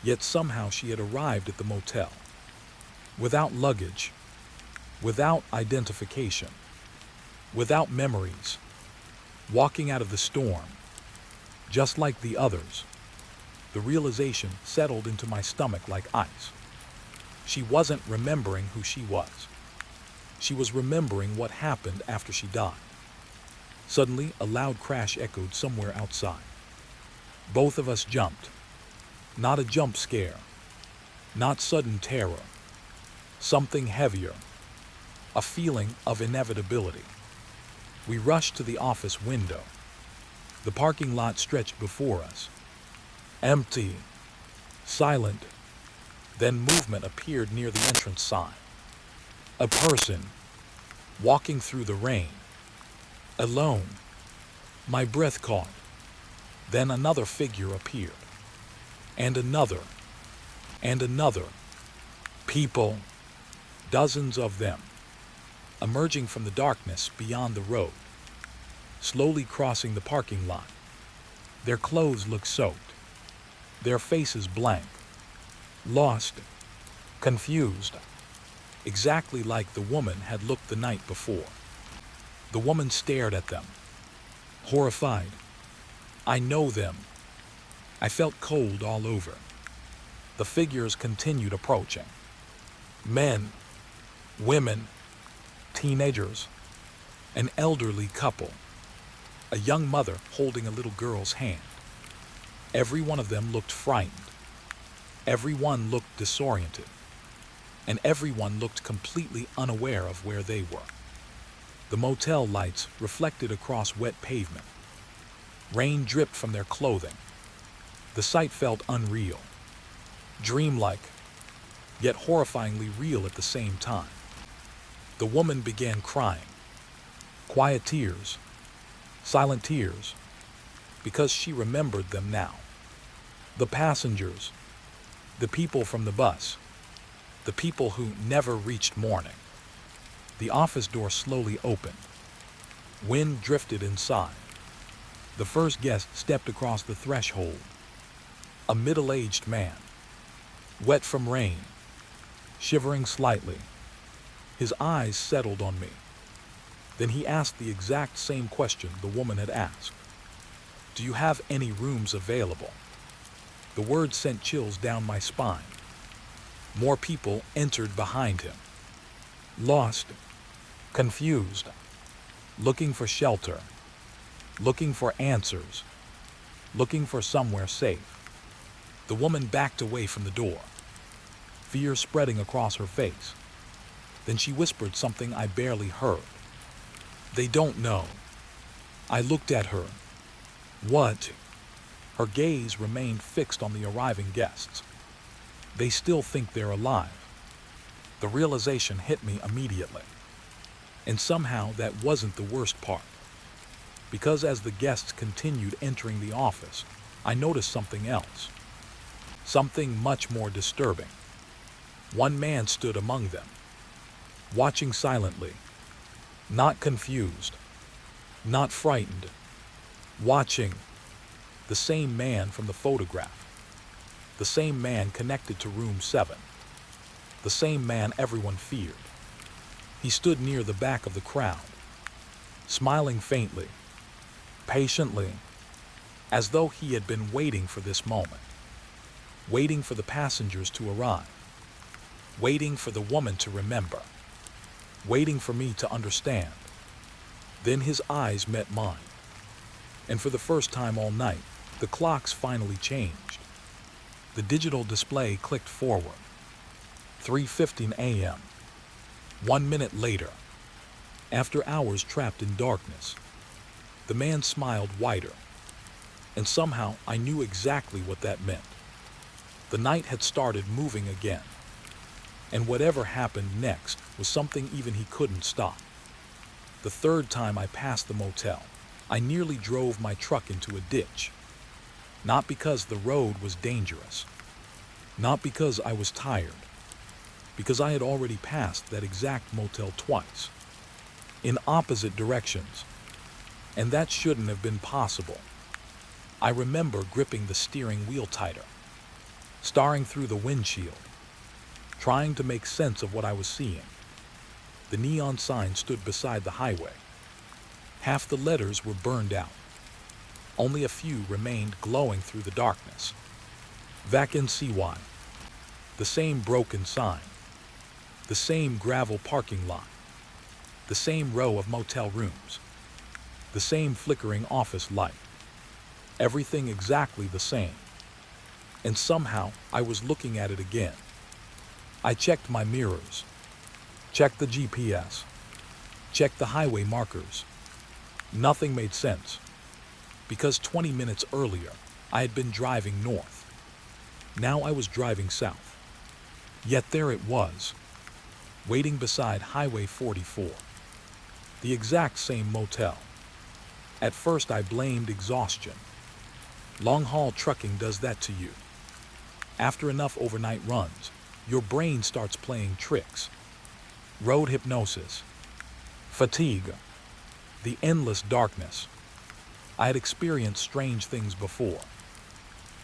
Yet somehow she had arrived at the motel. Without luggage. Without identification. Without memories. Walking out of the storm. Just like the others. The realization settled into my stomach like ice. She wasn't remembering who she was. She was remembering what happened after she died. Suddenly, a loud crash echoed somewhere outside. Both of us jumped. Not a jump scare. Not sudden terror. Something heavier. A feeling of inevitability. We rushed to the office window. The parking lot stretched before us. Empty. Silent. Then movement appeared near the entrance sign. A person. Walking through the rain. Alone. My breath caught. Then another figure appeared. And another. And another. People. Dozens of them. Emerging from the darkness beyond the road. Slowly crossing the parking lot. Their clothes looked soaked. Their faces blank. Lost. Confused. Exactly like the woman had looked the night before. The woman stared at them. Horrified. I know them. I felt cold all over. The figures continued approaching. Men. Women. Teenagers. An elderly couple. A young mother holding a little girl's hand. Every one of them looked frightened. Everyone looked disoriented. And everyone looked completely unaware of where they were. The motel lights reflected across wet pavement. Rain dripped from their clothing. The sight felt unreal, dreamlike, yet horrifyingly real at the same time. The woman began crying. Quiet tears, silent tears, because she remembered them now. The passengers, the people from the bus, the people who never reached morning. The office door slowly opened. Wind drifted inside. The first guest stepped across the threshold. A middle-aged man, wet from rain, shivering slightly. His eyes settled on me. Then he asked the exact same question the woman had asked. "Do you have any rooms available?" The word sent chills down my spine. More people entered behind him. Lost, confused, looking for shelter, looking for answers, looking for somewhere safe. The woman backed away from the door, fear spreading across her face. Then she whispered something I barely heard. "They don't know." I looked at her. What? Her gaze remained fixed on the arriving guests. They still think they're alive. The realization hit me immediately. And somehow that wasn't the worst part. Because as the guests continued entering the office, I noticed something else. Something much more disturbing. One man stood among them, watching silently, not confused, not frightened, watching. The same man from the photograph. The same man connected to room 7. The same man everyone feared. He stood near the back of the crowd, smiling faintly, patiently, as though he had been waiting for this moment, waiting for the passengers to arrive, waiting for the woman to remember, waiting for me to understand. Then his eyes met mine, and for the first time all night, the clocks finally changed. The digital display clicked forward. 3:15 a.m. 1 minute later, after hours trapped in darkness, the man smiled wider, and somehow I knew exactly what that meant. The night had started moving again, and whatever happened next was something even he couldn't stop. The third time I passed the motel, I nearly drove my truck into a ditch. Not because the road was dangerous, not because I was tired, because I had already passed that exact motel twice, in opposite directions, and that shouldn't have been possible. I remember gripping the steering wheel tighter, staring through the windshield, trying to make sense of what I was seeing. The neon sign stood beside the highway. Half the letters were burned out. Only a few remained glowing through the darkness. Vacancy. The same broken sign. The same gravel parking lot. The same row of motel rooms. The same flickering office light. Everything exactly the same. And somehow I was looking at it again. I checked my mirrors, checked the GPS, checked the highway markers. Nothing made sense. Because 20 minutes earlier, I had been driving north. Now I was driving south. Yet there it was, waiting beside Highway 44. The exact same motel. At first I blamed exhaustion. Long-haul trucking does that to you. After enough overnight runs, your brain starts playing tricks. Road hypnosis, fatigue, the endless darkness. I had experienced strange things before.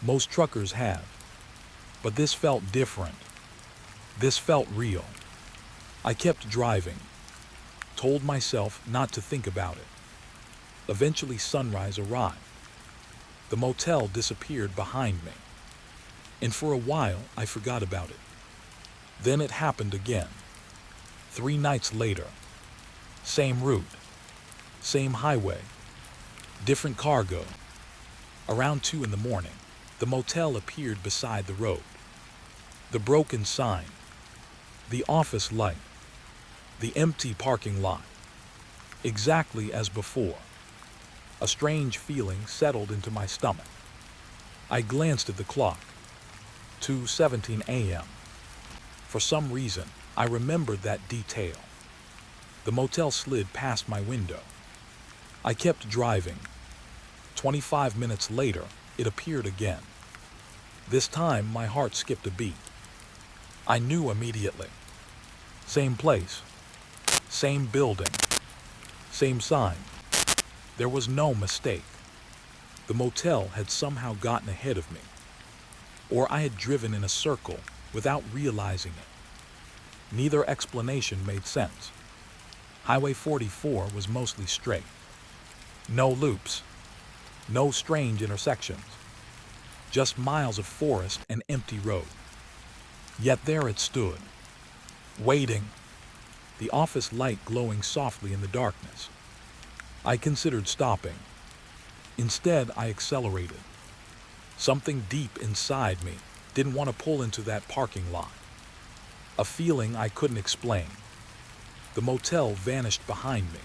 Most truckers have. But this felt different. This felt real. I kept driving, told myself not to think about it. Eventually sunrise arrived. The motel disappeared behind me. And for a while I forgot about it. Then it happened again. 3 nights later. Same route. Same highway. Different cargo. Around 2 in the morning, the motel appeared beside the road. The broken sign. The office light. The empty parking lot. Exactly as before. A strange feeling settled into my stomach. I glanced at the clock. 2:17 a.m. For some reason, I remembered that detail. The motel slid past my window. I kept driving. 25 minutes later, it appeared again. This time, my heart skipped a beat. I knew immediately. Same place, same building, same sign. There was no mistake. The motel had somehow gotten ahead of me, or I had driven in a circle without realizing it. Neither explanation made sense. Highway 44 was mostly straight. No loops, no strange intersections, just miles of forest and empty road. Yet there it stood, waiting, the office light glowing softly in the darkness. I considered stopping. Instead, I accelerated. Something deep inside me didn't want to pull into that parking lot. A feeling I couldn't explain. The motel vanished behind me.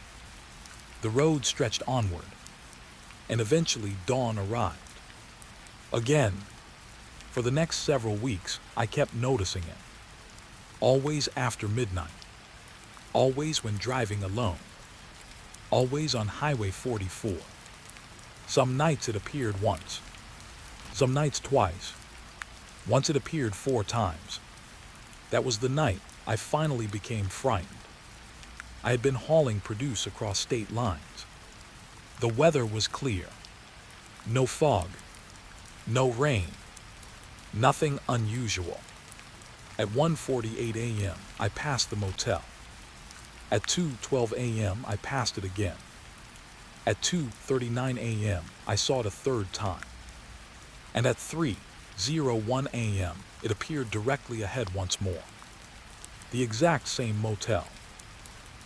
The road stretched onward, and eventually dawn arrived. Again, for the next several weeks, I kept noticing it. Always after midnight. Always when driving alone. Always on Highway 44. Some nights it appeared once. Some nights twice. Once it appeared 4 times. That was the night I finally became frightened. I had been hauling produce across state lines. The weather was clear. No fog. No rain. Nothing unusual. At 1:48 a.m., I passed the motel. At 2:12 a.m., I passed it again. At 2:39 a.m., I saw it a third time. And at 3:01 a.m., it appeared directly ahead once more. The exact same motel.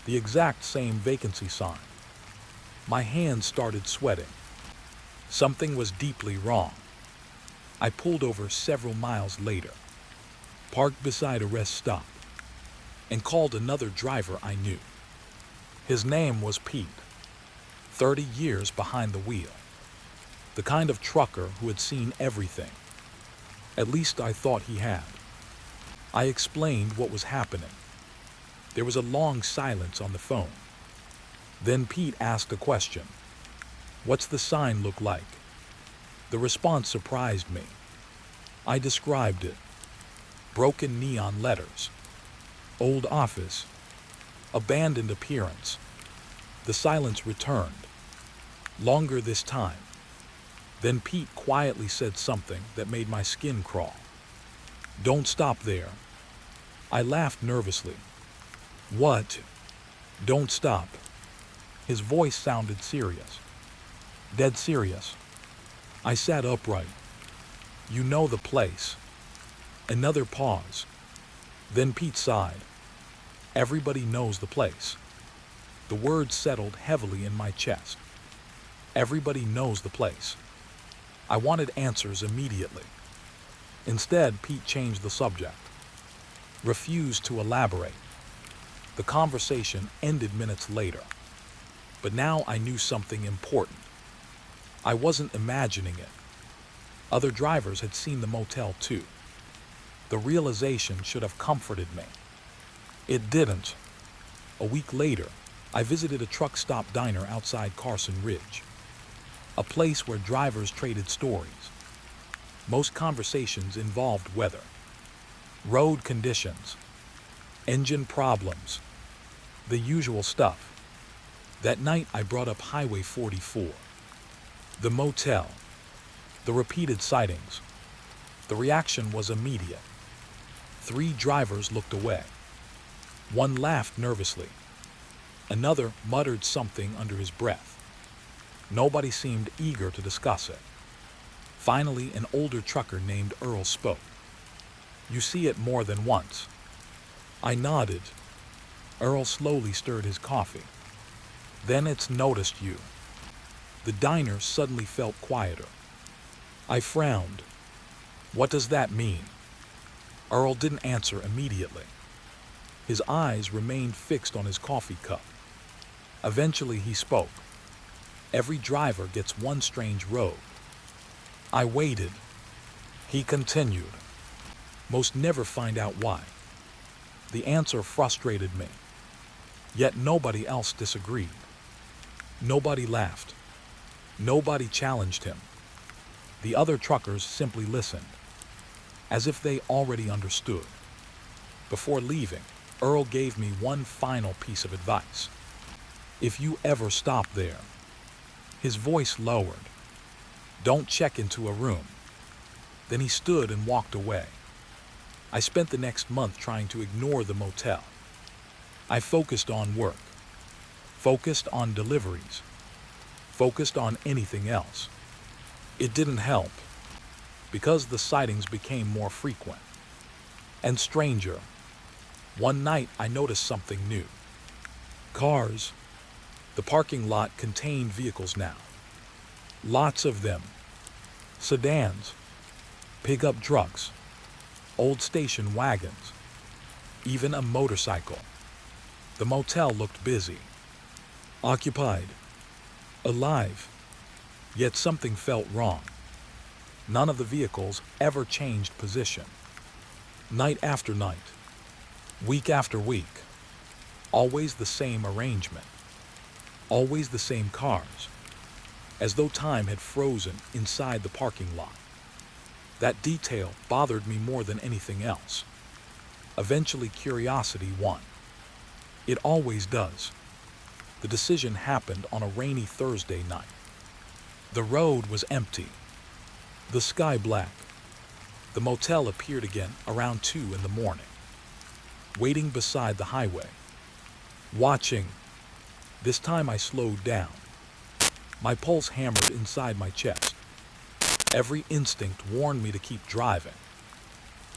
The exact same vacancy sign. My hands started sweating. Something was deeply wrong. I pulled over several miles later, parked beside a rest stop, and called another driver I knew. His name was Pete, 30 years behind the wheel. The kind of trucker who had seen everything. At least I thought he had. I explained what was happening. There was a long silence on the phone. Then Pete asked a question. "What's the sign look like?" The response surprised me. I described it. Broken neon letters. Old office. Abandoned appearance. The silence returned. Longer this time. Then Pete quietly said something that made my skin crawl. "Don't stop there." I laughed nervously. "What?" "Don't stop." His voice sounded serious. Dead serious. I sat upright. "You know the place." Another pause. Then Pete sighed. "Everybody knows the place." The words settled heavily in my chest. Everybody knows the place. I wanted answers immediately. Instead, Pete changed the subject. Refused to elaborate. The conversation ended minutes later. But now I knew something important. I wasn't imagining it. Other drivers had seen the motel too. The realization should have comforted me. It didn't. A week later, I visited a truck stop diner outside Carson Ridge. A place where drivers traded stories. Most conversations involved weather, road conditions, engine problems, the usual stuff. That night I brought up Highway 44. The motel. The repeated sightings. The reaction was immediate. 3 drivers looked away. One laughed nervously. Another muttered something under his breath. Nobody seemed eager to discuss it. Finally, an older trucker named Earl spoke. "You see it more than once." I nodded. Earl slowly stirred his coffee. "Then it's noticed you." The diner suddenly felt quieter. I frowned. "What does that mean?" Earl didn't answer immediately. His eyes remained fixed on his coffee cup. Eventually he spoke. "Every driver gets one strange road." I waited. He continued. "Most never find out why." The answer frustrated me. Yet nobody else disagreed. Nobody laughed. Nobody challenged him. The other truckers simply listened, as if they already understood. Before leaving, Earl gave me one final piece of advice. If you ever stop there, his voice lowered, don't check into a room. Then he stood and walked away. I spent the next month trying to ignore the motel. I focused on work, focused on deliveries, focused on anything else. It didn't help, because the sightings became more frequent and stranger. One night I noticed something new. Cars. The parking lot contained vehicles now. Lots of them. Sedans, pickup trucks, old station wagons, even a motorcycle. The motel looked busy, occupied, alive, yet something felt wrong. None of the vehicles ever changed position. Night after night, week after week, always the same arrangement, always the same cars, as though time had frozen inside the parking lot. That detail bothered me more than anything else. Eventually, curiosity won. It always does. The decision happened on a rainy Thursday night. The road was empty, the sky black. The motel appeared again around 2 in the morning, waiting beside the highway, watching. This time I slowed down. My pulse hammered inside my chest. Every instinct warned me to keep driving.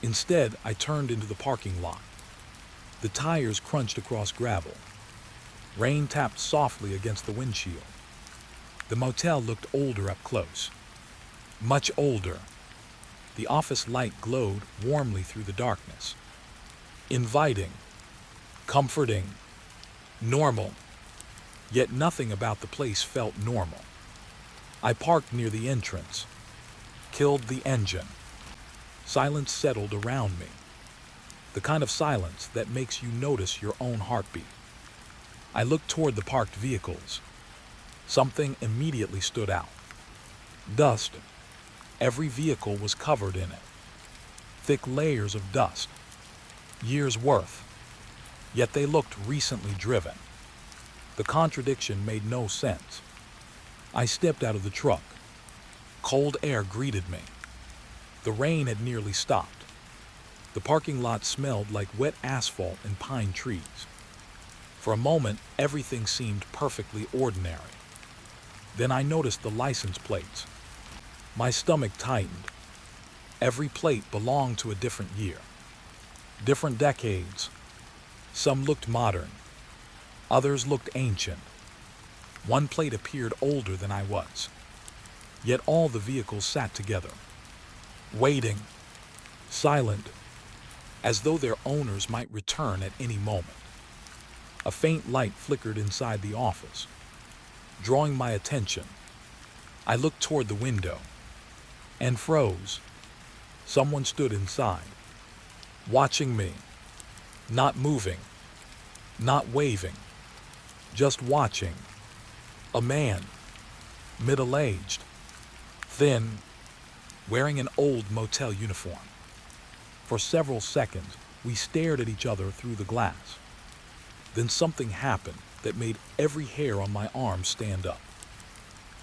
Instead, I turned into the parking lot. The tires crunched across gravel. Rain tapped softly against the windshield. The motel looked older up close. Much older. The office light glowed warmly through the darkness. Inviting, comforting, normal. Yet nothing about the place felt normal. I parked near the entrance, killed the engine. Silence settled around me. The kind of silence that makes you notice your own heartbeat. I looked toward the parked vehicles. Something immediately stood out. Dust. Every vehicle was covered in it. Thick layers of dust. Years' worth. Yet they looked recently driven. The contradiction made no sense. I stepped out of the truck. Cold air greeted me. The rain had nearly stopped. The parking lot smelled like wet asphalt and pine trees. For a moment, everything seemed perfectly ordinary. Then I noticed the license plates. My stomach tightened. Every plate belonged to a different year, different decades. Some looked modern. Others looked ancient. One plate appeared older than I was. Yet all the vehicles sat together, waiting, silent, as though their owners might return at any moment. A faint light flickered inside the office, drawing my attention. I looked toward the window and froze. Someone stood inside, watching me, not moving, not waving, just watching. A man, middle-aged, thin, wearing an old motel uniform. For several seconds, we stared at each other through the glass. Then something happened that made every hair on my arm stand up.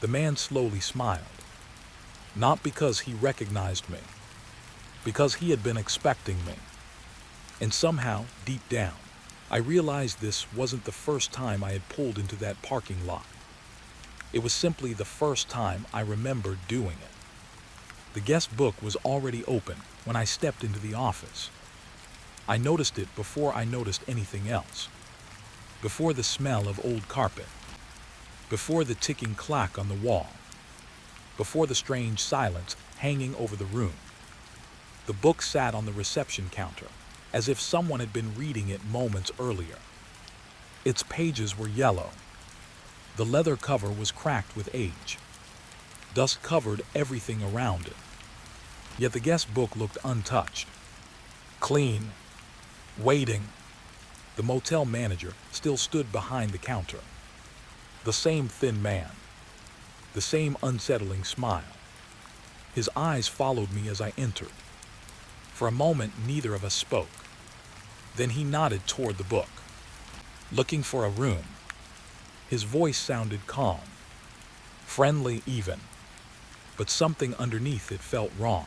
The man slowly smiled, not because he recognized me, because he had been expecting me. And somehow, deep down, I realized this wasn't the first time I had pulled into that parking lot. It was simply the first time I remembered doing it. The guest book was already open when I stepped into the office. I noticed it before I noticed anything else. Before the smell of old carpet. Before the ticking clock on the wall. Before the strange silence hanging over the room. The book sat on the reception counter, as if someone had been reading it moments earlier. Its pages were yellow. The leather cover was cracked with age. Dust covered everything around it. Yet the guest book looked untouched. Clean. Waiting. The motel manager still stood behind the counter. The same thin man. the same unsettling smile. His eyes followed me as I entered. For a moment, neither of us spoke. Then he nodded toward the book. Looking for a room. His voice sounded calm, friendly even, but something underneath it felt wrong.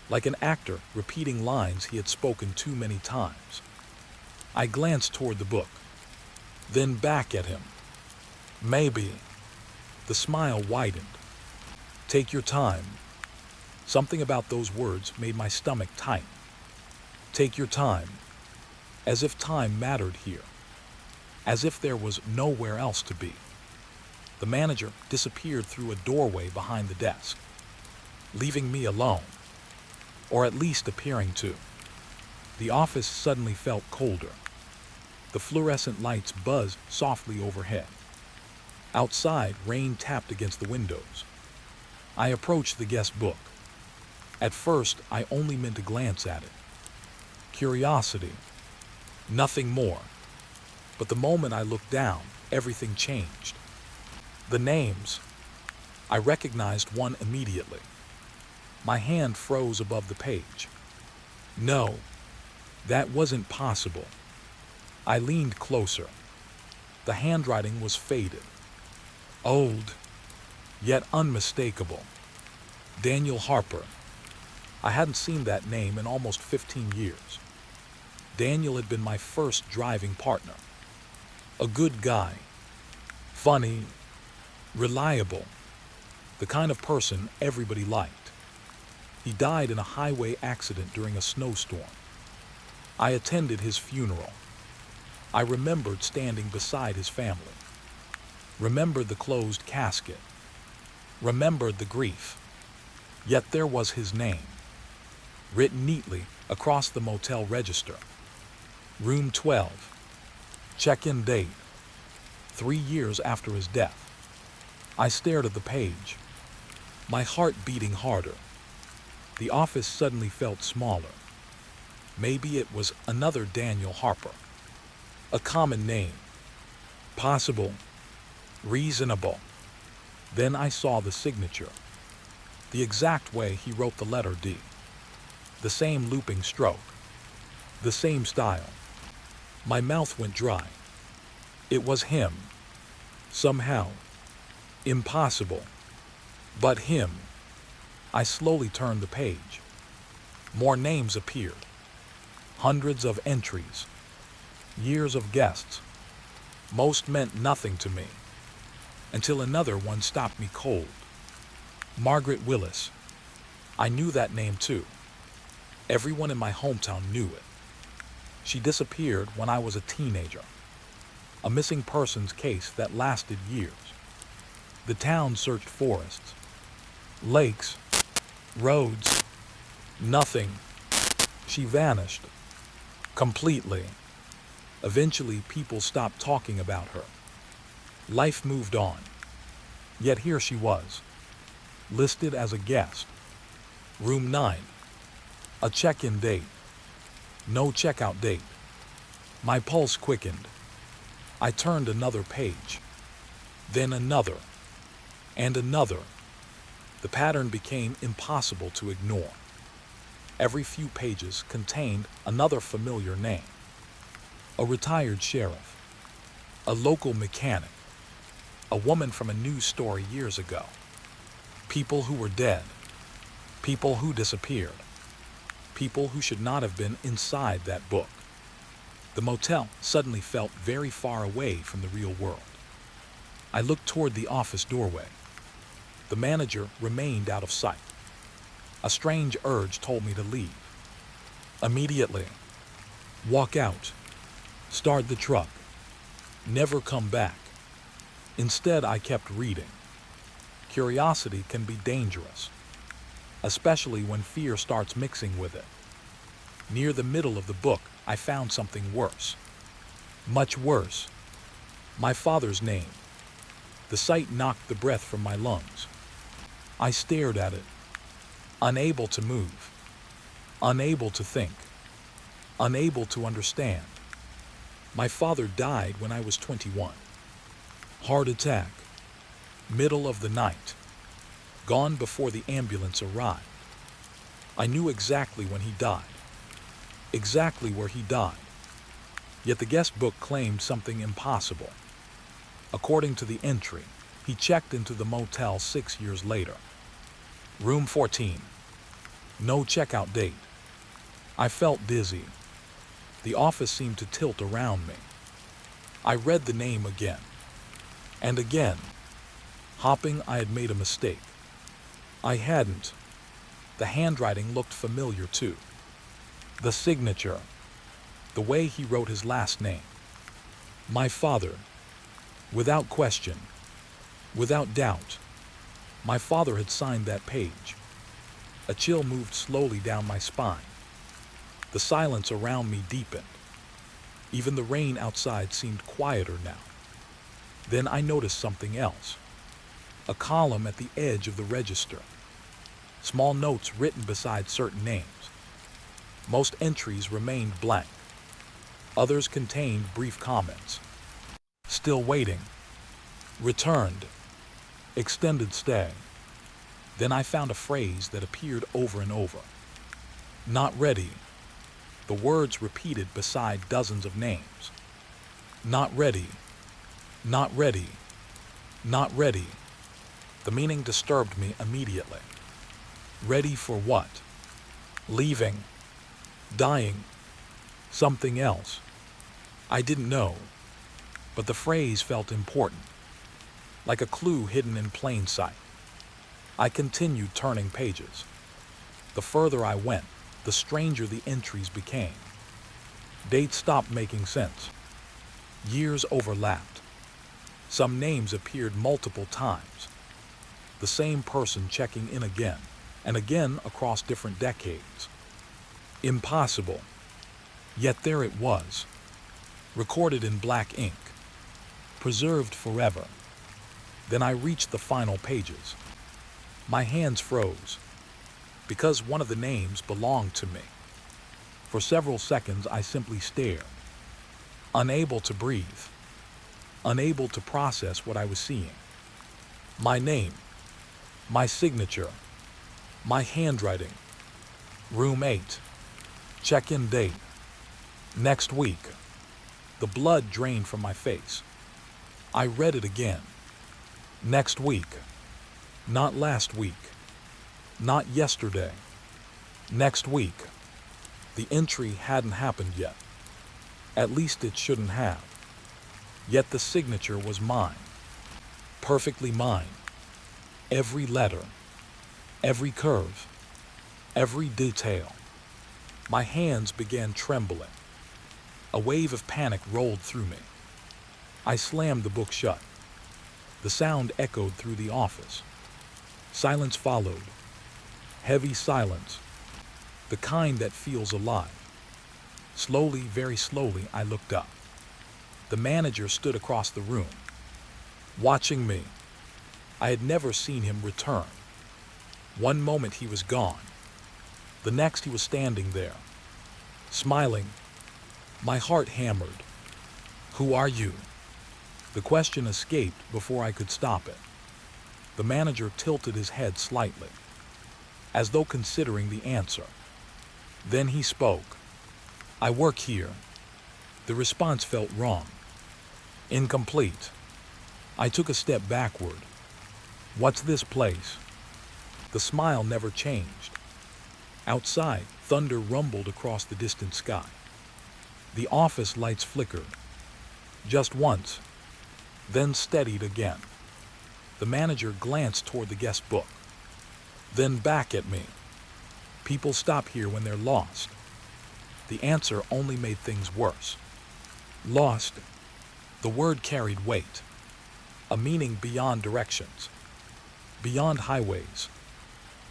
Like an actor repeating lines he had spoken too many times. I glanced toward the book, then back at him. Maybe. The smile widened. Take your time. Something about those words made my stomach tighten. Take your time. As if time mattered here. As if there was nowhere else to be. The manager disappeared through a doorway behind the desk, leaving me alone, or at least appearing to. The office suddenly felt colder. The fluorescent lights buzzed softly overhead. Outside, rain tapped against the windows. I approached the guest book. At first, I only meant to glance at it. Curiosity. Nothing more. But the moment I looked down, everything changed. The names. I recognized one immediately. My hand froze above the page. No, that wasn't possible. I leaned closer. The handwriting was faded. Old, yet unmistakable. Daniel Harper. I hadn't seen that name in almost 15 years. Daniel had been my first driving partner. A good guy. Funny. Reliable. The kind of person everybody liked. He died in a highway accident during a snowstorm. I attended his funeral. I remembered standing beside his family. Remembered the closed casket. Remembered the grief. Yet there was his name, written neatly across the motel register. Room 12. Check-in date. 3 years after his death. I stared at the page, my heart beating harder. The office suddenly felt smaller. Maybe it was another Daniel Harper. A common name. Possible. Reasonable. Then I saw the signature. The exact way he wrote the letter D. The same looping stroke. The same style. My mouth went dry. It was him. Somehow. Impossible. But him. I slowly turned the page. More names appeared. Hundreds of entries. Years of guests. Most meant nothing to me. Until another one stopped me cold. Margaret Willis. I knew that name too. Everyone in my hometown knew it. She disappeared when I was a teenager. A missing persons case that lasted years. The town searched forests, lakes, roads. Nothing. She vanished. Completely. Eventually, people stopped talking about her. Life moved on. Yet here she was, listed as a guest. Room 9. A check-in date. No checkout date. My pulse quickened. I turned another page. Then another. And another. The pattern became impossible to ignore. Every few pages contained another familiar name. A retired sheriff. A local mechanic. A woman from a news story years ago. People who were dead. People who disappeared. People who should not have been inside that book. The motel suddenly felt very far away from the real world. I looked toward the office doorway. The manager remained out of sight. A strange urge told me to leave. Immediately. Walk out. Start the truck. Never come back. Instead, I kept reading. Curiosity can be dangerous, especially when fear starts mixing with it. Near the middle of the book, I found something worse. Much worse. My father's name. The sight knocked the breath from my lungs. I stared at it, unable to move, unable to think, unable to understand. My father died when I was 21. Heart attack. Middle of the night. Gone before the ambulance arrived. I knew exactly when he died. Exactly where he died. Yet the guest book claimed something impossible. According to the entry, he checked into the motel 6 years later. Room 14. No checkout date. I felt dizzy. The office seemed to tilt around me. I read the name again. And again. Hopping, I had made a mistake. I hadn't. The handwriting looked familiar too. The signature. The way he wrote his last name. My father. Without question. Without doubt. My father had signed that page. A chill moved slowly down my spine. The silence around me deepened. Even the rain outside seemed quieter now. Then I noticed something else. A column at the edge of the register. Small notes written beside certain names. Most entries remained blank. Others contained brief comments. Still waiting. Returned. Extended stay. Then I found a phrase that appeared over and over. Not ready. The words repeated beside dozens of names. Not ready. Not ready. Not ready. The meaning disturbed me immediately. Ready for what? Leaving. Dying. Something else. I didn't know. But the phrase felt important. Like a clue hidden in plain sight. I continued turning pages. The further I went, the stranger the entries became. Dates stopped making sense. Years overlapped. Some names appeared multiple times. The same person checking in again and again across different decades. Impossible. Yet there it was. Recorded in black ink. Preserved forever. Then I reached the final pages. My hands froze. Because one of the names belonged to me. For several seconds I simply stared. Unable to breathe. Unable to process what I was seeing. My name. My signature. My handwriting. Room 8. Check-in date. Next week. The blood drained from my face. I read it again. Next week. Not last week. Not yesterday. Next week. The entry hadn't happened yet. At least it shouldn't have. Yet the signature was mine. Perfectly mine. Every letter. Every curve. Every detail. My hands began trembling. A wave of panic rolled through me. I slammed the book shut. The sound echoed through the office. Silence followed. Heavy silence. The kind that feels alive. Slowly, very slowly, I looked up. The manager stood across the room, watching me. I had never seen him return. One moment he was gone. The next he was standing there, smiling. My heart hammered. Who are you? The question escaped before I could stop it. The manager tilted his head slightly, as though considering the answer. Then he spoke. I work here. The response felt wrong. Incomplete. I took a step backward. What's this place? The smile never changed. Outside, thunder rumbled across the distant sky. The office lights flickered. Just once, then steadied again. The manager glanced toward the guest book, then back at me. People stop here when they're lost. The answer only made things worse. Lost. The word carried weight. A meaning beyond directions. Beyond highways.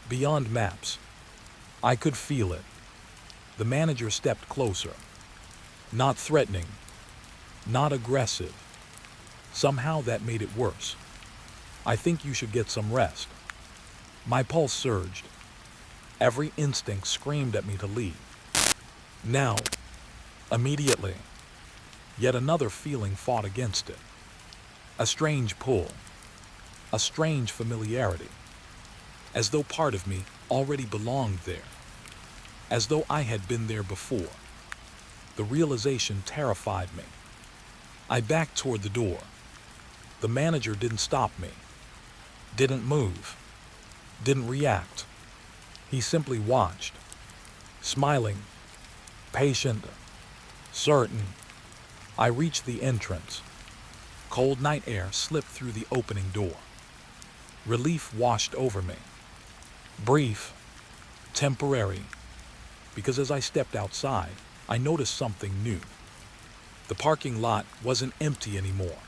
Beyond maps. I could feel it. The manager stepped closer. Not threatening. Not aggressive. Somehow that made it worse. I think you should get some rest. My pulse surged. Every instinct screamed at me to leave. Now. Immediately. Yet another feeling fought against it. A strange pull. a strange familiarity, as though part of me already belonged there, as though I had been there before. The realization terrified me. I backed toward the door. The manager didn't stop me, didn't move, didn't react. He simply watched, smiling, patient, certain. I reached the entrance. Cold night air slipped through the opening door. Relief washed over me. Brief, temporary, because as I stepped outside, I noticed something new. The parking lot wasn't empty anymore.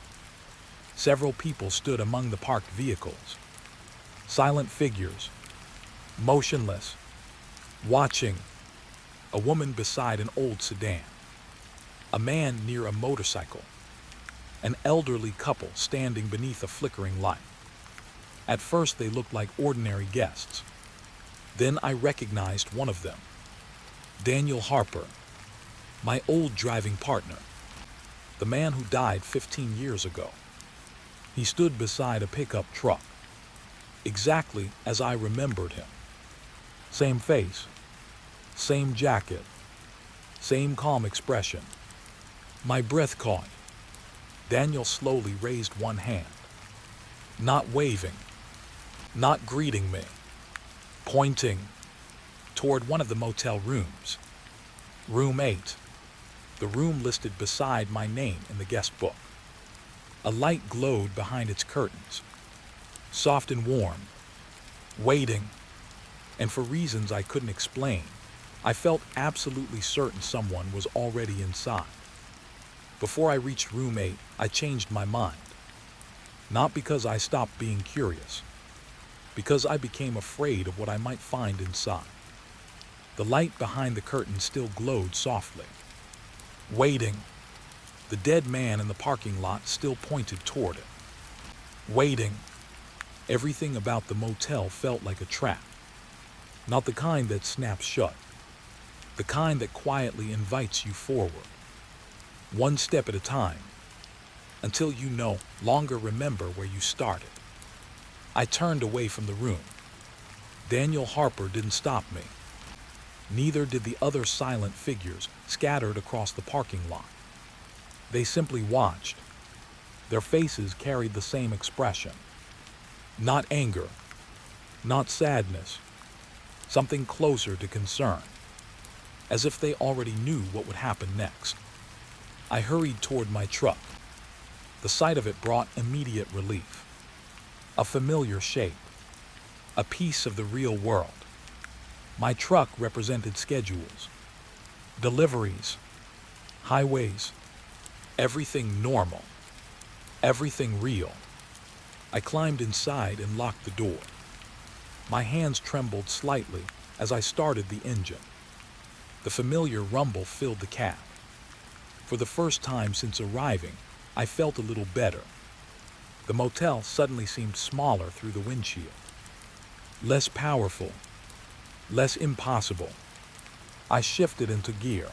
Several people stood among the parked vehicles. Silent figures, motionless, watching. A woman beside an old sedan. A man near a motorcycle. An elderly couple standing beneath a flickering light. At first they looked like ordinary guests. Then I recognized one of them. Daniel Harper, my old driving partner. The man who died 15 years ago. He stood beside a pickup truck, exactly as I remembered him. Same face, same jacket, same calm expression. My breath caught. Daniel slowly raised one hand, not waving, not greeting me, pointing toward one of the motel rooms. Room 8, the room listed beside my name in the guest book. A light glowed behind its curtains, soft and warm, waiting, and for reasons I couldn't explain, I felt absolutely certain someone was already inside. Before I reached room 8, I changed my mind. Not because I stopped being curious, because I became afraid of what I might find inside. The light behind the curtain still glowed softly. Waiting. The dead man in the parking lot still pointed toward it. Waiting. Everything about the motel felt like a trap. Not the kind that snaps shut. The kind that quietly invites you forward. One step at a time, until you no longer remember where you started. I turned away from the room. Daniel Harper didn't stop me. Neither did the other silent figures scattered across the parking lot. They simply watched. Their faces carried the same expression. Not anger, not sadness, something closer to concern, as if they already knew what would happen next. I hurried toward my truck. The sight of it brought immediate relief. A familiar shape, a piece of the real world. My truck represented schedules, deliveries, highways, everything normal, everything real. I climbed inside and locked the door. My hands trembled slightly as I started the engine. The familiar rumble filled the cab. For the first time since arriving, I felt a little better. The motel suddenly seemed smaller through the windshield. Less powerful, less impossible. I shifted into gear,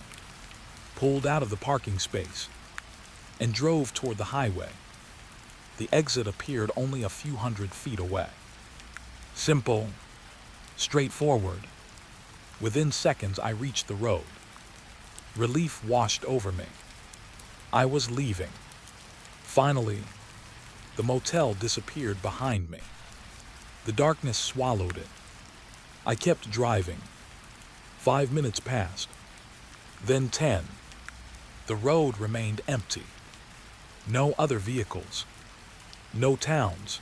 pulled out of the parking space, and drove toward the highway. The exit appeared only a few hundred feet away. Simple, straightforward. Within seconds, I reached the road. Relief washed over me. I was leaving. Finally, the motel disappeared behind me. The darkness swallowed it. I kept driving. 5 minutes passed. Then 10. The road remained empty. No other vehicles. No towns.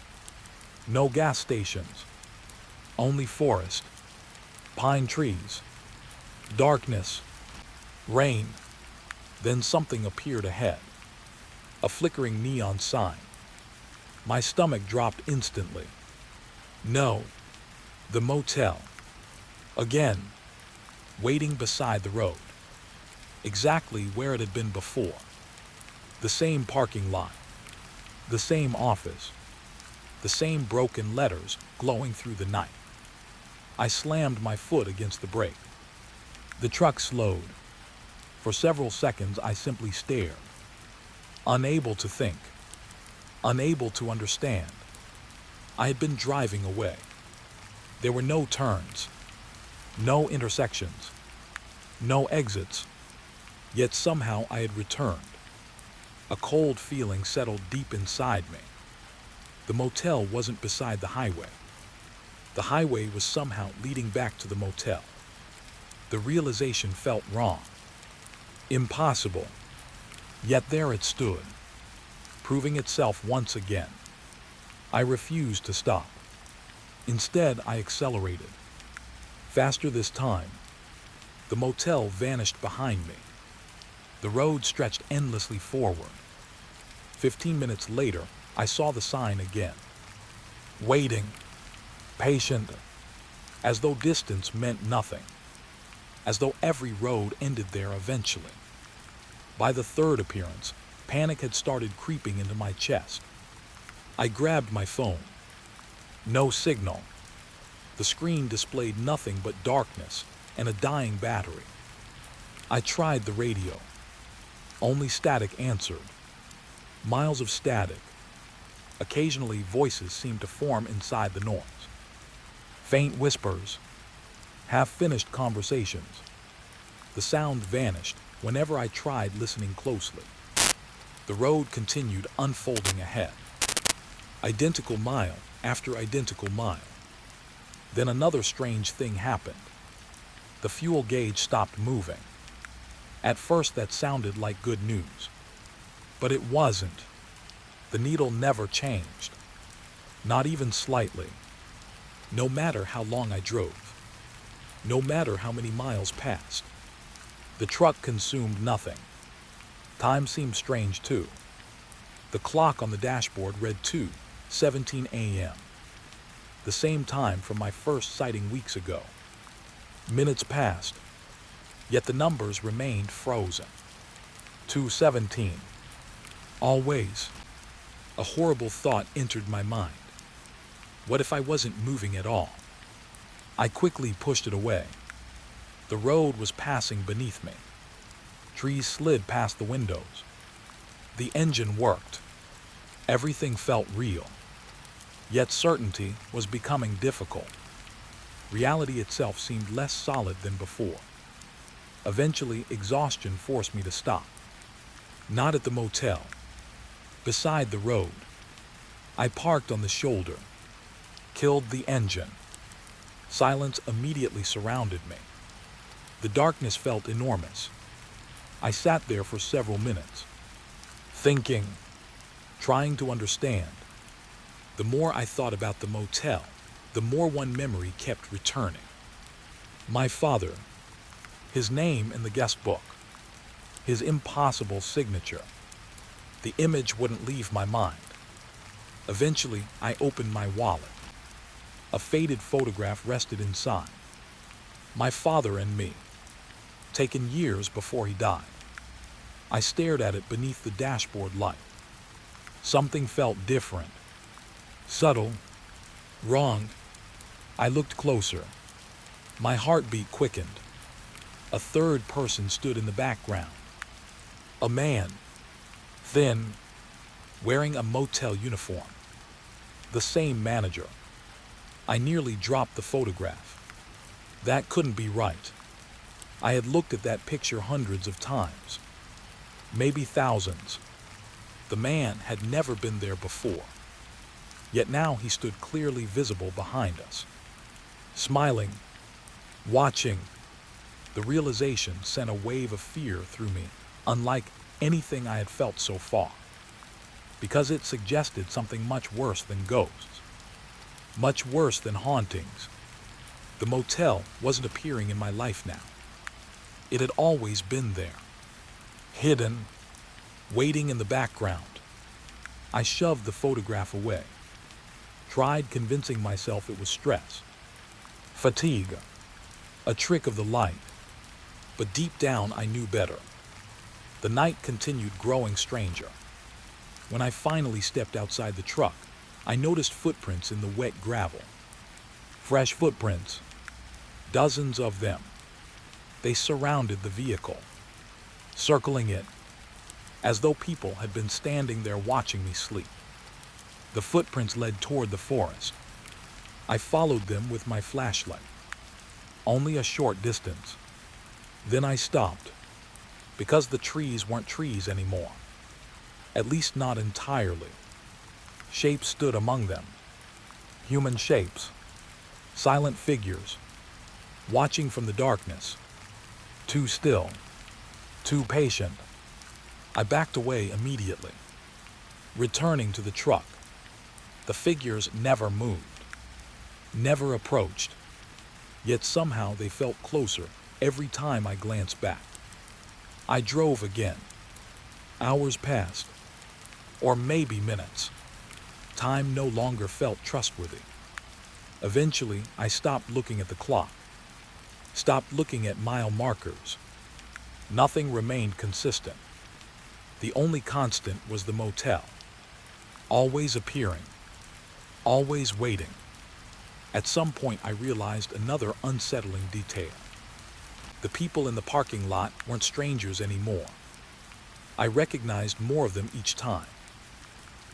No gas stations. Only forest. Pine trees. Darkness. Rain. Then something appeared ahead. A flickering neon sign. My stomach dropped instantly. No. The motel. Again. Waiting beside the road. Exactly where it had been before. The same parking lot. The same office. The same broken letters glowing through the night. I slammed my foot against the brake. The truck slowed. For several seconds, I simply stared. Unable to think. Unable to understand. I had been driving away. There were no turns, no intersections, no exits, yet somehow I had returned. A cold feeling settled deep inside me. The motel wasn't beside the highway. The highway was somehow leading back to the motel. The realization felt wrong, impossible, yet there it stood, proving itself once again. I refused to stop. Instead, I accelerated. Faster this time. The motel vanished behind me. The road stretched endlessly forward. 15 minutes later, I saw the sign again. Waiting, patient, as though distance meant nothing, as though every road ended there eventually. By the third appearance, panic had started creeping into my chest. I grabbed my phone. No signal. The screen displayed nothing but darkness and a dying battery. I tried the radio. Only static answered. Miles of static. Occasionally, voices seemed to form inside the noise. Faint whispers, half-finished conversations. The sound vanished whenever I tried listening closely. The road continued unfolding ahead. Identical mile after identical mile. Then another strange thing happened. The fuel gauge stopped moving. At first that sounded like good news. But it wasn't. The needle never changed. Not even slightly. No matter how long I drove. No matter how many miles passed. The truck consumed nothing. Time seemed strange too. The clock on the dashboard read 2:17 a.m. The same time from my first sighting weeks ago. Minutes passed, yet the numbers remained frozen. 2:17. Always. A horrible thought entered my mind. What if I wasn't moving at all? I quickly pushed it away. The road was passing beneath me. Trees slid past the windows. The engine worked. Everything felt real. Yet certainty was becoming difficult. Reality itself seemed less solid than before. Eventually, exhaustion forced me to stop. Not at the motel. Beside the road. I parked on the shoulder. Killed the engine. Silence immediately surrounded me. The darkness felt enormous. I sat there for several minutes, thinking, trying to understand. The more I thought about the motel, the more one memory kept returning. My father, his name in the guest book, his impossible signature. The image wouldn't leave my mind. Eventually, I opened my wallet. A faded photograph rested inside. My father and me, taken years before he died. I stared at it beneath the dashboard light. Something felt different, subtle, wrong. I looked closer. My heartbeat quickened. A third person stood in the background. A man, thin, wearing a motel uniform. The same manager. I nearly dropped the photograph. That couldn't be right. I had looked at that picture hundreds of times, maybe thousands. The man had never been there before. Yet now he stood clearly visible behind us, smiling, watching. The realization sent a wave of fear through me, unlike anything I had felt so far, because it suggested something much worse than ghosts, much worse than hauntings. The motel wasn't appearing in my life now. It had always been there, hidden, waiting in the background. I shoved the photograph away, tried convincing myself it was stress, fatigue, a trick of the light. But deep down I knew better. The night continued growing stranger. When I finally stepped outside the truck, I noticed footprints in the wet gravel. Fresh footprints, dozens of them. They surrounded the vehicle, circling it, as though people had been standing there watching me sleep. The footprints led toward the forest. I followed them with my flashlight. Only a short distance. Then I stopped, because the trees weren't trees anymore. At least not entirely. Shapes stood among them. Human shapes. Silent figures. Watching from the darkness. Too still. Too patient. I backed away immediately. Returning to the truck. The figures never moved. Never approached. Yet somehow they felt closer every time I glanced back. I drove again. Hours passed. Or maybe minutes. Time no longer felt trustworthy. Eventually, I stopped looking at the clock. Stopped looking at mile markers. Nothing remained consistent. The only constant was the motel. Always appearing. Always waiting. At some point, I realized another unsettling detail. The people in the parking lot weren't strangers anymore. I recognized more of them each time.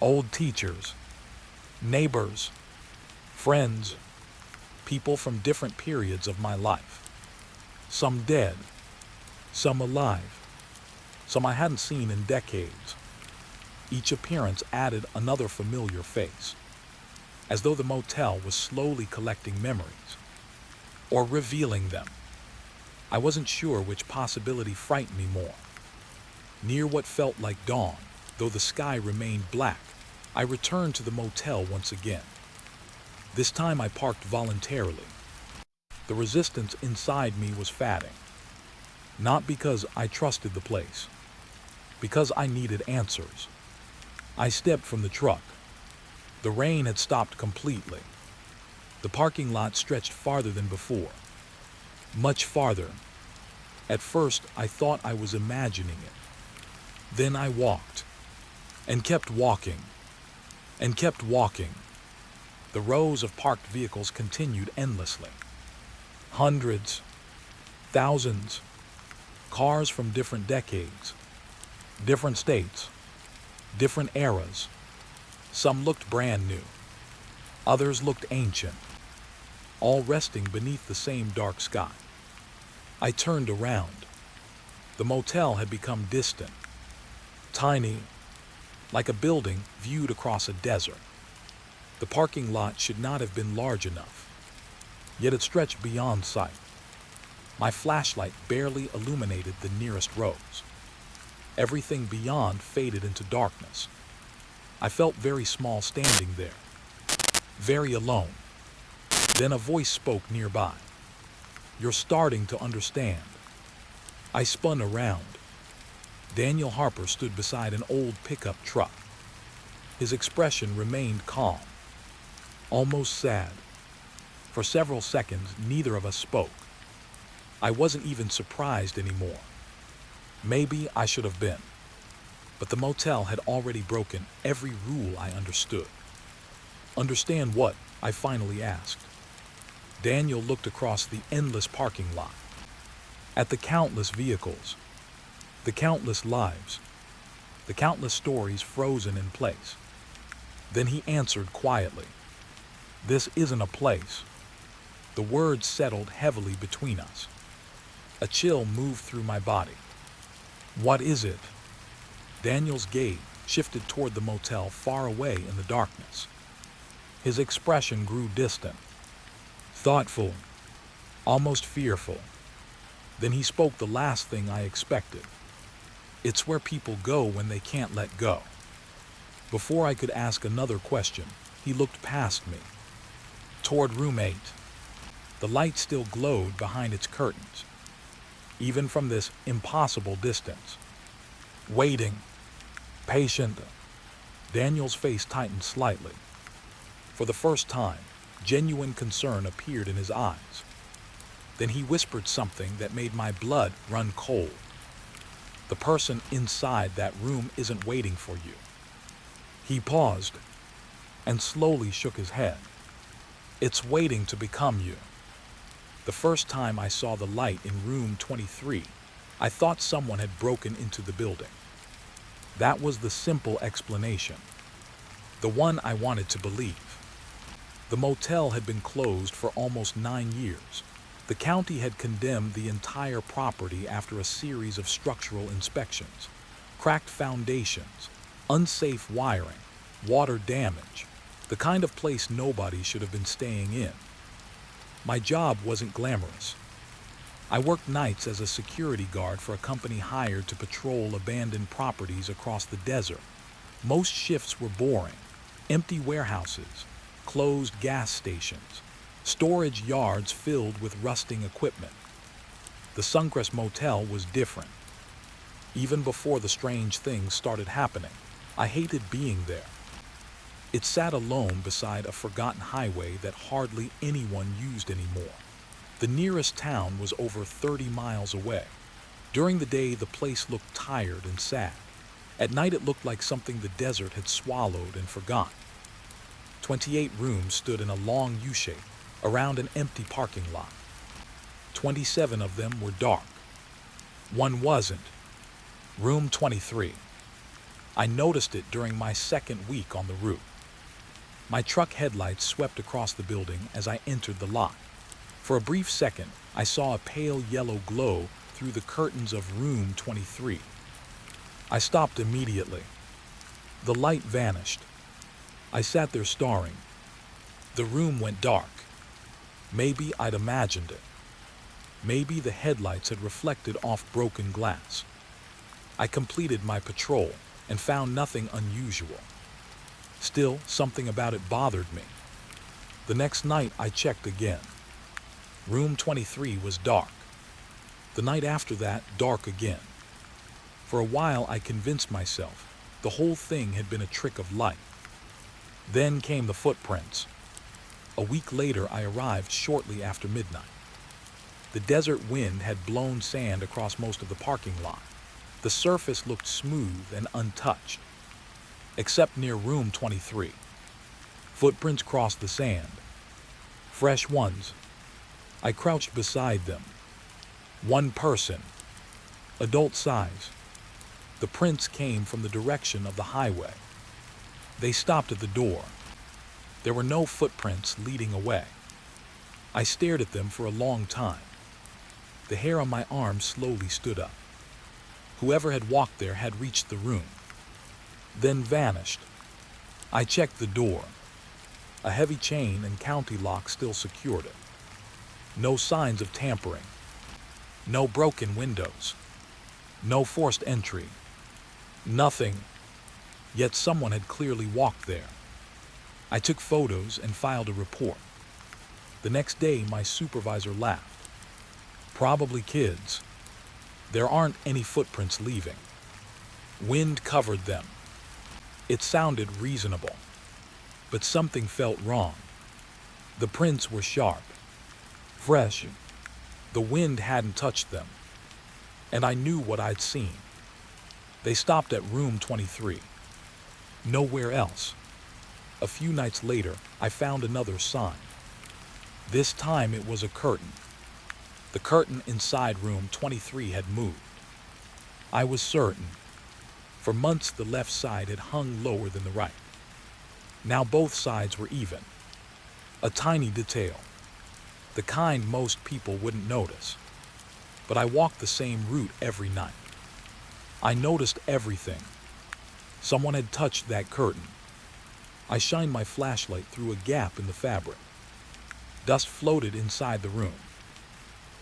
Old teachers, neighbors, friends, people from different periods of my life. Some dead, some alive, some I hadn't seen in decades. Each appearance added another familiar face, as though the motel was slowly collecting memories, or revealing them. I wasn't sure which possibility frightened me more. Near what felt like dawn, though the sky remained black, I returned to the motel once again. This time I parked voluntarily. The resistance inside me was fatting. Not because I trusted the place, because I needed answers. I stepped from the truck. The rain had stopped completely. The parking lot stretched farther than before. Much farther. At first, I thought I was imagining it. Then I walked, and kept walking, and kept walking. The rows of parked vehicles continued endlessly. Hundreds, thousands, cars from different decades, different states, different eras. Some looked brand new. Others looked ancient, all resting beneath the same dark sky. I turned around. The motel had become distant, tiny, like a building viewed across a desert. The parking lot should not have been large enough, yet it stretched beyond sight. My flashlight barely illuminated the nearest rows. Everything beyond faded into darkness. I felt very small standing there, very alone. Then a voice spoke nearby. "You're starting to understand." I spun around. Daniel Harper stood beside an old pickup truck. His expression remained calm, almost sad. For several seconds, neither of us spoke. I wasn't even surprised anymore. Maybe I should have been. But the motel had already broken every rule I understood. "Understand what?" I finally asked. Daniel looked across the endless parking lot, at the countless vehicles, the countless lives, the countless stories frozen in place. Then he answered quietly, "This isn't a place." The words settled heavily between us. A chill moved through my body. "What is it?" Daniel's gaze shifted toward the motel far away in the darkness. His expression grew distant, thoughtful, almost fearful. Then he spoke the last thing I expected. "It's where people go when they can't let go." Before I could ask another question, he looked past me, toward room 8. The light still glowed behind its curtains, even from this impossible distance. Waiting, patient. Daniel's face tightened slightly. For the first time, genuine concern appeared in his eyes. Then he whispered something that made my blood run cold. "The person inside that room isn't waiting for you." He paused and slowly shook his head. "It's waiting to become you." The first time I saw the light in room 23, I thought someone had broken into the building. That was the simple explanation. the one I wanted to believe. The motel had been closed for almost 9 years. The county had condemned the entire property after a series of structural inspections. Cracked foundations, unsafe wiring, water damage, the kind of place nobody should have been staying in. My job wasn't glamorous. I worked nights as a security guard for a company hired to patrol abandoned properties across the desert. Most shifts were boring. Empty warehouses, closed gas stations, storage yards filled with rusting equipment. The Suncrest Motel was different. Even before the strange things started happening, I hated being there. It sat alone beside a forgotten highway that hardly anyone used anymore. The nearest town was over 30 miles away. During the day, the place looked tired and sad. At night, it looked like something the desert had swallowed and forgotten. 28 rooms stood in a long U-shape around an empty parking lot. 27 of them were dark. One wasn't. Room 23. I noticed it during my second week on the route. My truck headlights swept across the building as I entered the lot. For a brief second, I saw a pale yellow glow through the curtains of room 23. I stopped immediately. The light vanished. I sat there staring. The room went dark. Maybe I'd imagined it. Maybe the headlights had reflected off broken glass. I completed my patrol and found nothing unusual. Still, something about it bothered me. The next night, I checked again. Room 23 was dark. The night after that, dark again. For a while, I convinced myself the whole thing had been a trick of light. Then came the footprints. A week later, I arrived shortly after midnight. The desert wind had blown sand across most of the parking lot. The surface looked smooth and untouched, except near room 23. Footprints crossed the sand. Fresh ones. I crouched beside them. One person, adult size. The prints came from the direction of the highway. They stopped at the door. There were no footprints leading away. I stared at them for a long time. The hair on my arm slowly stood up. Whoever had walked there had reached the room, then vanished. I checked the door. A heavy chain and county lock still secured it. No signs of tampering. No broken windows. No forced entry. Nothing. Yet someone had clearly walked there. I took photos and filed a report. The next day, my supervisor laughed. Probably kids. There aren't any footprints leaving. Wind covered them. It sounded reasonable, but something felt wrong. The prints were sharp, fresh. The wind hadn't touched them, and I knew what I'd seen. They stopped at room 23. Nowhere else. A few nights later, I found another sign. This time it was a curtain. The curtain inside room 23 had moved. I was certain. For months, the left side had hung lower than the right. Now both sides were even. A tiny detail. The kind most people wouldn't notice. But I walked the same route every night. I noticed everything. Someone had touched that curtain. I shined my flashlight through a gap in the fabric. Dust floated inside the room.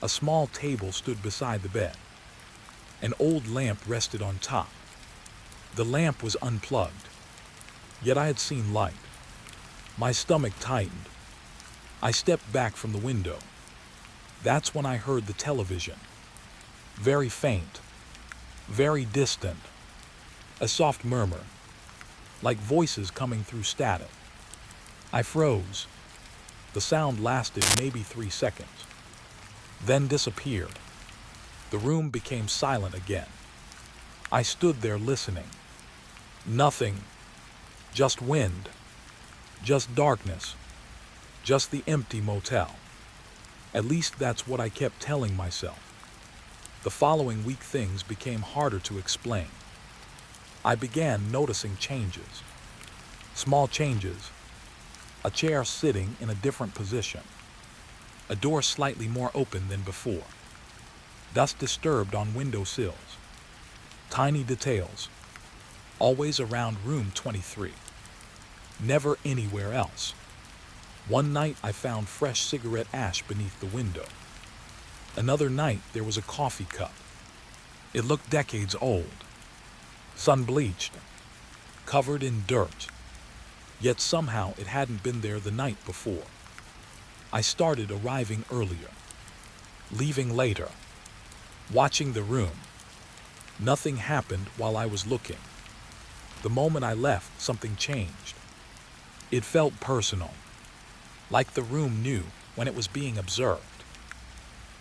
A small table stood beside the bed. An old lamp rested on top. The lamp was unplugged, yet I had seen light. My stomach tightened. I stepped back from the window. That's when I heard the television. Very faint, very distant. A soft murmur, like voices coming through static. I froze. The sound lasted maybe 3 seconds, then disappeared. The room became silent again. I stood there listening. Nothing. Just wind. Just darkness. Just the empty motel. At least that's what I kept telling myself. The following week, things became harder to explain. I began noticing changes. Small changes: a chair sitting in a different position, a door slightly more open than before, dust disturbed on window sills. Tiny details, always around room 23, never anywhere else. One night I found fresh cigarette ash beneath the window. Another night there was a coffee cup. It looked decades old, sun-bleached, covered in dirt, yet somehow it hadn't been there the night before. I started arriving earlier, leaving later, watching the room. Nothing happened while I was looking. The moment I left, something changed. It felt personal, like the room knew when it was being observed.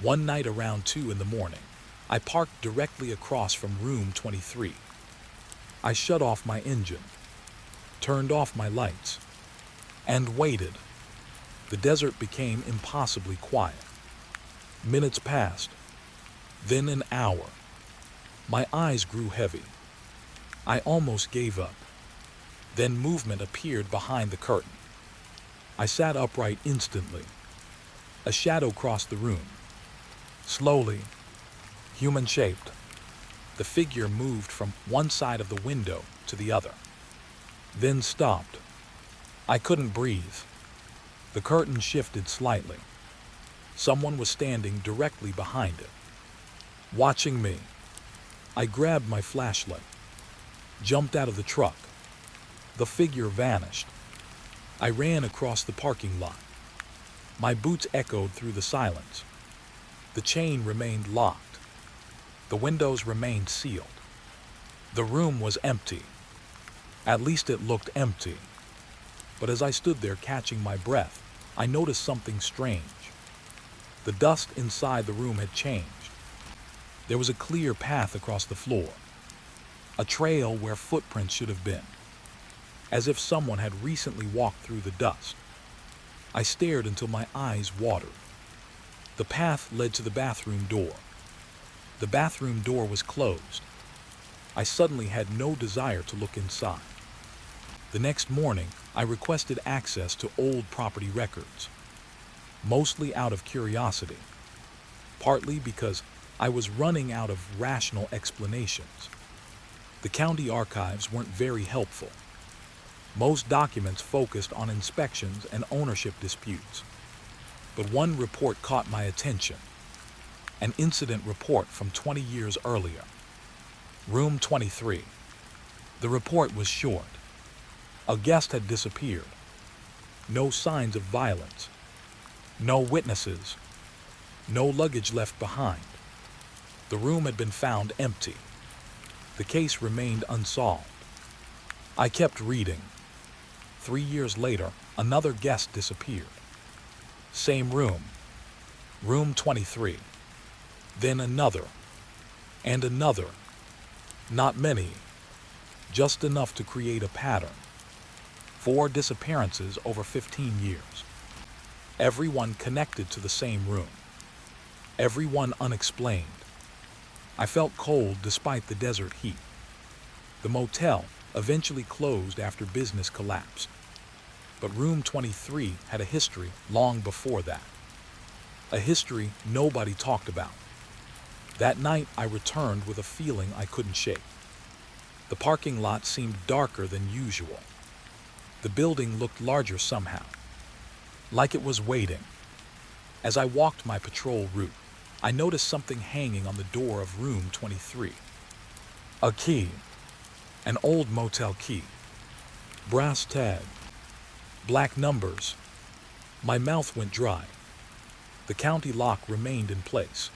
One night around 2 in the morning, I parked directly across from room 23. I shut off my engine, turned off my lights, and waited. The desert became impossibly quiet. Minutes passed, then an hour. My eyes grew heavy. I almost gave up. Then movement appeared behind the curtain. I sat upright instantly. A shadow crossed the room. Slowly, human-shaped, the figure moved from one side of the window to the other, then stopped. I couldn't breathe. The curtain shifted slightly. Someone was standing directly behind it, watching me. I grabbed my flashlight, jumped out of the truck. The figure vanished. I ran across the parking lot. My boots echoed through the silence. The chain remained locked. The windows remained sealed. The room was empty. At least it looked empty. But as I stood there catching my breath, I noticed something strange. The dust inside the room had changed. There was a clear path across the floor, a trail where footprints should have been, as if someone had recently walked through the dust. I stared until my eyes watered. The path led to the bathroom door. The bathroom door was closed. I suddenly had no desire to look inside. The next morning, I requested access to old property records, mostly out of curiosity, partly because I was running out of rational explanations. The county archives weren't very helpful. Most documents focused on inspections and ownership disputes. But one report caught my attention, an incident report from 20 years earlier. Room 23. The report was short. A guest had disappeared. No signs of violence. No witnesses. No luggage left behind. The room had been found empty. The case remained unsolved. I kept reading. 3 years later, another guest disappeared. Same room. Room 23. Then another. And another. Not many. Just enough to create a pattern. 4 disappearances over 15 years. Everyone connected to the same room. Everyone unexplained. I felt cold despite the desert heat. The motel eventually closed after business collapsed. But room 23 had a history long before that. A history nobody talked about. That night I returned with a feeling I couldn't shake. The parking lot seemed darker than usual. The building looked larger somehow, like it was waiting. As I walked my patrol route, I noticed something hanging on the door of room 23. A key. An old motel key. Brass tag. Black numbers. My mouth went dry. The county lock remained in place.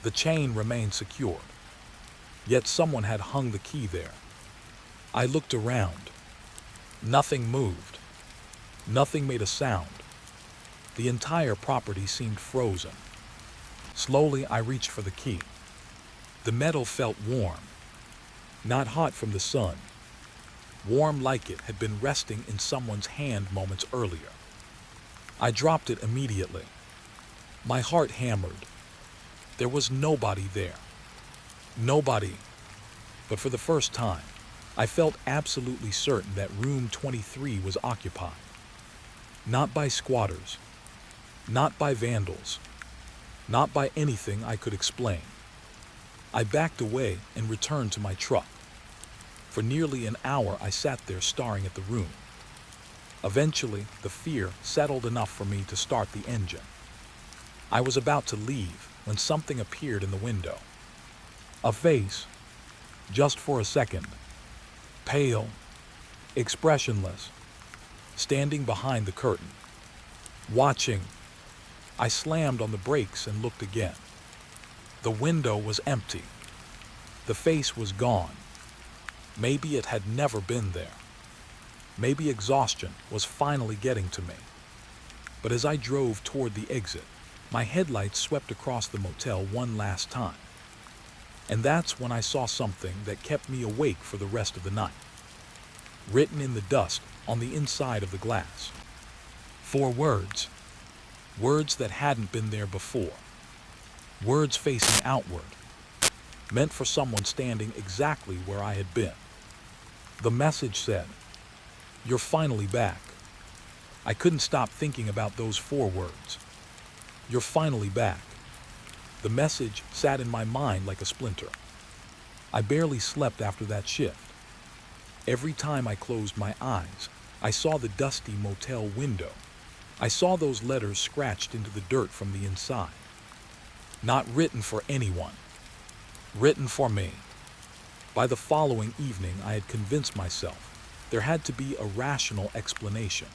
The chain remained secured. Yet someone had hung the key there. I looked around. Nothing moved. Nothing made a sound. The entire property seemed frozen. Slowly, I reached for the key. The metal felt warm. Not hot from the sun. Warm like it had been resting in someone's hand moments earlier. I dropped it immediately. My heart hammered. There was nobody there. Nobody. But for the first time, I felt absolutely certain that room 23 was occupied. Not by squatters, not by vandals, not by anything I could explain. I backed away and returned to my truck. For nearly an hour I sat there staring at the room. Eventually, the fear settled enough for me to start the engine. I was about to leave when something appeared in the window. A face, just for a second, pale, expressionless, standing behind the curtain, watching. I slammed on the brakes and looked again. The window was empty. The face was gone. Maybe it had never been there. Maybe exhaustion was finally getting to me. But as I drove toward the exit, my headlights swept across the motel one last time. And that's when I saw something that kept me awake for the rest of the night. Written in the dust on the inside of the glass. 4 words. Words that hadn't been there before. Words facing outward. Meant for someone standing exactly where I had been. The message said, "You're finally back." I couldn't stop thinking about those 4 words. You're finally back. The message sat in my mind like a splinter. I barely slept after that shift. Every time I closed my eyes, I saw the dusty motel window. I saw those letters scratched into the dirt from the inside. Not written for anyone. Written for me. By the following evening, I had convinced myself there had to be a rational explanation.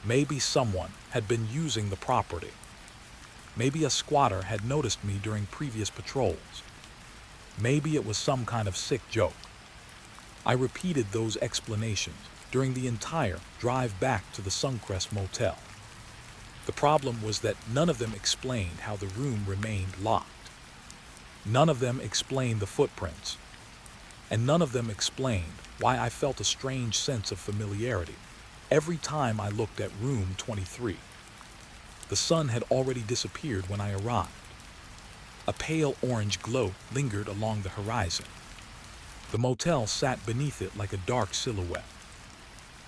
Maybe someone had been using the property. Maybe a squatter had noticed me during previous patrols. Maybe it was some kind of sick joke. I repeated those explanations during the entire drive back to the Suncrest Motel. The problem was that none of them explained how the room remained locked. None of them explained the footprints. And none of them explained why I felt a strange sense of familiarity every time I looked at room 23. The sun had already disappeared when I arrived. A pale orange glow lingered along the horizon. The motel sat beneath it like a dark silhouette.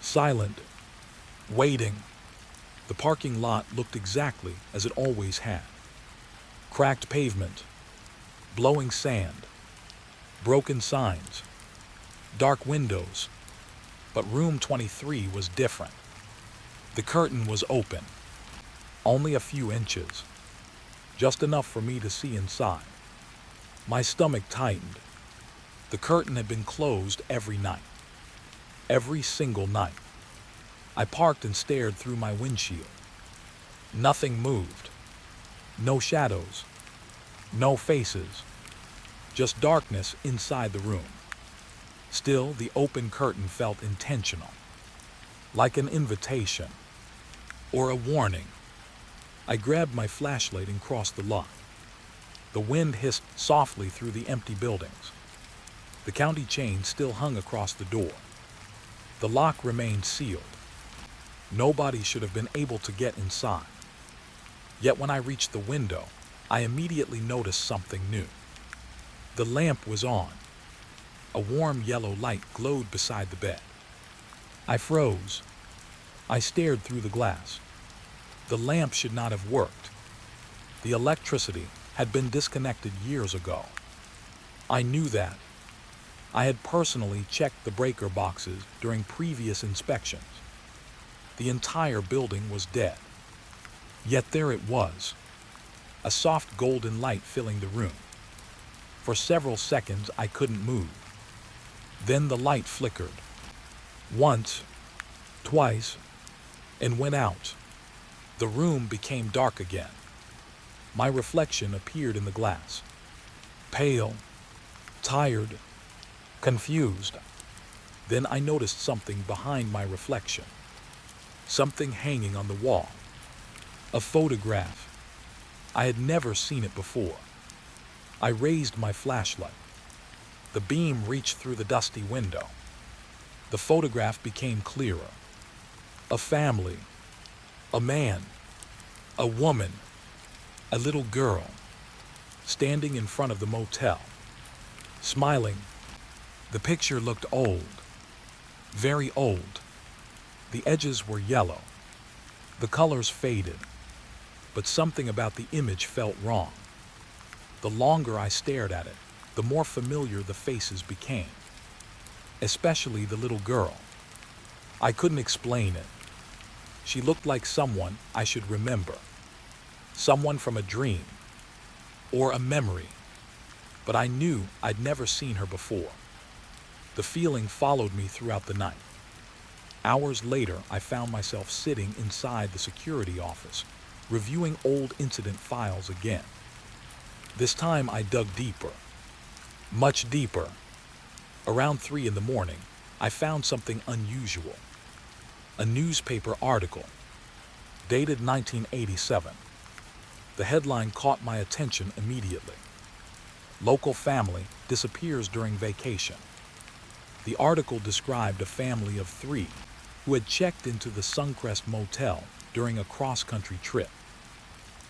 Silent, waiting. The parking lot looked exactly as it always had. Cracked pavement, blowing sand, broken signs, dark windows. But room 23 was different. The curtain was open. Only a few inches. Just enough for me to see inside. My stomach tightened. The curtain had been closed every night. Every single night. I parked and stared through my windshield. Nothing moved. No shadows. No faces. Just darkness inside the room. Still, the open curtain felt intentional. Like an invitation. Or a warning. I grabbed my flashlight and crossed the lot. The wind hissed softly through the empty buildings. The county chain still hung across the door. The lock remained sealed. Nobody should have been able to get inside. Yet when I reached the window, I immediately noticed something new. The lamp was on. A warm yellow light glowed beside the bed. I froze. I stared through the glass. The lamp should not have worked. The electricity had been disconnected years ago. I knew that. I had personally checked the breaker boxes during previous inspections. The entire building was dead. Yet there it was. A soft golden light filling the room. For several seconds I couldn't move. Then the light flickered. Once, twice, and went out. The room became dark again. My reflection appeared in the glass. Pale, tired, confused. Then I noticed something behind my reflection. Something hanging on the wall. A photograph. I had never seen it before. I raised my flashlight. The beam reached through the dusty window. The photograph became clearer. A family. A man. A woman. A little girl. Standing in front of the motel. Smiling. The picture looked old, very old. The edges were yellow, the colors faded, but something about the image felt wrong. The longer I stared at it, the more familiar the faces became, especially the little girl. I couldn't explain it. She looked like someone I should remember, someone from a dream or a memory, but I knew I'd never seen her before. The feeling followed me throughout the night. Hours later, I found myself sitting inside the security office, reviewing old incident files again. This time I dug deeper, much deeper. Around 3 in the morning, I found something unusual. A newspaper article, dated 1987. The headline caught my attention immediately. Local family disappears during vacation. The article described a family of 3 who had checked into the Suncrest Motel during a cross-country trip.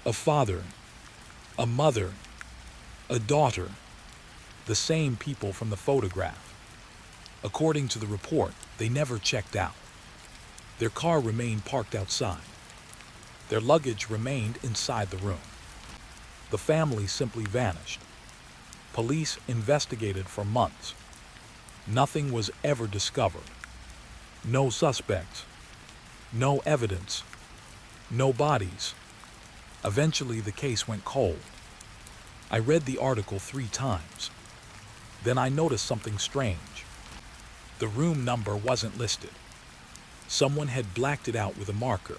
A father, a mother, a daughter, the same people from the photograph. According to the report, they never checked out. Their car remained parked outside. Their luggage remained inside the room. The family simply vanished. Police investigated for months. Nothing was ever discovered. No suspects. No evidence. No bodies. Eventually, the case went cold. I read the article 3 times. Then I noticed something strange. The room number wasn't listed. Someone had blacked it out with a marker.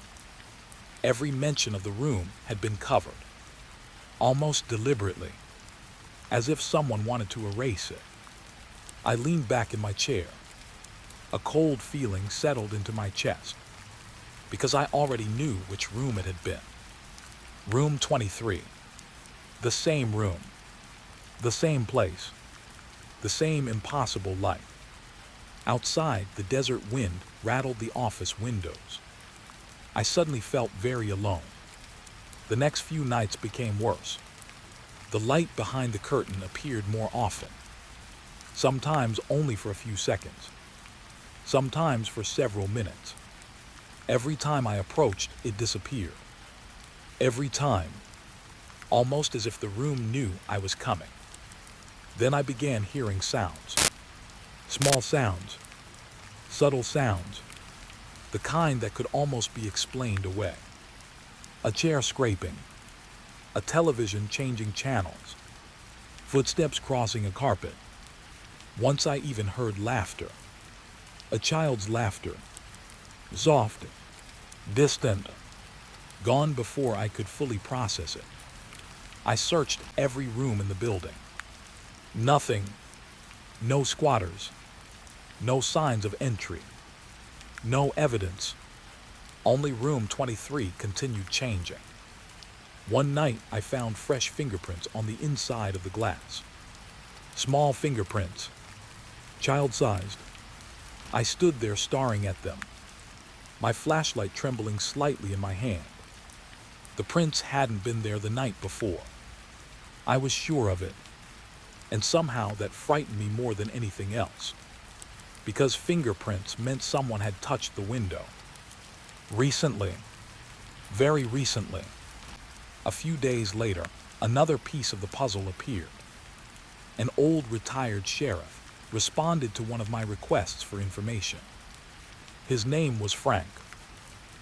Every mention of the room had been covered, almost deliberately, as if someone wanted to erase it. I leaned back in my chair. A cold feeling settled into my chest, because I already knew which room it had been. Room 23. The same room. The same place. The same impossible light. Outside, the desert wind rattled the office windows. I suddenly felt very alone. The next few nights became worse. The light behind the curtain appeared more often. Sometimes only for a few seconds. Sometimes for several minutes. Every time I approached, it disappeared. Every time, almost as if the room knew I was coming. Then I began hearing sounds. Small sounds. Subtle sounds. The kind that could almost be explained away. A chair scraping. A television changing channels. Footsteps crossing a carpet. Once I even heard laughter. A child's laughter. Soft. Distant. Gone before I could fully process it. I searched every room in the building. Nothing. No squatters. No signs of entry. No evidence. Only room 23 continued changing. One night I found fresh fingerprints on the inside of the glass. Small fingerprints. Child-sized. I stood there staring at them, my flashlight trembling slightly in my hand. The prints hadn't been there the night before. I was sure of it, and somehow that frightened me more than anything else, because fingerprints meant someone had touched the window. Recently, very recently. A few days later, another piece of the puzzle appeared. An old retired sheriff responded to one of my requests for information. His name was Frank.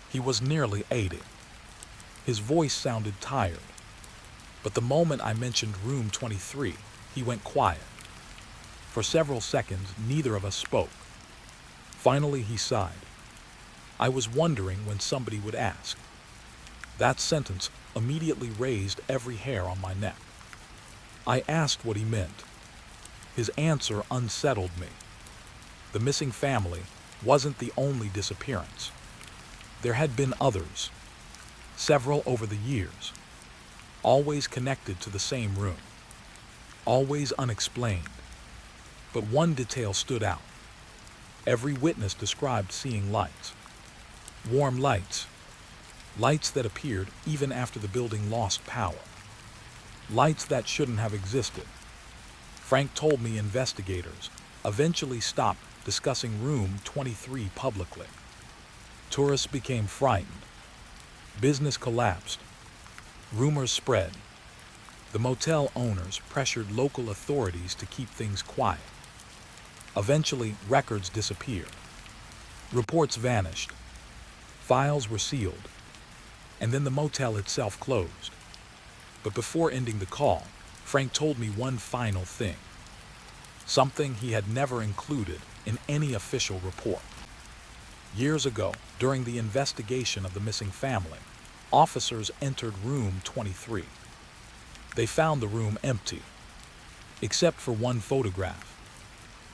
He was nearly 80. His voice sounded tired, but the moment I mentioned room 23, he went quiet. For several seconds, neither of us spoke. Finally, he sighed. I was wondering when somebody would ask. That sentence immediately raised every hair on my neck. I asked what he meant. His answer unsettled me. The missing family wasn't the only disappearance. There had been others, several over the years, always connected to the same room, always unexplained. But one detail stood out. Every witness described seeing lights, warm lights, lights that appeared even after the building lost power, lights that shouldn't have existed. Frank told me investigators eventually stopped discussing room 23 publicly. Tourists became frightened. Business collapsed. Rumors spread. The motel owners pressured local authorities to keep things quiet. Eventually, records disappeared. Reports vanished. Files were sealed. And then the motel itself closed. But before ending the call, Frank told me one final thing. Something he had never included in any official report. Years ago, during the investigation of the missing family, officers entered room 23. They found the room empty, except for one photograph.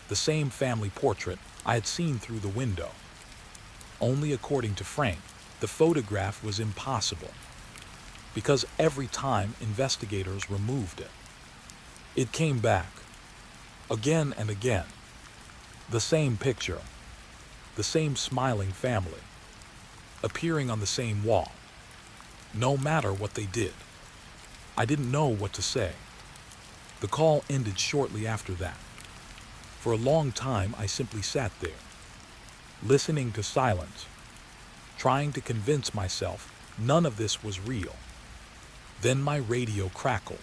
The same family portrait I had seen through the window. Only according to Frank, the photograph was impossible, because every time investigators removed it, it came back, again and again. The same picture, the same smiling family, appearing on the same wall, no matter what they did. I didn't know what to say. The call ended shortly after that. For a long time, I simply sat there, listening to silence, trying to convince myself none of this was real. Then my radio crackled.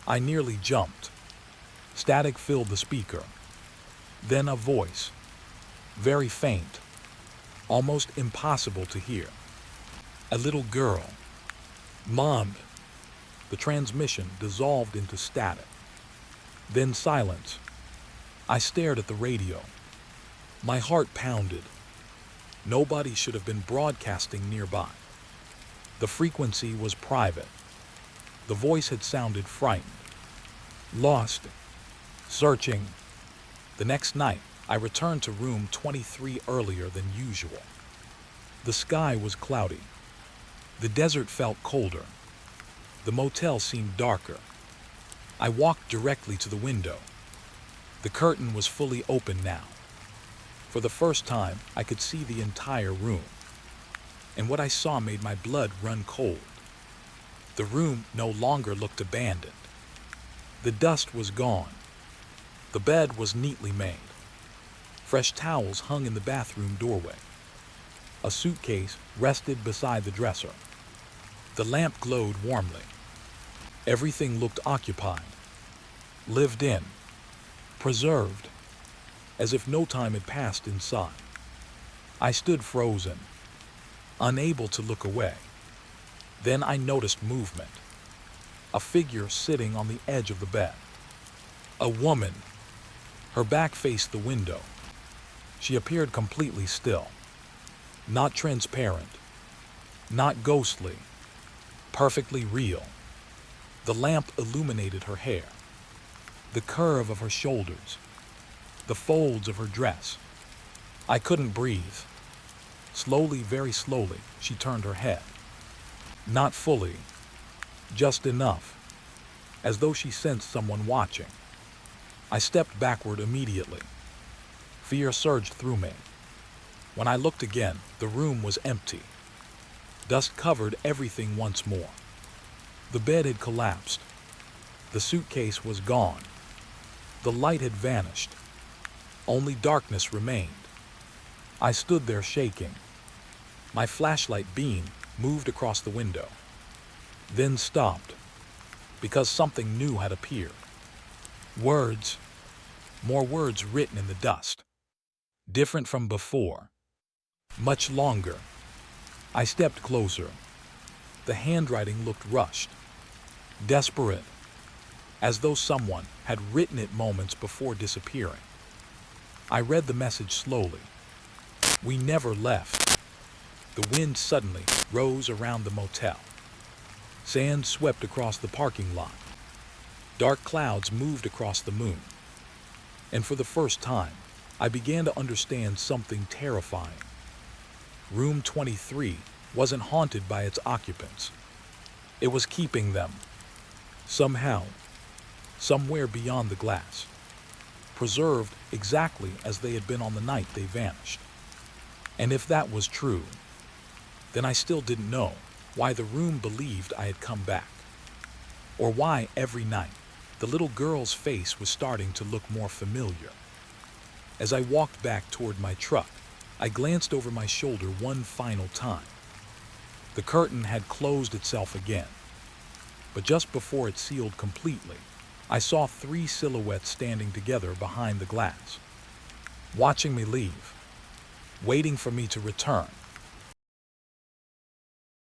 I nearly jumped. Static filled the speaker. Then a voice, very faint, almost impossible to hear. A little girl. Mom. The transmission dissolved into static. Then silence. I stared at the radio. My heart pounded. Nobody should have been broadcasting nearby. The frequency was private. The voice had sounded frightened, lost, searching. The next night, I returned to room 23 earlier than usual. The sky was cloudy. The desert felt colder. The motel seemed darker. I walked directly to the window. The curtain was fully open now. For the first time, I could see the entire room. And what I saw made my blood run cold. The room no longer looked abandoned. The dust was gone. The bed was neatly made. Fresh towels hung in the bathroom doorway. A suitcase rested beside the dresser. The lamp glowed warmly. Everything looked occupied, lived in, preserved, as if no time had passed inside. I stood frozen, unable to look away. Then I noticed movement. A figure sitting on the edge of the bed. A woman. Her back faced the window. She appeared completely still. Not transparent. Not ghostly. Perfectly real. The lamp illuminated her hair. The curve of her shoulders. The folds of her dress. I couldn't breathe. Slowly, very slowly, she turned her head. Not fully, just enough, as though she sensed someone watching. I stepped backward immediately. Fear surged through me. When I looked again, the room was empty. Dust covered everything once more. The bed had collapsed. The suitcase was gone. The light had vanished. Only darkness remained. I stood there shaking. My flashlight beam moved across the window, then stopped, because something new had appeared. Words, more words written in the dust. Different from before. Much longer. I stepped closer. The handwriting looked rushed, desperate, as though someone had written it moments before disappearing. I read the message slowly. We never left. The wind suddenly rose around the motel. Sand swept across the parking lot. Dark clouds moved across the moon. And for the first time, I began to understand something terrifying. Room 23 wasn't haunted by its occupants. It was keeping them. Somehow, somewhere beyond the glass. Preserved exactly as they had been on the night they vanished. And if that was true, then I still didn't know why the room believed I had come back. Or why every night the little girl's face was starting to look more familiar. As I walked back toward my truck, I glanced over my shoulder one final time. The curtain had closed itself again, but just before it sealed completely, I saw three silhouettes standing together behind the glass, watching me leave, waiting for me to return.